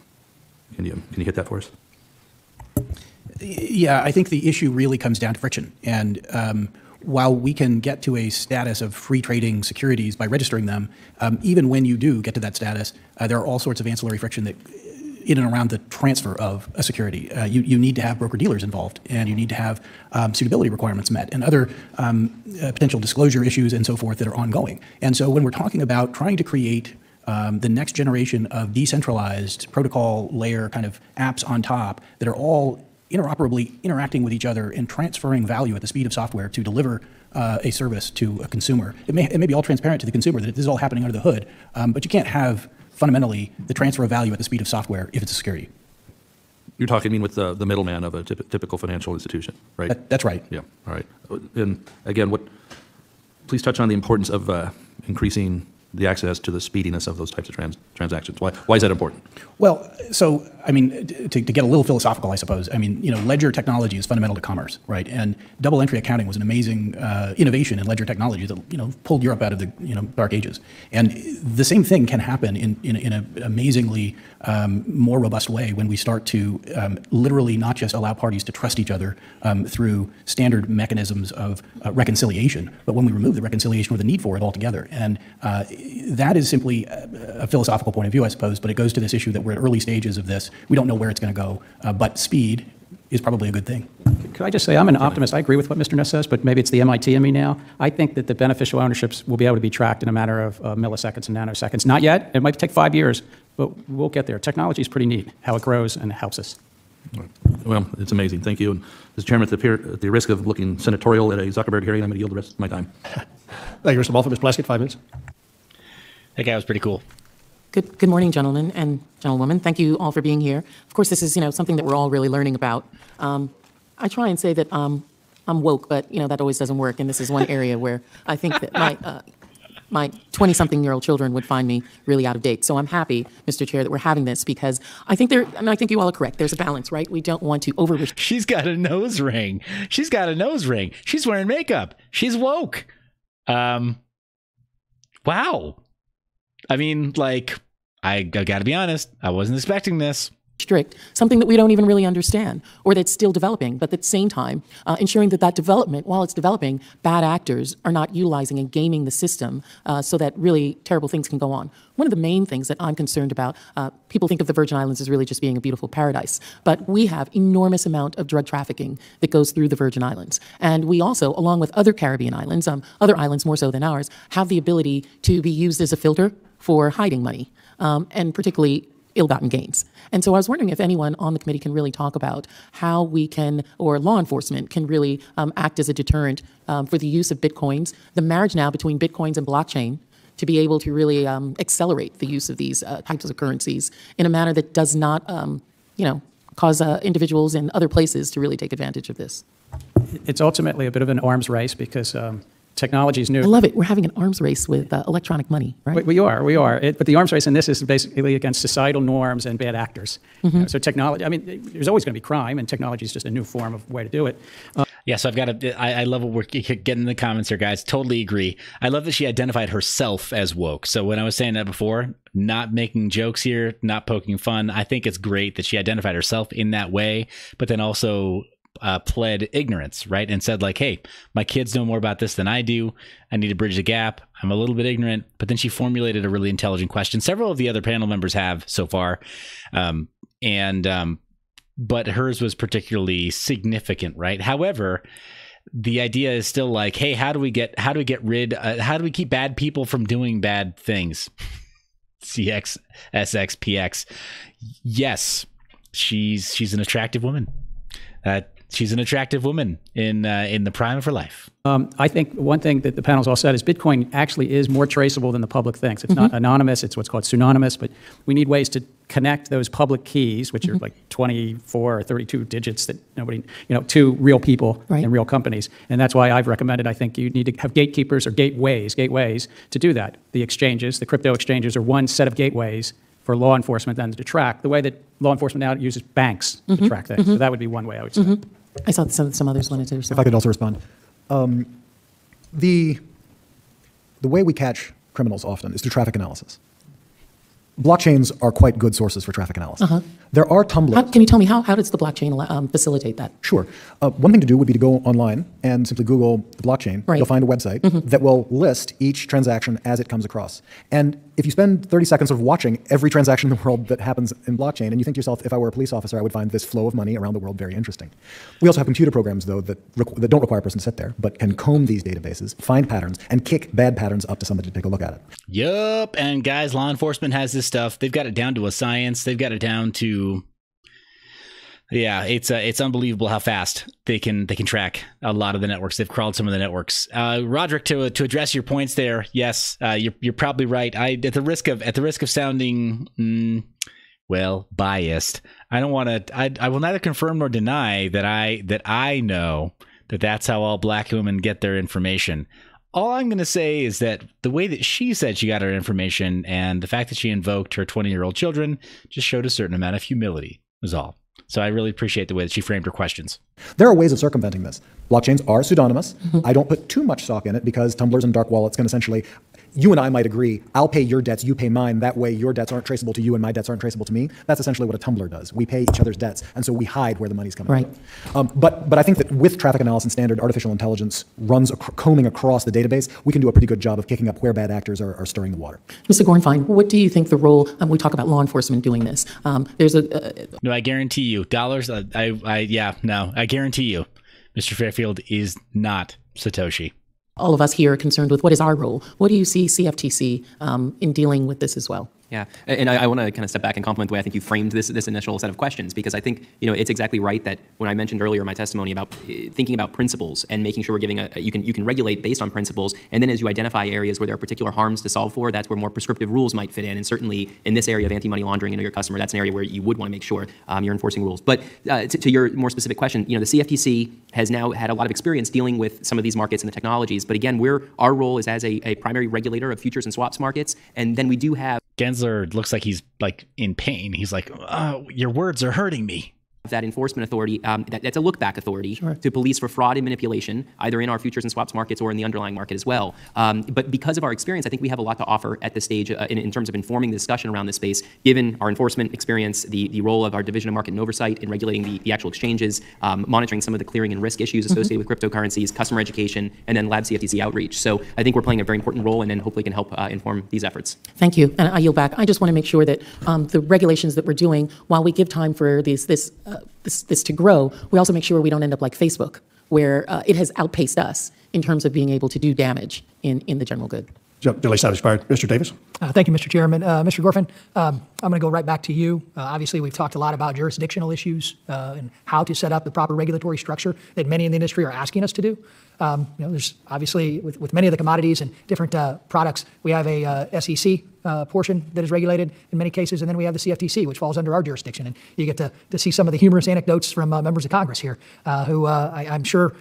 Can you hit that for us? Yeah, I think the issue really comes down to friction. And while we can get to a status of free trading securities by registering them, even when you do get to that status, there are all sorts of ancillary friction that in and around the transfer of a security. You need to have broker-dealers involved, and you need to have suitability requirements met, and other potential disclosure issues and so forth that are ongoing. And so when we're talking about trying to create the next generation of decentralized protocol layer kind of apps on top that are all interoperably interacting with each other and transferring value at the speed of software to deliver a service to a consumer. It may be all transparent to the consumer that this is all happening under the hood, but you can't have fundamentally the transfer of value at the speed of software if it's a security. You're talking with the middleman of a typical financial institution, right? That's right. Yeah, all right. And again, please touch on the importance of increasing the access to the speediness of those types of transactions? Why is that important? Well, so, I mean, to get a little philosophical, I suppose, I mean, ledger technology is fundamental to commerce, right? And double entry accounting was an amazing innovation in ledger technology that, pulled Europe out of the, dark ages. And the same thing can happen in an amazingly more robust way when we start to literally not just allow parties to trust each other through standard mechanisms of reconciliation, but when we remove the reconciliation or the need for it altogether. And that is simply a philosophical point of view, I suppose, but it goes to this issue that we're at early stages of this. We don't know where it's going to go, but speed is probably a good thing. Could I just say, I'm an optimist. I agree with what Mr. Ness says, but maybe it's the MIT in me now. I think that the beneficial ownerships will be able to be tracked in a matter of milliseconds and nanoseconds. Not yet. It might take 5 years, but we'll get there. Technology is pretty neat, how it grows and helps us. Well, it's amazing. Thank you. And Mr. Chairman, at the risk of looking senatorial at a Zuckerberg hearing, I'm going to yield the rest of my time. Thank you, Mr. Moffett. Ms. Plaskett, 5 minutes. That guy was pretty cool. Good morning, gentlemen and gentlewomen. Thank you all for being here. Of course, this is something that we're all really learning about. I try and say that I'm woke, but that always doesn't work. And this is one area where I think that my 20-something-year-old children would find me really out of date. So I'm happy, Mr. Chair, that we're having this because I think I think you all are correct. There's a balance, right? We don't want to over. She's got a nose ring. She's got a nose ring. She's wearing makeup. She's woke. Wow. I mean, I got to be honest. I wasn't expecting this. Strict, something that we don't even really understand or that's still developing, but at the same time, ensuring that development, while it's developing, bad actors are not utilizing and gaming the system so that really terrible things can go on. One of the main things that I'm concerned about, people think of the Virgin Islands as really just being a beautiful paradise, but we have enormous amount of drug trafficking that goes through the Virgin Islands. And we also, along with other Caribbean islands, other islands more so than ours, have the ability to be used as a filter for hiding money, and particularly ill-gotten gains. And so I was wondering if anyone on the committee can really talk about how we can, or law enforcement can really act as a deterrent for the use of Bitcoins, the marriage now between Bitcoins and blockchain, to be able to really accelerate the use of these types of currencies in a manner that does not, cause individuals in other places to really take advantage of this. It's ultimately a bit of an arms race because technology is new. I love it. We're having an arms race with electronic money, right? We are. But the arms race in this is basically against societal norms and bad actors. Mm-hmm. So technology, I mean, there's always going to be crime, and technology is just a new form of way to do it. Yeah, so I love what we're getting in the comments here, guys. Totally agree. I love that she identified herself as woke. So when I was saying that before, not making jokes here, not poking fun, I think it's great that she identified herself in that way, but then also pled ignorance, right? And said hey, my kids know more about this than I do. I need to bridge the gap. I'm a little bit ignorant. But then she formulated a really intelligent question. Several of the other panel members have so far. But hers was particularly significant, right? However, the idea is still hey, how do we keep bad people from doing bad things? CX, SX, PX. Yes, she's an attractive woman. She's an attractive woman in the prime of her life. I think one thing that the panel's all said is Bitcoin actually is more traceable than the public thinks. It's not anonymous. It's what's called pseudonymous, but we need ways to connect those public keys, which are 24 or 32 digits that nobody, to real people and real companies. And that's why I've recommended, I think you need to have gatekeepers or gateways to do that. The exchanges, the crypto exchanges are one set of gateways for law enforcement then to track, the way that law enforcement now uses banks to track things. So that would be one way I would say. I saw some others wanted to respond. If I could also respond. The way we catch criminals often is through traffic analysis. Blockchains are quite good sources for traffic analysis. There are tumblers. Can you tell me how does the blockchain facilitate that? Sure. One thing to do would be to go online and simply Google the blockchain. You'll find a website that will list each transaction as it comes across. And if you spend 30 seconds of watching every transaction in the world that happens in blockchain, and you think to yourself, if I were a police officer, I would find this flow of money around the world very interesting. We also have computer programs, though, that don't require a person to sit there, but can comb these databases, find patterns, and kick bad patterns up to somebody to take a look at it. Yup. And guys, law enforcement has this stuff. They've got it down to a science. They've got it down to... Yeah, it's unbelievable how fast they can track a lot of the networks. They've crawled some of the networks. Roderick, to address your points there, yes, you're probably right. At the risk of sounding biased, I don't want to. I will neither confirm nor deny that I know that that's how all black women get their information. All I'm going to say is that the way that she said she got her information and the fact that she invoked her 20-year-old children just showed a certain amount of humility, was all. So I really appreciate the way that she framed her questions. There are ways of circumventing this. Blockchains are pseudonymous. I don't put too much stock in it because tumblers and dark wallets can essentially, you and I might agree, I'll pay your debts, you pay mine. That way your debts aren't traceable to you and my debts aren't traceable to me. That's essentially what a tumbler does. We pay each other's debts, and so we hide where the money's coming from. But I think that with traffic analysis standard, artificial intelligence runs combing across the database, we can do a pretty good job of kicking up where bad actors are stirring the water. Mr. Gornfine, what do you think the role, we talk about law enforcement doing this. There's a... No, I guarantee you, dollars, I guarantee you, Mr. Fairfield is not Satoshi. All of us here are concerned with what is our role. What do you see CFTC in dealing with this as well? Yeah, and I want to kind of step back and compliment the way I think you framed this initial set of questions, because I think it's exactly right that when I mentioned earlier in my testimony about thinking about principles and making sure we're giving you can regulate based on principles, and then as you identify areas where there are particular harms to solve for, that's where more prescriptive rules might fit in, and certainly in this area of anti-money laundering and know your customer, that's an area where you would want to make sure you're enforcing rules. But to your more specific question, the CFTC has now had a lot of experience dealing with some of these markets and the technologies, but again, our role is as a primary regulator of futures and swaps markets, and then we do have Gensler looks like he's like in pain. He's like, oh, your words are hurting me. That enforcement authority, that's a look-back authority to police for fraud and manipulation, either in our futures and swaps markets or in the underlying market as well. But because of our experience, I think we have a lot to offer at this stage in terms of informing the discussion around this space, given our enforcement experience, the role of our Division of Market and Oversight in regulating the actual exchanges, monitoring some of the clearing and risk issues associated with cryptocurrencies, customer education, and then Lab CFTC outreach. So I think we're playing a very important role and then hopefully can help inform these efforts. Thank you. And I yield back. I just want to make sure that the regulations that we're doing, while we give time for this to grow, we also make sure we don't end up like Facebook, where it has outpaced us in terms of being able to do damage in the general good. Duly satisfied. Mr. Davis. Thank you, Mr. Chairman. Mr. Gorfin, I'm going to go right back to you. Obviously, we've talked a lot about jurisdictional issues and how to set up the proper regulatory structure that many in the industry are asking us to do. There's obviously, with many of the commodities and different products, we have a SEC portion that is regulated in many cases, and then we have the CFTC, which falls under our jurisdiction. And you get to see some of the humorous anecdotes from members of Congress here, who I'm sure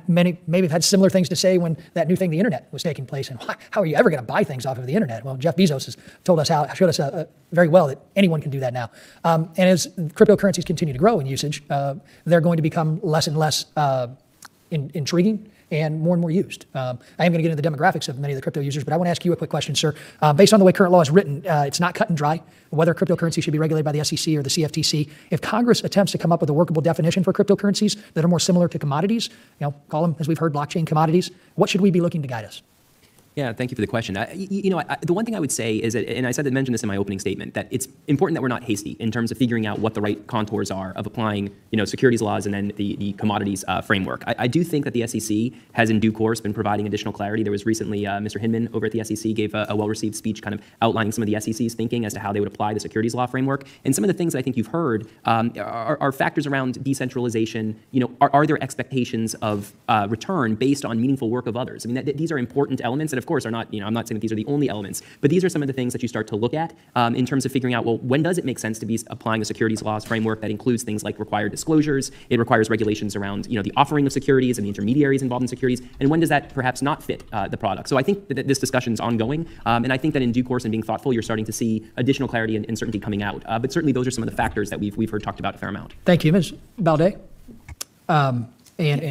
maybe have had similar things to say when that new thing, the internet, was taking place. And how are you ever going to buy things off of the internet? Well, Jeff Bezos has showed us very well that anyone can do that now. And as cryptocurrencies continue to grow in usage, they're going to become less and less intriguing and more used. I am going to get into the demographics of many of the crypto users, but I want to ask you a quick question, sir. Based on the way current law is written, it's not cut and dry whether cryptocurrency should be regulated by the SEC or the CFTC. If Congress attempts to come up with a workable definition for cryptocurrencies that are more similar to commodities, call them, as we've heard, blockchain commodities, what should we be looking to guide us? Yeah, thank you for the question. The one thing I would say is that, and I mentioned this in my opening statement, that it's important that we're not hasty in terms of figuring out what the right contours are of applying, securities laws and then the commodities framework. I do think that the SEC has, in due course, been providing additional clarity. There was recently Mr. Hinman over at the SEC gave a well-received speech, kind of outlining some of the SEC's thinking as to how they would apply the securities law framework. And some of the things that I think you've heard are factors around decentralization. Are there expectations of return based on meaningful work of others? I mean, these are important elements that, of course, are not, I'm not saying that these are the only elements, but these are some of the things that you start to look at in terms of figuring out, well, when does it make sense to be applying a securities laws framework that includes things like required disclosures, it requires regulations around, the offering of securities and the intermediaries involved in securities, and when does that perhaps not fit the product? So I think that this discussion is ongoing, and I think that in due course and being thoughtful, you're starting to see additional clarity and certainty coming out. But certainly those are some of the factors that we've heard talked about a fair amount. Thank you, Ms. Balde. And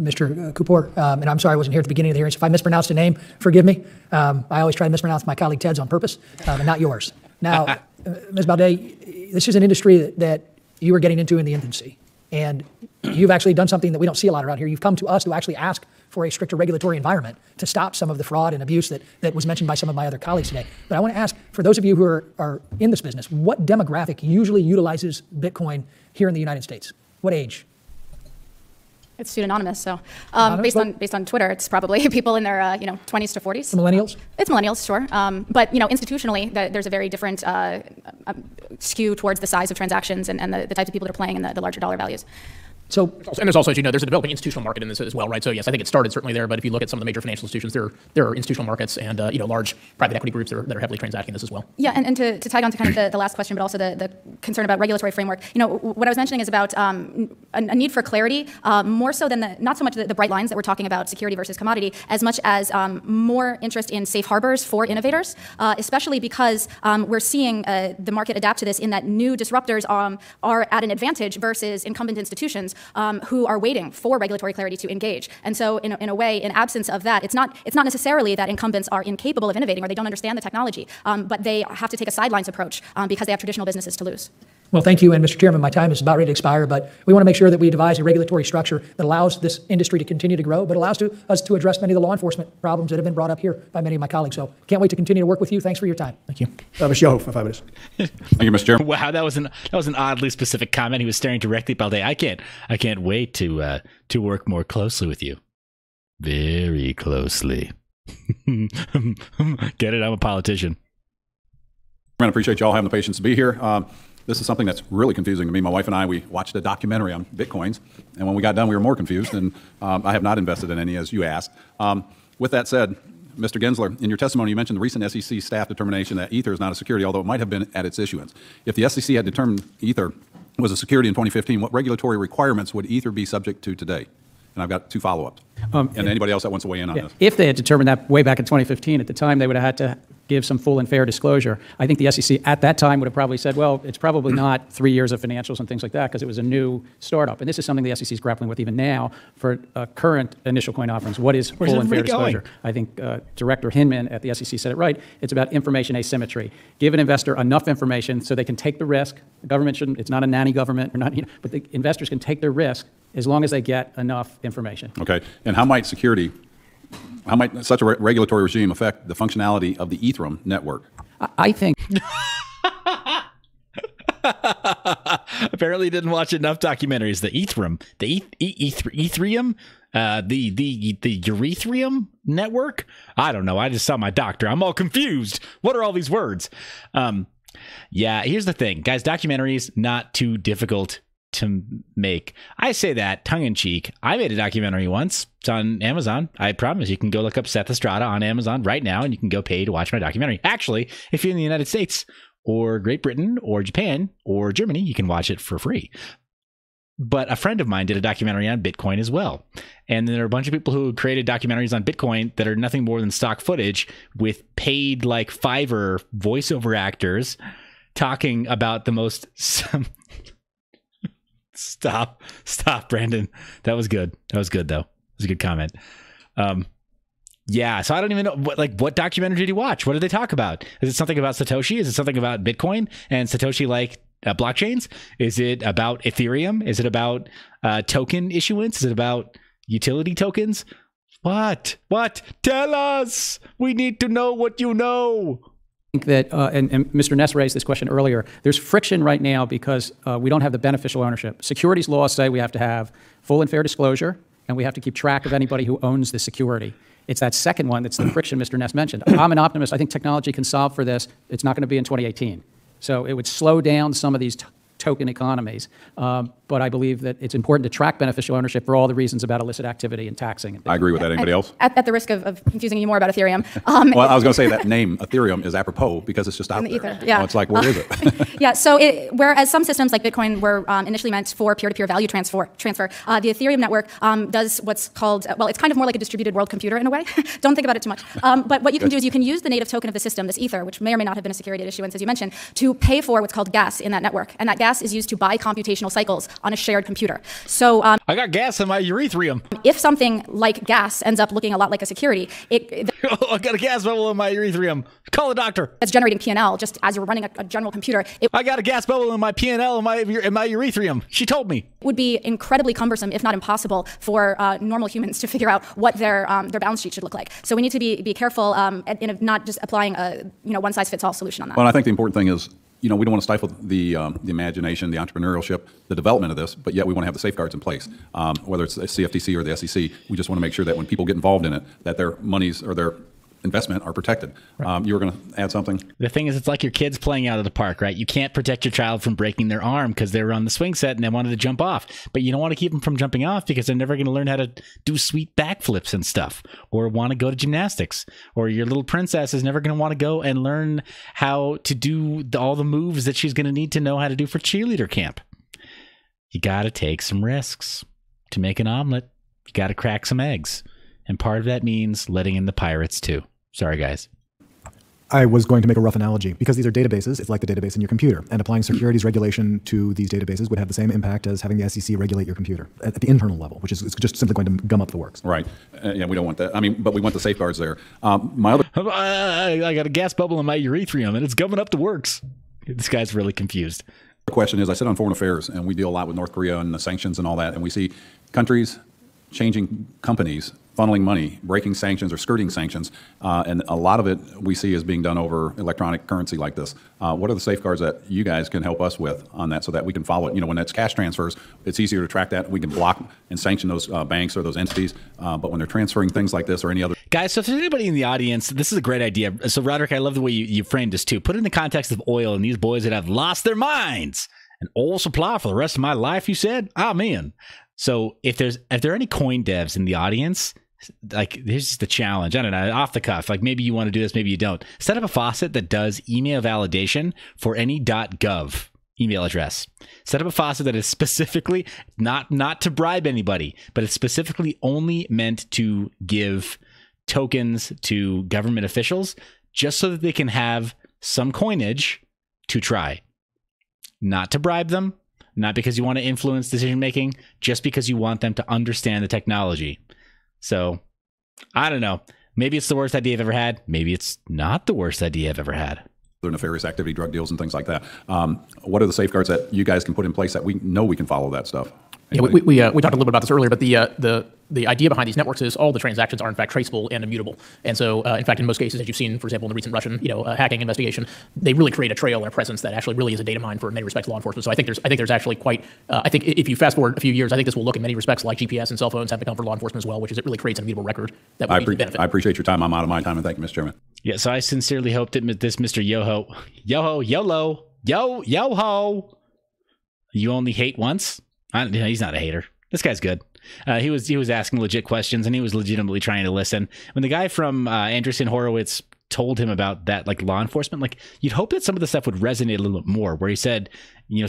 Mr. Kupor, and I'm sorry I wasn't here at the beginning of the hearing, so if I mispronounced a name, forgive me. I always try to mispronounce my colleague Ted's on purpose, and not yours. Now, Ms. Balde, this is an industry that you are getting into in the infancy, and you've actually done something that we don't see a lot around here. You've come to us to actually ask for a stricter regulatory environment to stop some of the fraud and abuse that was mentioned by some of my other colleagues today. But I want to ask, for those of you who are in this business, what demographic usually utilizes Bitcoin here in the United States? What age? It's pseudonymous, so based on Twitter, it's probably people in their 20s to 40s. The millennials? It's millennials, sure. But institutionally, there's a very different skew towards the size of transactions and the types of people that are playing and the larger dollar values. So, and there's also, as you know, there's a developing institutional market in this as well, right? So yes, I think it started certainly there, but if you look at some of the major financial institutions, there are institutional markets and large private equity groups that are heavily transacting this as well. Yeah, and to tag on to kind of the last question, but also the concern about regulatory framework. What I was mentioning is about a need for clarity, more so than not so much the bright lines that we're talking about, security versus commodity, as much as more interest in safe harbors for innovators, especially because we're seeing the market adapt to this in that new disruptors are at an advantage versus incumbent institutions who are waiting for regulatory clarity to engage. And so in a way, in absence of that, it's not necessarily that incumbents are incapable of innovating or they don't understand the technology, but they have to take a sidelines approach because they have traditional businesses to lose. well, thank you. And Mr. Chairman, my time is about ready to expire, but we want to make sure that we devise a regulatory structure that allows this industry to continue to grow, but allows us to address many of the law enforcement problems that have been brought up here by many of my colleagues. So can't wait to continue to work with you. Thanks for your time. Thank you. Mr. Yoho, for 5 minutes. Thank you, Mr. Chairman. Wow, that was an oddly specific comment. He was staring directly all day. I can't wait to work more closely with you. Very closely. Get it? I'm a politician. I appreciate you all having the patience to be here. This is something that's really confusing to me. My wife and I, we watched a documentary on Bitcoins, and when we got done, we were more confused, and I have not invested in any, as you asked. With that said, Mr. Gensler, in your testimony, you mentioned the recent SEC staff determination that Ether is not a security, although it might have been at its issuance. If the SEC had determined Ether was a security in 2015, what regulatory requirements would Ether be subject to today? And I've got 2 follow-ups. And anybody else that wants to weigh in on this? If they had determined that way back in 2015, at the time, they would have had to give some full and fair disclosure. I think the SEC at that time would have probably said, well, it's probably not 3 years of financials and things like that because it was a new startup. And this is something the SEC is grappling with even now for current initial coin offerings. What is full and fair disclosure? I think Director Hinman at the SEC said it right. It's about information asymmetry. Give an investor enough information so they can take the risk. The government shouldn't, it's not a nanny government, or not, but the investors can take their risk as long as they get enough information. Okay. And how might such a regulatory regime affect the functionality of the Ethereum network? I think. Apparently didn't watch enough documentaries. The Ethereum, the Ethereum, the Ethereum network. I don't know. I just saw my doctor. I'm all confused. What are all these words? Yeah, here's the thing, guys. Documentaries, not too difficult to make. I say that tongue-in-cheek. I made a documentary once. It's on Amazon. I promise you can go look up Seth Estrada on Amazon right now, and you can go pay to watch my documentary. Actually, if you're in the United States or Great Britain or Japan or Germany, you can watch it for free. But a friend of mine did a documentary on Bitcoin as well. And there are a bunch of people who created documentaries on Bitcoin that are nothing more than stock footage with paid like Fiverr voiceover actors talking about the most... Stop, Brandon. That was good. That was good, though. It was a good comment. Yeah, so I don't even know what documentary did you watch? What did they talk about? Is it something about Satoshi? Is it something about Bitcoin and Satoshi blockchains? Is it about Ethereum? Is it about token issuance? Is it about utility tokens? What? Tell us. We need to know what you know. I think that, and Mr. Ness raised this question earlier, there's friction right now because we don't have the beneficial ownership. Securities laws say we have to have full and fair disclosure, and we have to keep track of anybody who owns the security. It's that second one that's the friction Mr. Ness mentioned. I'm an optimist. I think technology can solve for this. It's not going to be in 2018. So it would slow down some of these token economies. But I believe that it's important to track beneficial ownership for all the reasons about illicit activity and taxing. I agree with that. Anybody else? At the risk of confusing you more about Ethereum. Well, I was going to say that name, Ethereum, is apropos because it's just out there. Ether, yeah. It's like, where is it? Yeah, so whereas some systems like Bitcoin were initially meant for peer-to-peer value transfer, the Ethereum network does what's called, well, it's kind of more like a distributed world computer in a way. Don't think about it too much. But what you can do is you can use the native token of the system, this Ether, which may or may not have been a security issuance, as you mentioned, to pay for what's called gas in that network. And that gas is used to buy computational cycles on a shared computer. So I got gas in my Ethereum. If something like gas ends up looking a lot like a security, I got a gas bubble in my Ethereum. Call a doctor. It's generating P&L just as you're running a general computer. I got a gas bubble in my P&L in my Ethereum. She told me. It would be incredibly cumbersome, if not impossible, for normal humans to figure out what their balance sheet should look like. So we need to be careful in not just applying a one-size-fits-all solution on that. Well, I think the important thing is, we don't want to stifle the imagination, the entrepreneurship, the development of this, but yet we want to have the safeguards in place. Whether it's the CFTC or the SEC, we just want to make sure that when people get involved in it, that their monies or their investment are protected. You were going to add something? The thing is, it's like your kids playing out of the park, right? You can't protect your child from breaking their arm because they were on the swing set and they wanted to jump off. But you don't want to keep them from jumping off because they're never going to learn how to do sweet backflips and stuff, or want to go to gymnastics. Or your little princess is never going to want to go and learn how to do all the moves that she's going to need to know how to do for cheerleader camp. You got to take some risks. To make an omelet, you got to crack some eggs. And part of that means letting in the pirates too. Sorry, guys. I was going to make a rough analogy. Because these are databases, it's like the database in your computer. And applying securities regulation to these databases would have the same impact as having the SEC regulate your computer at the internal level, which is just simply going to gum up the works. Right. Yeah, we don't want that. I mean, but we want the safeguards there. My other... I got a gas bubble in my urethrium, and it's gumming up the works. This guy's really confused. The question is, I sit on foreign affairs, and we deal a lot with North Korea and the sanctions and all that, and we see countries changing companies, funneling money, breaking sanctions or skirting sanctions, and a lot of it we see is being done over electronic currency like this. What are the safeguards that you guys can help us with on that so that we can follow it? You know, when it's cash transfers, it's easier to track that. We can block and sanction those banks or those entities, but when they're transferring things like this or any other... Guys, so if there's anybody in the audience, this is a great idea. So Roderick, I love the way you framed this too. Put it in the context of oil and these boys that have lost their minds. An oil supply for the rest of my life, you said? I'm in. So if there are any coin devs in the audience, like, here's the challenge. I don't know, off the cuff, like maybe you want to do this, maybe you don't. Set up a faucet that does email validation for any .gov email address. Set up a faucet that is specifically not to bribe anybody, but it's specifically only meant to give tokens to government officials just so that they can have some coinage to try. Not to bribe them, not because you want to influence decision making, just because you want them to understand the technology. So, I don't know. Maybe it's the worst idea I've ever had. Maybe it's not the worst idea I've ever had. Nefarious activity, drug deals, and things like that. What are the safeguards that you guys can put in place that we know we can follow that stuff? Anybody? Yeah, we talked a little bit about this earlier, but the idea behind these networks is all the transactions are in fact traceable and immutable. And so, in fact, in most cases, as you've seen, for example, in the recent Russian hacking investigation, they really create a trail and a presence that actually really is a data mine for, in many respects, law enforcement. So I think there's actually quite. I think if you fast forward a few years, I think this will look in many respects like GPS and cell phones have become for law enforcement as well, which is it really creates an immutable record that we need to benefit. I appreciate your time. I'm out of my time, and thank you, Mr. Chairman. Yeah, so I sincerely hope that this Mr. YOLO, you only hate once? He's not a hater. This guy's good. He was asking legit questions, and he was legitimately trying to listen. When the guy from Andreessen Horowitz told him about that, like law enforcement, like you'd hope that some of the stuff would resonate a little bit more. Where he said,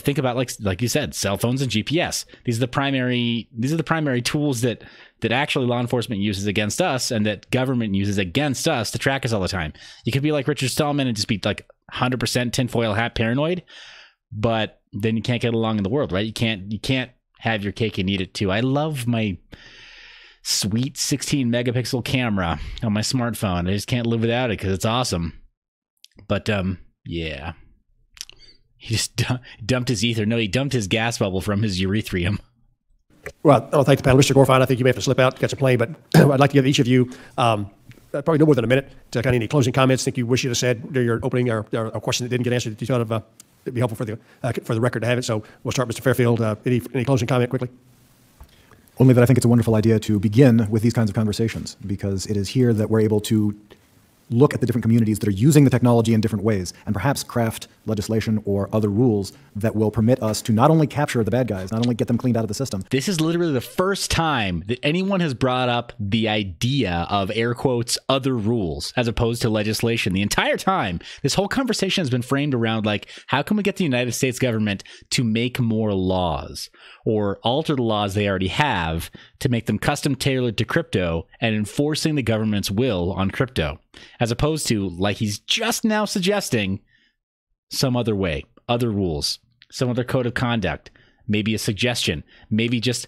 think about like you said, cell phones and GPS. These are the primary tools that actually law enforcement uses against us, and that government uses against us to track us all the time. You could be like Richard Stallman and just be like 100% tinfoil hat paranoid, but then you can't get along in the world, right? You can't have your cake and eat it too. I love my sweet 16 megapixel camera on my smartphone. I just can't live without it because it's awesome. But yeah, he just dumped his ether. No, he dumped his gas bubble from his urethrium. Well, I want to thank the panel. Mr. Gorfine, I think you may have to slip out, catch a plane, but I'd like to give each of you probably no more than a minute to kind of any closing comments. Think you wish you'd have said during your opening or a question that didn't get answered that you thought of. It'd be helpful for the record to have it. So we'll start, Mr. Fairfield. Any closing comment quickly? Only that I think it's a wonderful idea to begin with these kinds of conversations, because it is here that we're able to look at the different communities that are using the technology in different ways and perhaps craft legislation or other rules that will permit us to not only capture the bad guys, not only get them cleaned out of the system. This is literally the first time that anyone has brought up the idea of, air quotes, other rules as opposed to legislation. The entire time, this whole conversation has been framed around like, how can we get the United States government to make more laws or alter the laws they already have to make them custom tailored to crypto and enforcing the government's will on crypto, as opposed to, like he's just now suggesting, some other way, other rules, some other code of conduct, maybe a suggestion, maybe just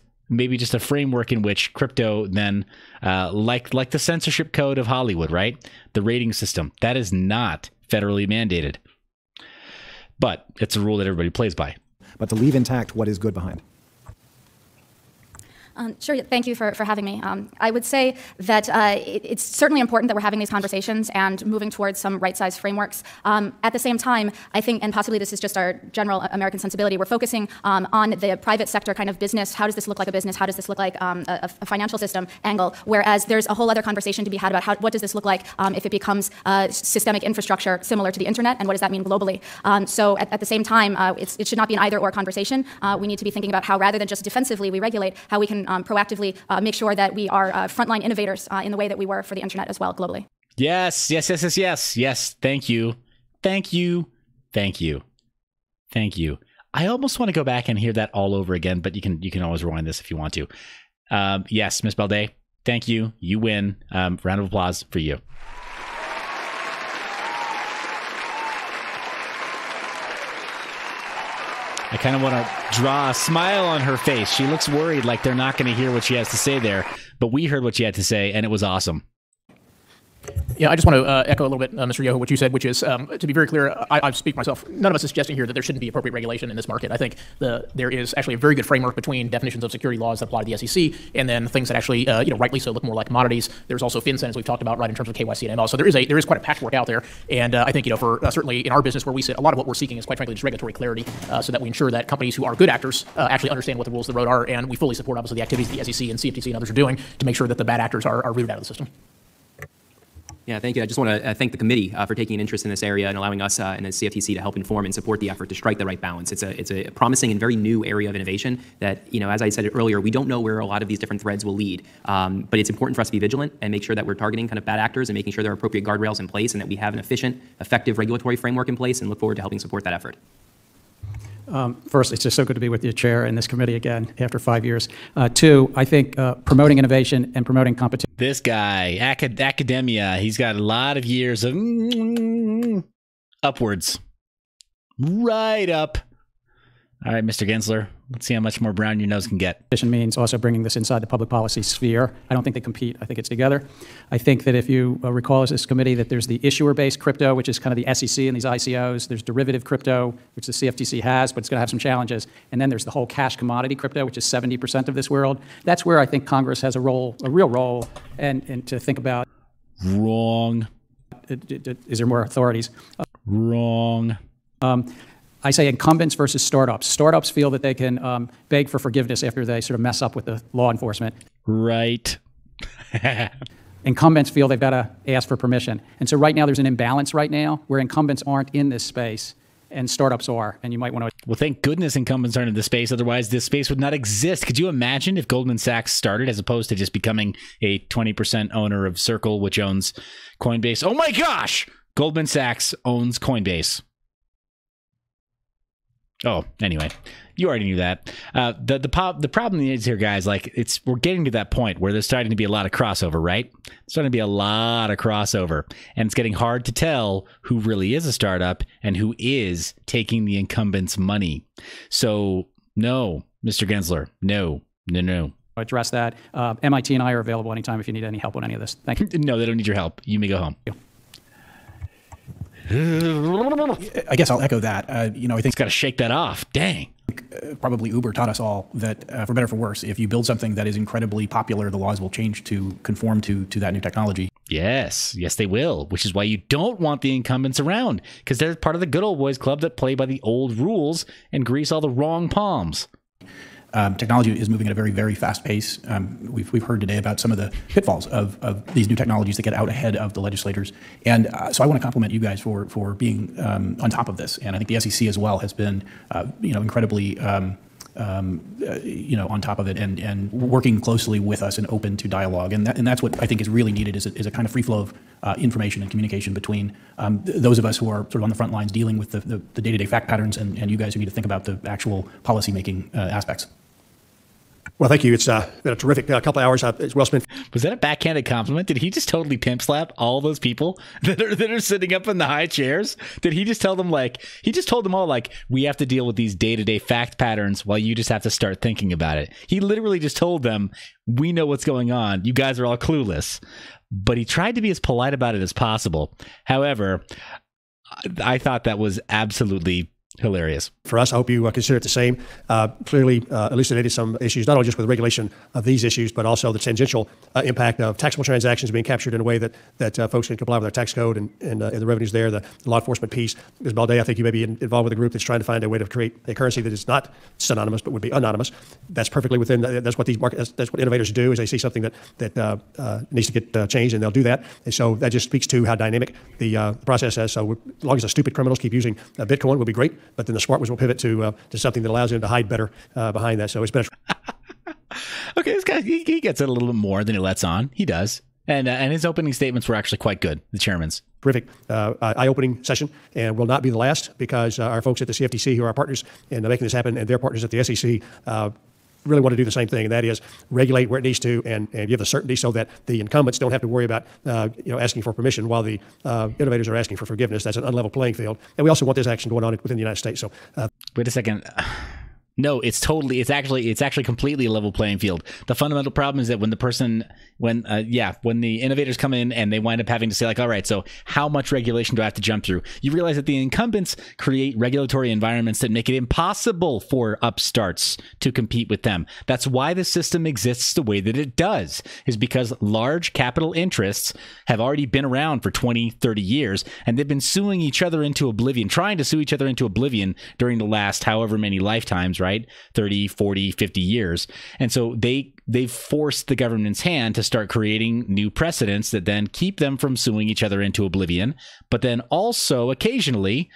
a framework in which crypto then, like the censorship code of Hollywood, right? The rating system, that is not federally mandated, but it's a rule that everybody plays by. But to leave intact what is good behind. Sure. Thank you for having me. I would say that it's certainly important that we're having these conversations and moving towards some right-sized frameworks. At the same time, I think, and possibly this is just our general American sensibility, we're focusing on the private sector kind of business. How does this look like a business? How does this look like a financial system angle? Whereas there's a whole other conversation to be had about what does this look like if it becomes systemic infrastructure similar to the internet, and what does that mean globally? So at the same time, it should not be an either-or conversation. We need to be thinking about how, rather than just defensively we regulate, how we can proactively make sure that we are frontline innovators in the way that we were for the internet as well globally. Yes, yes, yes, yes, yes, yes. Thank you. Thank you. Thank you. Thank you. I almost want to go back and hear that all over again, but you can always rewind this if you want to. Yes, Ms. Balde, thank you. You win. Round of applause for you. I kind of want to draw a smile on her face. She looks worried, like they're not going to hear what she has to say there. But we heard what she had to say, and it was awesome. Yeah, I just want to echo a little bit, Mr. Yoho, what you said, which is, to be very clear, I speak for myself. None of us is suggesting here that there shouldn't be appropriate regulation in this market. I think there is actually a very good framework between definitions of security laws that apply to the SEC and then things that actually, rightly so, look more like commodities. There's also FinCEN, as we've talked about, right, in terms of KYC and ML. So there is quite a patchwork out there. And I think, for certainly in our business where we sit, a lot of what we're seeking is, quite frankly, just regulatory clarity, so that we ensure that companies who are good actors actually understand what the rules of the road are. And we fully support, obviously, the activities the SEC and CFTC and others are doing to make sure that the bad actors are rooted out of the system. Yeah, thank you. I just want to thank the committee for taking an interest in this area and allowing us and the CFTC to help inform and support the effort to strike the right balance. It's a promising and very new area of innovation that, as I said earlier, we don't know where a lot of these different threads will lead. But it's important for us to be vigilant and make sure that we're targeting kind of bad actors and making sure there are appropriate guardrails in place and that we have an efficient, effective regulatory framework in place, and look forward to helping support that effort. First, it's just so good to be with you, Chair, in this committee again after 5 years. Two, I think promoting innovation and promoting competition. This guy, academia, he's got a lot of years of upwards. Right up. All right, Mr. Gensler, let's see how much more brown your nose can get. Means also bringing this inside the public policy sphere. I don't think they compete. I think it's together. I think that if you recall as this committee that there's the issuer-based crypto, which is kind of the SEC and these ICOs. There's derivative crypto, which the CFTC has, but it's going to have some challenges. And then there's the whole cash commodity crypto, which is 70% of this world. That's where I think Congress has a real role, and to think about. Wrong. Is there more authorities? Wrong. I say incumbents versus startups. Startups feel that they can beg for forgiveness after they sort of mess up with the law enforcement. Right. Incumbents feel they've got to ask for permission. And so right now there's an imbalance right now where incumbents aren't in this space and startups are. And you might want to. Well, thank goodness incumbents aren't in this space. Otherwise, this space would not exist. Could you imagine if Goldman Sachs started as opposed to just becoming a 20% owner of Circle, which owns Coinbase? Oh my gosh! Goldman Sachs owns Coinbase. Oh, anyway, you already knew that. The problem is here, guys, like we're getting to that point where there's starting to be a lot of crossover, right? There's starting to be a lot of crossover, and it's getting hard to tell who really is a startup and who is taking the incumbent's money. So, no, Mr. Gensler, no. Address that. MIT and I are available anytime if you need any help on any of this. Thank you. No, they don't need your help. You may go home. I guess I'll echo that. I think it's got to shake that off. Dang. Probably Uber taught us all that, for better or for worse, if you build something that is incredibly popular, the laws will change to conform to that new technology. Yes, they will, which is why you don't want the incumbents around, because they're part of the good old boys club that play by the old rules and grease all the wrong palms. Technology is moving at a very, very fast pace. We've heard today about some of the pitfalls of these new technologies that get out ahead of the legislators. And so I want to compliment you guys for being on top of this. And I think the SEC as well has been, incredibly, on top of it and working closely with us and open to dialogue. And that's what I think is really needed is a kind of free flow of information and communication between those of us who are sort of on the front lines dealing with the day-to-day fact patterns and you guys who need to think about the actual policy-making aspects. Well, thank you. It's been a terrific couple of hours. It's well spent. Was that a backhanded compliment? Did he just totally pimp slap all those people that are sitting up in the high chairs? Did he just tell them he just told them all we have to deal with these day-to-day fact patterns while you just have to start thinking about it? He literally just told them, we know what's going on. You guys are all clueless. But he tried to be as polite about it as possible. However, I thought that was absolutely Hilarious. For us, I hope you consider it the same. Clearly elucidated some issues, not only just with regulation of these issues, but also the tangential impact of taxable transactions being captured in a way that folks can comply with our tax code and the revenues there, the law enforcement piece. Ms. Balday, I think you may be involved with a group that's trying to find a way to create a currency that is not synonymous but would be anonymous. That's perfectly within. That's what these markets. That's what innovators do. Is they see something that needs to get changed, and they'll do that. And so that just speaks to how dynamic the process is. So as long as the stupid criminals keep using Bitcoin, will be great. But then the smart ones will pivot to something that allows them to hide better behind that. So it's better. Okay, this guy, he gets it a little bit more than he lets on. He does. And his opening statements were actually quite good, the chairman's. Terrific eye-opening session, and will not be the last, because our folks at the CFTC, who are our partners in making this happen, and their partners at the SEC, really want to do the same thing, and that is regulate where it needs to and give the certainty so that the incumbents don't have to worry about asking for permission while the innovators are asking for forgiveness. That's an unlevel playing field. And we also want this action going on within the United States. So wait a second. No, it's actually completely a level playing field. The fundamental problem is that when the innovators come in and they wind up having to say, like, all right, so how much regulation do I have to jump through? You realize that the incumbents create regulatory environments that make it impossible for upstarts to compete with them. That's why the system exists the way that it does, is because large capital interests have already been around for 20, 30 years, and they've been suing each other into oblivion, trying to sue each other into oblivion during the last however many lifetimes, right? 30, 40, 50 years. And so they've forced the government's hand to start creating new precedents that then keep them from suing each other into oblivion. But then also occasionally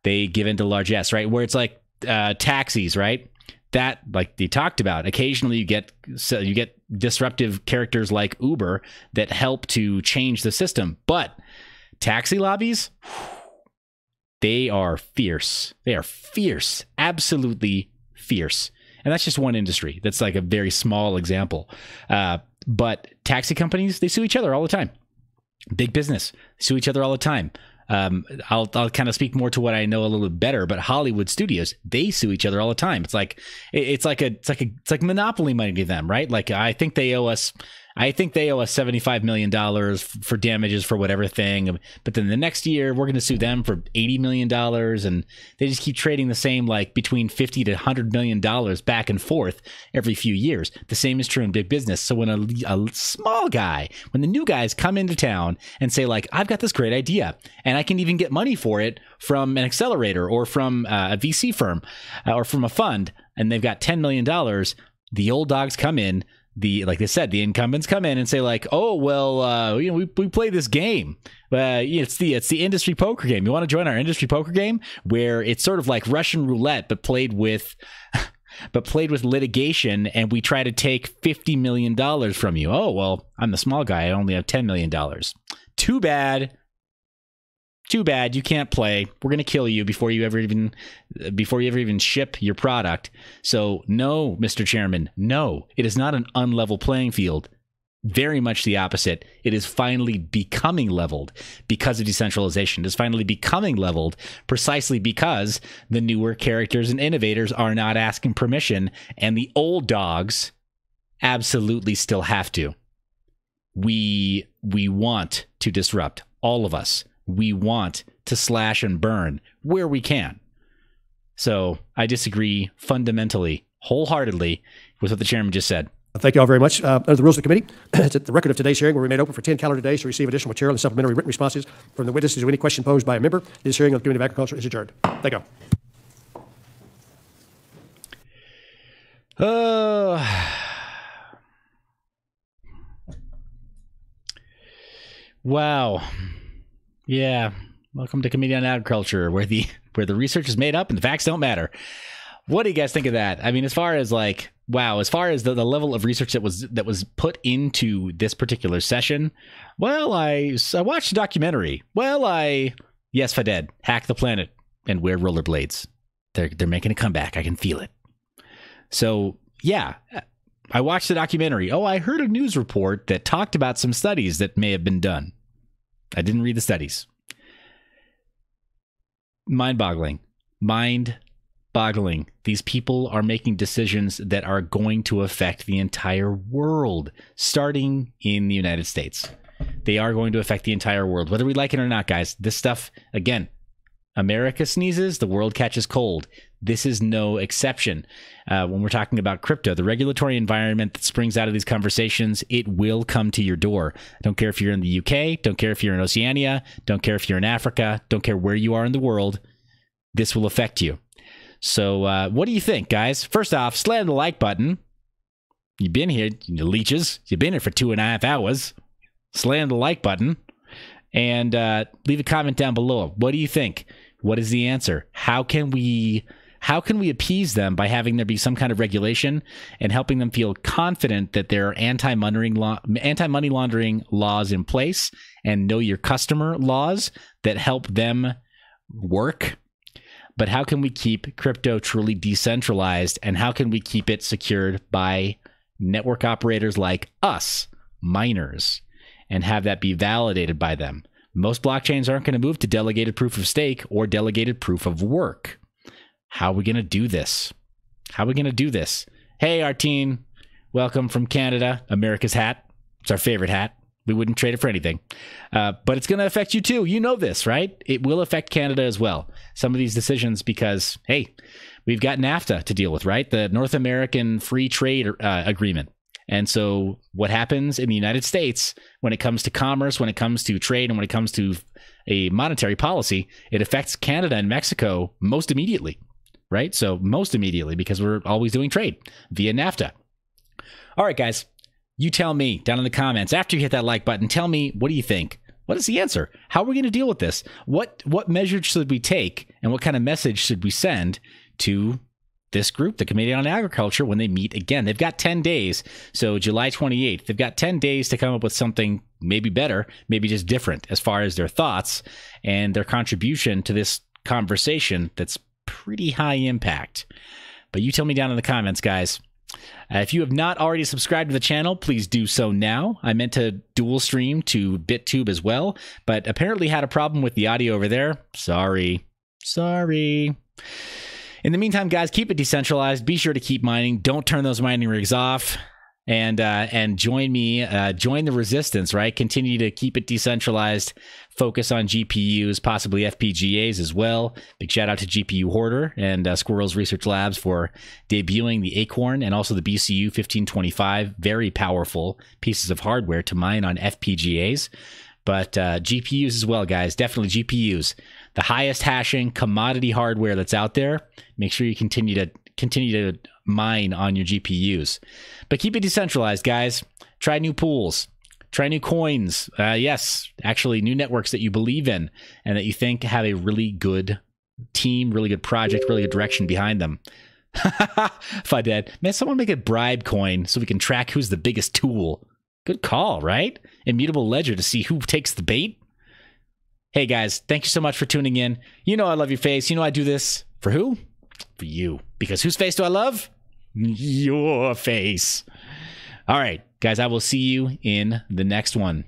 they give into largesse, right? Where it's like taxis, right? That, like they talked about, occasionally you get disruptive characters like Uber that help to change the system. But taxi lobbies, they are fierce. They are fierce, absolutely fierce. And that's just one industry. That's like a very small example. But taxi companies, they sue each other all the time. Big business, sue each other all the time. I'll kind of speak more to what I know a little bit better, but Hollywood studios, they sue each other all the time. It's like monopoly money to them, right? Like I think they owe us $75 million for damages for whatever thing. But then the next year, we're going to sue them for $80 million. And they just keep trading the same, like between $50 to $100 million back and forth every few years. The same is true in big business. So when a small guy, when the new guys come into town and say, like, I've got this great idea and I can even get money for it from an accelerator or from a VC firm or from a fund, and they've got $10 million, the old dogs come in. Like they said, the incumbents come in and say, like, oh, well, we play this game. It's the industry poker game. You want to join our industry poker game, where it's sort of like Russian roulette, but played with litigation, and we try to take $50 million from you. Oh, well, I'm the small guy. I only have $10 million. Too bad. Too bad, you can't play. We're going to kill you before you ever even ship your product. So no, Mr. Chairman, no, it is not an unlevel playing field. Very much the opposite. It is finally becoming leveled because of decentralization. It is finally becoming leveled precisely because the newer characters and innovators are not asking permission, and the old dogs absolutely still have to. We want to disrupt, all of us. We want to slash and burn where we can. So I disagree fundamentally, wholeheartedly with what the chairman just said. Thank you all very much. Under the rules of the committee, the record of today's hearing will remain open for 10 calendar days to receive additional material and supplementary written responses from the witnesses to any question posed by a member. This hearing of the Committee of Agriculture is adjourned. Thank you. Wow. Yeah. Welcome to Committee on Agriculture, where the research is made up and the facts don't matter. What do you guys think of that? I mean, as far as like, wow, as far as the level of research that was put into this particular session, well, I watched a documentary. Well, yes, Faded, hack the planet and wear rollerblades. They're making a comeback. I can feel it. So yeah, I watched the documentary. Oh, I heard a news report that talked about some studies that may have been done. I didn't read the studies. Mind-boggling. Mind-boggling. These people are making decisions that are going to affect the entire world, starting in the United States. They are going to affect the entire world, whether we like it or not, guys. This stuff, again, America sneezes, the world catches cold. This is no exception. When we're talking about crypto, the regulatory environment that springs out of these conversations, it will come to your door. Don't care if you're in the UK, don't care if you're in Oceania, don't care if you're in Africa, don't care where you are in the world. This will affect you. So what do you think, guys? First off, slam the like button. You've been here, you leeches. You've been here for 2.5 hours. Slam the like button. And leave a comment down below. What do you think? What is the answer? How can we appease them by having there be some kind of regulation and helping them feel confident that there are anti-money laundering laws in place and know your customer laws that help them work? But how can we keep crypto truly decentralized, and how can we keep it secured by network operators like us, miners, and have that be validated by them? Most blockchains aren't going to move to delegated proof of stake or delegated proof of work. How are we going to do this? How are we going to do this? Hey, Artine, welcome from Canada. America's hat. It's our favorite hat. We wouldn't trade it for anything. But it's going to affect you too. You know this, right? It will affect Canada as well. Some of these decisions because, hey, we've got NAFTA to deal with, right? The North American Free Trade Agreement. And so what happens in the United States when it comes to commerce, when it comes to trade, and when it comes to a monetary policy, it affects Canada and Mexico most immediately, right? So most immediately, because we're always doing trade via NAFTA. All right, guys, you tell me down in the comments, after you hit that like button, tell me, what do you think? What is the answer? How are we going to deal with this? What measures should we take, and what kind of message should we send to this group, the Committee on Agriculture, when they meet again? They've got 10 days. So July 28th, they've got 10 days to come up with something maybe better, maybe just different as far as their thoughts and their contribution to this conversation that's pretty high impact. But you tell me down in the comments, guys. If you have not already subscribed to the channel, please do so now. I meant to dual stream to BitTube as well, but apparently had a problem with the audio over there. Sorry. In the meantime, guys, keep it decentralized. Be sure to keep mining. Don't turn those mining rigs off. And join me. Join the resistance, right? Continue to keep it decentralized. Focus on GPUs, possibly FPGAs as well. Big shout out to GPU Hoarder and Squirrels Research Labs for debuting the Acorn and also the BCU 1525. Very powerful pieces of hardware to mine on FPGAs. But GPUs as well, guys. Definitely GPUs. The highest hashing commodity hardware that's out there. Make sure you continue to mine on your GPUs. But keep it decentralized, guys. Try new pools. Try new coins. Yes, actually new networks that you believe in and that you think have a really good team, really good project, really good direction behind them. Fuddead. Man, someone make a bribe coin so we can track who's the biggest tool. Good call, right? Immutable ledger to see who takes the bait. Hey, guys, thank you so much for tuning in. You know I love your face. You know I do this for who? For you. Because whose face do I love? Your face. All right, guys, I will see you in the next one.